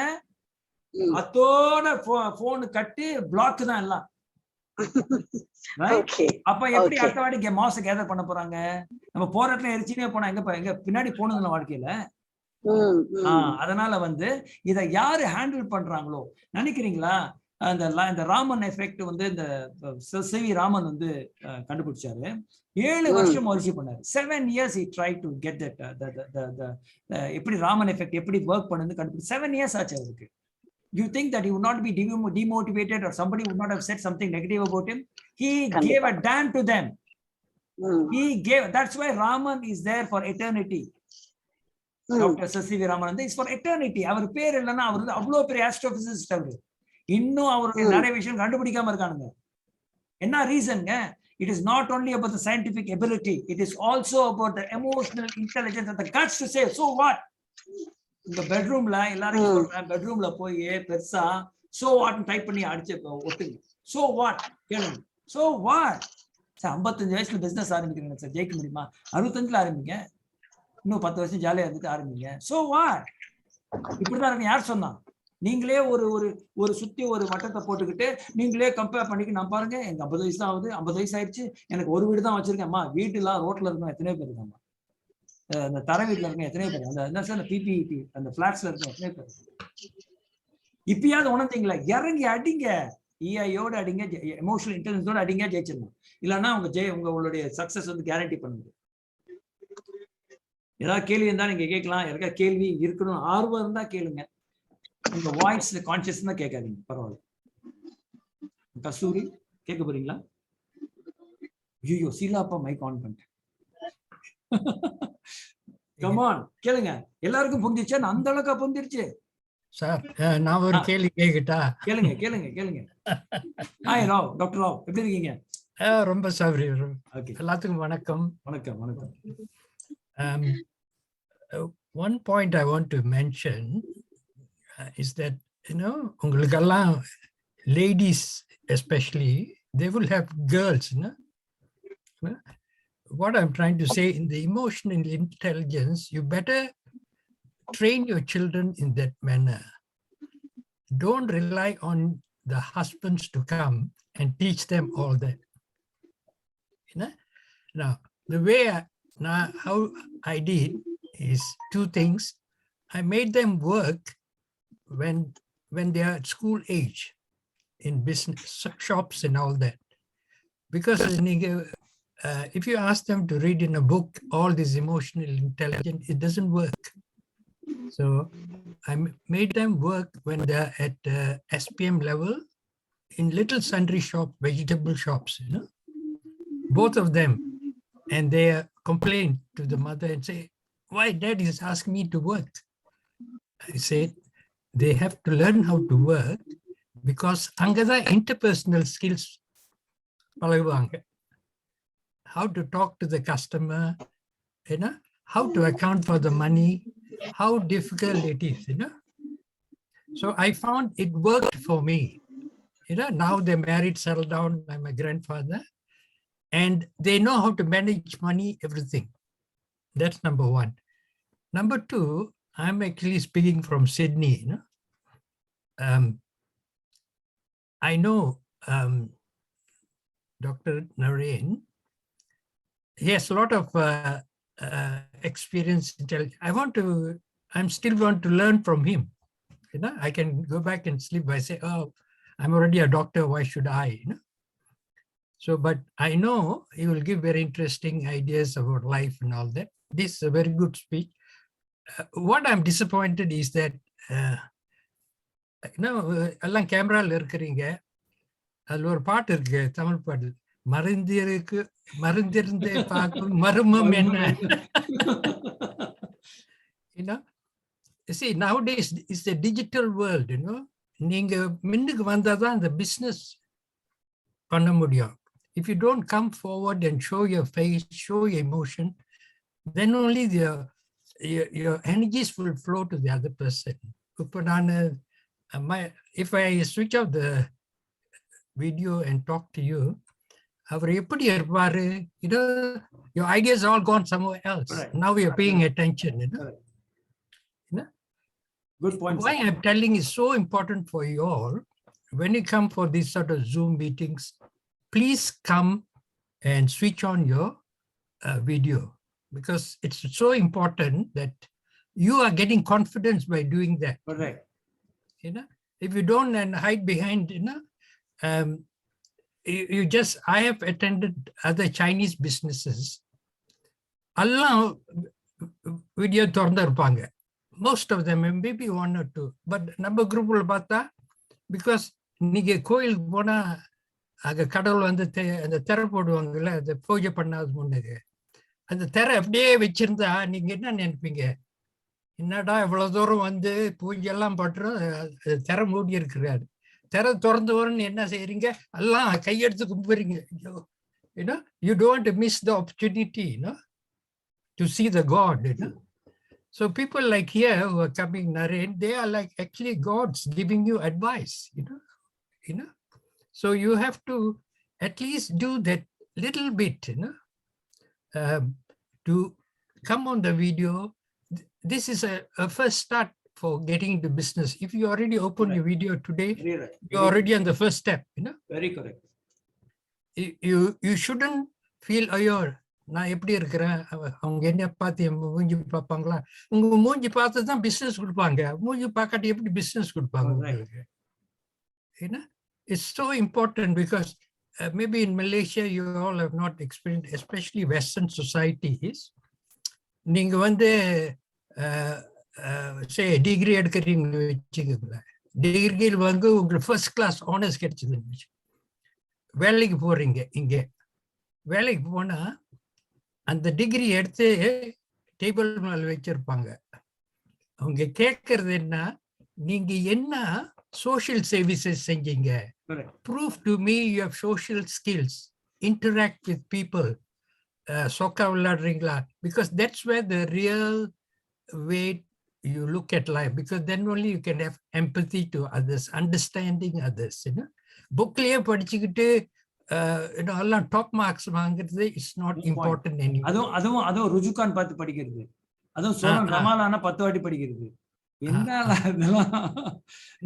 அதோட போன் கட்டி பிளாக் தான் எல்லாம். அப்ப எப்படி அடுத்த வாட்டி மாசம் கேதர் பண்ண போறாங்க? நம்ம போற இடத்துல எரிச்சினே போனா எங்க பின்னாடி போனதுல வாழ்க்கையில. அதனால வந்து இத யாரு ஹேண்டில் பண்றாங்களோ நினைக்கிறீங்களா? இந்த ராமன் எஃபெக்ட் வந்து இந்த சிவி ராமன் வந்து கண்டுபிடிச்சாரு. 7 வருஷம் முயற்சி பண்ணாரு. 7 years he tried to get that எப்படி ராமன் எஃபெக்ட் எப்படி ஒர்க் பண்ணுன்னு கண்டுபிடிச்சு 7 years ஆச்சு அவருக்கு. You think that he would not be demotivated or somebody would not have said something negative about him? He gave a damn to them. That's why Raman is there for eternity. Dr. C.V. Raman is for eternity. அவர் பேர் இல்லைன்னா அவர் வந்து அவ்வளோ பெரிய ஆஸ்ட்ரோபிசிஸ்ட். அவரு இன்னும் அவருடைய நிறைய விஷயம் கண்டுபிடிக்காம இருக்கானுங்க. என்ன ரீசன்ங்க? It is not only about the scientific ability, it is also about the emotional intelligence and the guts to say so what. இந்த பெட்ரூம்ல எல்லாரும் சொல்றேன், பெட்ரூம்ல போய் பெருசா சோ வாட் டைப் பண்ணி அடிச்சு ஒட்டுங்க. சோ வாட் கேளுங்க. சோ வாட் சார், 55 வயசுல பிசினஸ் ஆரம்பிக்கிறீங்க சார், ஜெயிக்க முடியுமா? 65ல ஆரம்பிங்க, இன்னும் 10 வருஷம் ஜாலியா இருந்துட்டு ஆரம்பிங்க. So what? இப்படிதான் இருக்கு. யார் சொன்னா? நீங்களே ஒரு சுத்தி ஒரு வட்டத்தை போட்டுக்கிட்டு நீங்களே கம்பேர் பண்ணிக்க. நான் பாருங்க, எனக்கு 50 வயசு தான் ஆகுது, 50 வயசு ஆயிடுச்சு, எனக்கு ஒரு வீடு தான் வச்சிருக்கேன். அம்மா வீட்டுலாம் ரோட்ல இருக்கணும் எத்தனை பேர் இருக்காம்மா? அந்த தர வீட்டுல இருக்க எத்தனை பேர்? அந்த என்ன சார் பிபிஇடி அந்த பிளாட்ஸ்ல இருக்க எத்தனை பேர்? இப்பயாவது உணர்ந்தீங்களா? இறங்கி அடிங்க, இஐயோட அடிங்க, எமோஷனல் இன்டெலிஜென்ஸோட அடிங்க, ஜெயிச்சிடணும். இல்லைன்னா உங்களுடைய சக்சஸ் வந்து கேரண்டி பண்ணுது. ஏதாவது கேள்வி இருந்தா நீங்க கேட்கலாம். யாருக்கா கேள்வி இருக்கணும் ஆர்வம் இருந்தா கேளுங்க. உங்க வாய்ஸ் கான்சியஸ் தான் கேட்காதீங்க, பரவாயில்ல. கஸ்தூரி கேட்க போறீங்களா? ஐயோ சீலாப்பா மைக் ஆன் பண்ணிட்டேன். கம் ஆன் கேளுங்க. எல்லாருக்கும் புரிஞ்சிச்சா? அந்த அளவுக்கு புரிஞ்சிருச்சு சார். நான் ஒரு கேள்வி கேட்கட்டா? கேளுங்க. ஹாய் ராவ், டாக்டர் ராவ், எப்படி இருக்கீங்க? ரொம்ப சௌகரியம். எல்லாத்துக்கும் வணக்கம். One point I want to mention is that, ungalukkallam ladies especially, they will have girls, what I'm trying to say, in the emotional intelligence, you better train your children in that manner. Don't rely on the husbands to come and teach them all that. Now the way how I did is 2 things. I made them work when they are at school age in business shops and all that, because if you ask them to read in a book all this emotional intelligence, it doesn't work. So I made them work when they're at SPM level in little sundry shop, vegetable shops, you know, both of them. And they complain to the mother and say, why dad is asking me to work? I said, they have to learn how to work because angada interpersonal skills, how to talk to the customer, you know, how to account for the money, how difficult it is, you know. So I found it worked for me. You know, now they're married, settled down. I'm a grandfather, and they know how to manage money, everything. That's number one. Number two, I'm actually speaking from Sydney. You know, I know Dr. Narenn. He has a lot of experience. I'm still going to learn from him. You know, I can go back and sleep. I say, oh, I'm already a doctor. Why should I? You know. So, but I know he will give very interesting ideas about life and all that. This is a very good speech. What I'm disappointed is that, you know, எல்லாம் கேமரால இருக்கிறீங்க. அதுல ஒரு பாட்டு இருக்கு, தமிழ் பாட்டு. மருந்திருந்தே பார்க்கும் மர்மம் என்ன? You know, you see, nowadays it's the digital world, you know. நீங்க மின்னுக்கு வந்தாதான் இந்த பிசினஸ் பண்ண முடியும். If you don't come forward and show your face, show your emotion, then only your energies will flow to the other person. If I switch off the video and talk to you, you know, your ideas all gone somewhere else. Right. Now we are paying attention. You know? You know? Good point. Why I'm telling is so important for you all. When you come for these sort of Zoom meetings, please come and switch on your video, because it's so important that you are getting confidence by doing that. Correct. You know, if you don't and hide behind, you know, you just, I have attended other Chinese businesses. Allah video thorndarpanga. Most of them, maybe one or two, but number group will bata because nige koil bona aga கடவுள் வந்து அந்த தெரை போடுவாங்கல்ல, அந்த பூஜை பண்ணாத முன்னது அந்த தெரை அப்படியே வச்சிருந்தா நீங்க என்ன நினைப்பீங்க? என்னடா இவ்வளவு தூரம் வந்து பூஜை எல்லாம் பட்டுரும், தெரை மூடி இருக்கிறாரு. தெரை திறந்து வரும்னு என்ன செய்யறீங்க? எல்லாம் கையெடுத்து கும்பிடுறீங்க. You know, you don't want to miss the opportunity, you know, to see the God, you know. So people like here who are coming, Narenn, they are like actually gods giving you advice, you know. So you have to at least do that little bit, you know, to come on the video. This is a first start for getting into business. If you already open your video today, you're already on the first step, you know. Very correct. You shouldn't feel, ஐயோ நான் எப்படி இருக்கிறேன், அவங்க என்ன பார்த்து மூஞ்சி பார்ப்பாங்களா? உங்க மூஞ்சி பார்த்து தான் பிசினஸ் கொடுப்பாங்க. மூஞ்சி பார்க்காட்டி எப்படி பிசினஸ் கொடுப்பாங்க உங்களுக்கு? You know, it's so important because maybe in Malaysia you all have not experienced, especially Western societies. நீங்க வந்து say டிகிரி எடுக்கிறீங்க வச்சுக்கோங்களேன், டிகிரியில் வந்து உங்களுக்கு ஃபர்ஸ்ட் கிளாஸ் ஆனர்ஸ் கிடைச்சதுன்னு வேலைக்கு போறீங்க. இங்க வேலைக்கு போனா அந்த டிகிரி எடுத்து டேபிள் மேல வச்சிருப்பாங்க. அவங்க கேட்கறது என்ன, நீங்க என்ன சோஷியல் சர்வீசஸ் செஞ்சீங்க, prove to me you have social skills, interact with people, சொக்கா விளையாடுறீங்களா? Because that's where the real way you look at life, because then only you can have empathy to others, understanding others, you know. Bookliye padichikittu you know alla top marks vaangirudhu is not important anymore. adho rujukan paathu padikiradhu, adho solan ramalana 10 vaati padikiradhu. Enna adala?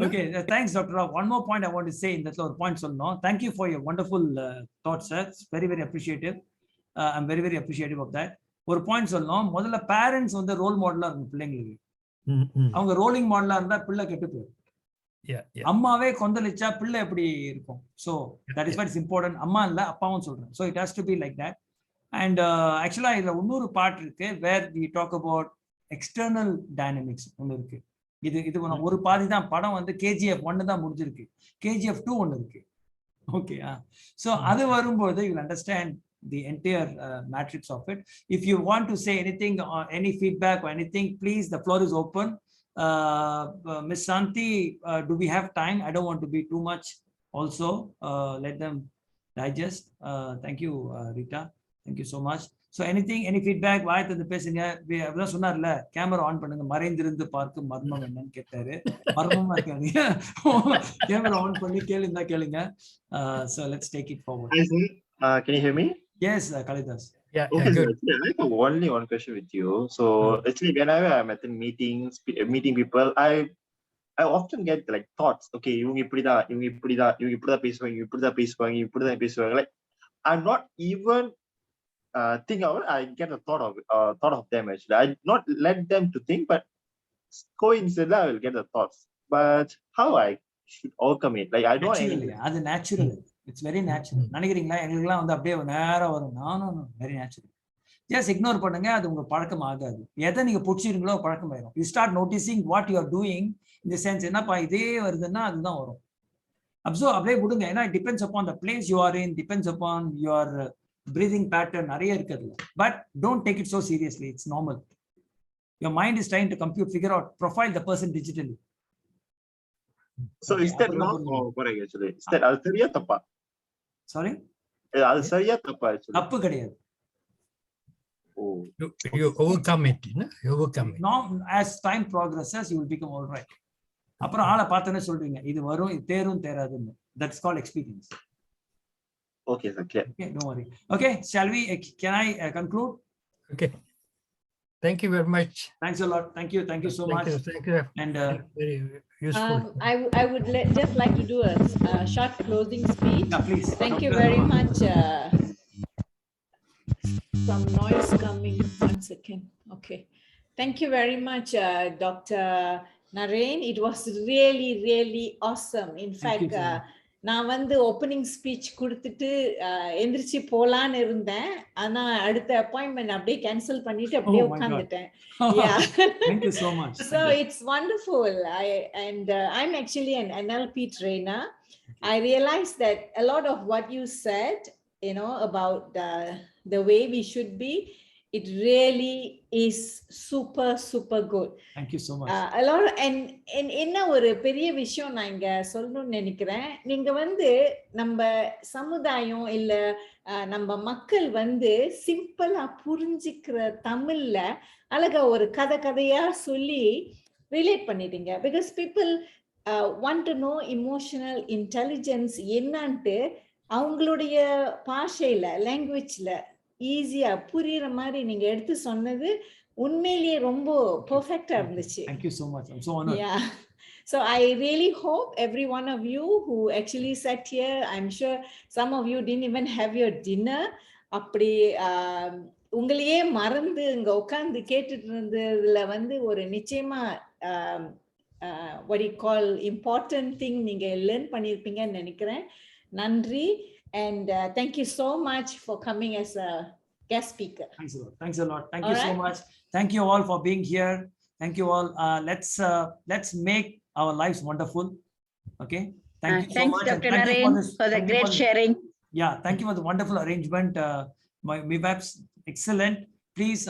Okay, thanks Dr. Rao. One more point I want to say in that ஒரு point சொல்லணும். Thank you for your wonderful thoughts, sir. It's very very appreciative. I'm very very appreciative of that. ஒரு point சொல்லணும். முதல்ல parents வந்து role மாடலா இருக்கும் பிள்ளைங்களுக்கு. அவங்க ரோலிங் மாடலா இருந்தா பிள்ளை கெட்டு போயிடும். அம்மாவே கொந்தளிச்சா பிள்ளை எப்படி இருக்கும்? So that is what is important. அம்மா இல்ல அப்பாவும் சொல்றேன். So it has to be like that. And actually இதுல இன்னொரு பார்ட் இருக்கு, where we talk about external dynamics ஒன்று இருக்கு. இது ஒரு பாதி தான். படம் வந்து KGF 1 தான் முடிஞ்சிருக்கு, KGF 2 ஒன்று இருக்கு. ஓகே, ஸோ அது வரும்போது you understand the entire matrix of it. If you want to say anything or any feedback or anything, please, the floor is open. Miss Shanti, do we have time? I don't want to be too much also. Let them digest. Thank you, Rita. Thank you so much. So anything, any feedback? வாய் தந்து பேசுங்க. அப்படிதான் சொன்னார்ல, camera on பண்ணுங்க, மறைந்திருந்து பார்க்கும் மர்மம் என்னன்னு கேட்டாரு. மர்மமா இருக்காதீங்க, கேமரா ஆன் பண்ணி கேளுங்க. So let's take it forward. Can you hear me? Yes, Kalidas. Yeah, Okay, good. so I have only one question with you. So actually, whenever I'm at meetings, meeting people, I often get like thoughts. Okay, இவங்க இப்படிதான் பேசுவாங்க. Like I'm not even think of it. I get a thought of them actually. I not let them to think, but coincidentally I will get the thoughts. But how I should overcome it? Like I don't. Naturally, அது natural. It's very natural. நினைக்கிறீங்களா எங்களுக்குலாம் வந்து அப்படியே நேரா வரும்? No, very natural. Just ignore பண்ணுங்க, அது உங்க பழக்கம் ஆகாது. எதை நீங்க பிடிச்சிருங்களோ பழக்கம் ஆயிடும். You start noticing what you are doing in the sense, என்னப்பா இதே வருதுன்னா அதுதான் வரும். அப்சர்வ் அப்படியே விடுங்க. ஏன்னா it depends upon the place you are in, depends upon your breathing pattern, நிறைய இருக்குது. But don't take it so seriously. It's normal. Your mind is trying to figure out, profile the person digitally. So is that wrong or correct actually? Is that அது சரியா தப்பா? Sorry? அது சரியா தப்பா actually? தப்பு கிடையாது. Oh. You overcome it, no? You overcome it. Now, as time progresses, you will become all right. அப்புறம் ஆளை பார்த்தோன்னே சொல்றீங்க, இது வரும், இது தேராதுன்னு. That's called experience. Okay, sir. Clear. Okay, don't worry. Okay, shall we? Can I conclude? Okay. Thank you very much. Thanks a lot. Thank you so much. Thank you. And very useful. I would just like to do a short closing speech. Yeah, please. Thank you very much. Some noise coming. 1 second. Okay. Thank you very much, Dr. Narenn. It was really awesome. In fact, நான் வந்து opening speech கொடுத்துட்டு எந்திரிச்சு போலான்னு இருந்தேன். ஆனா அடுத்த appointment அப்படியே cancel பண்ணிட்டு அப்படியே உட்கார்ந்துட்டேன். Yeah. Thank you so much. So it's wonderful. I'm actually an NLP trainer. I realized that a lot of what you said, about the way we should be, it really is super good. Thank you so much. A lot and என்ன ஒரு பெரிய விஷயம் நான் இங்க சொல்லணும்னு நினைக்கிறேன். நீங்க வந்து நம்ம சமுதாயம் இல்ல நம்ம மக்கள் வந்து சிம்பிளா புரிஞ்சுக்கிற தமிழ்ல அழகா ஒரு கதையா சொல்லி ரிலேட் பண்ணிட்டீங்க. Because people want to know emotional intelligence என்னன்ட்டு அவங்களுடைய பாஷையில லாங்குவேஜ்ல ஈஸியா புரியுற மாதிரி நீங்க எடுத்து சொன்னது உண்மையிலேயே ரொம்ப பெர்ஃபெக்ட்டா இருந்துச்சு. Thank you so much. I'm so honored. Yeah. So I really hope every one of you who actually sat here, I'm sure some of you didn't even have your dinner. அப்படி உங்களையே மறந்து இங்க உட்கார்ந்து கேட்டுட்டு இருந்ததுல வந்து ஒரு நிச்சயமா what you call important thing நீங்க லேர்ன் பண்ணிருப்பீங்கன்னு நினைக்கிறேன். நன்றி. And thank you so much for coming as a guest speaker. Thanks a lot. Thank you so much. Thank you all for being here. Thank you all. Let's make our lives wonderful. Okay. Thank you so much. Dr. Narenn, for the great sharing. Yeah, thank you for the wonderful arrangement. My MIBAP's excellent. Please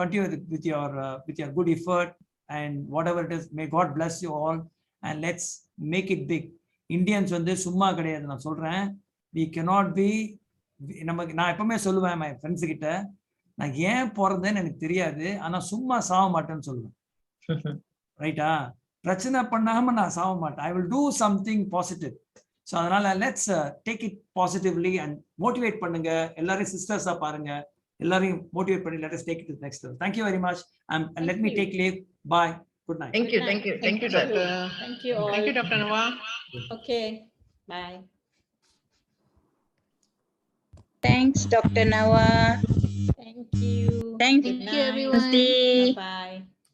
continue with your good effort and whatever it is. May God bless you all, and let's make it big. Indians வந்து சும்மா கிடையாது, நான் சொல்றேன். We cannot be, நான் எப்பவுமே சொல்லுவேன் my friends கிட்ட, நான் ஏன் பிறந்தேன்னு எனக்கு தெரியாது, ஆனா சும்மா சாவ மாட்டேன்னு சொல்லுவேன். ரைட்டா? பிரச்சனை பண்ணாம நான் சாவ மாட்டேன். I will do something positive. So அதனால let's take it positively and motivate பண்ணுங்க. எல்லாரும் சிஸ்டர்ஸா பாருங்க, எல்லாரையும் motivate பண்ணி let us take it to the next level. Thank you very much, and let me take leave. Bye. Good night. Thank you, doctor. Thank you all. Thank you, Dr. Nawa. Okay. Bye. Thanks, Dr. Nawa. Thank you. Thank Good you, night. everyone. Bye.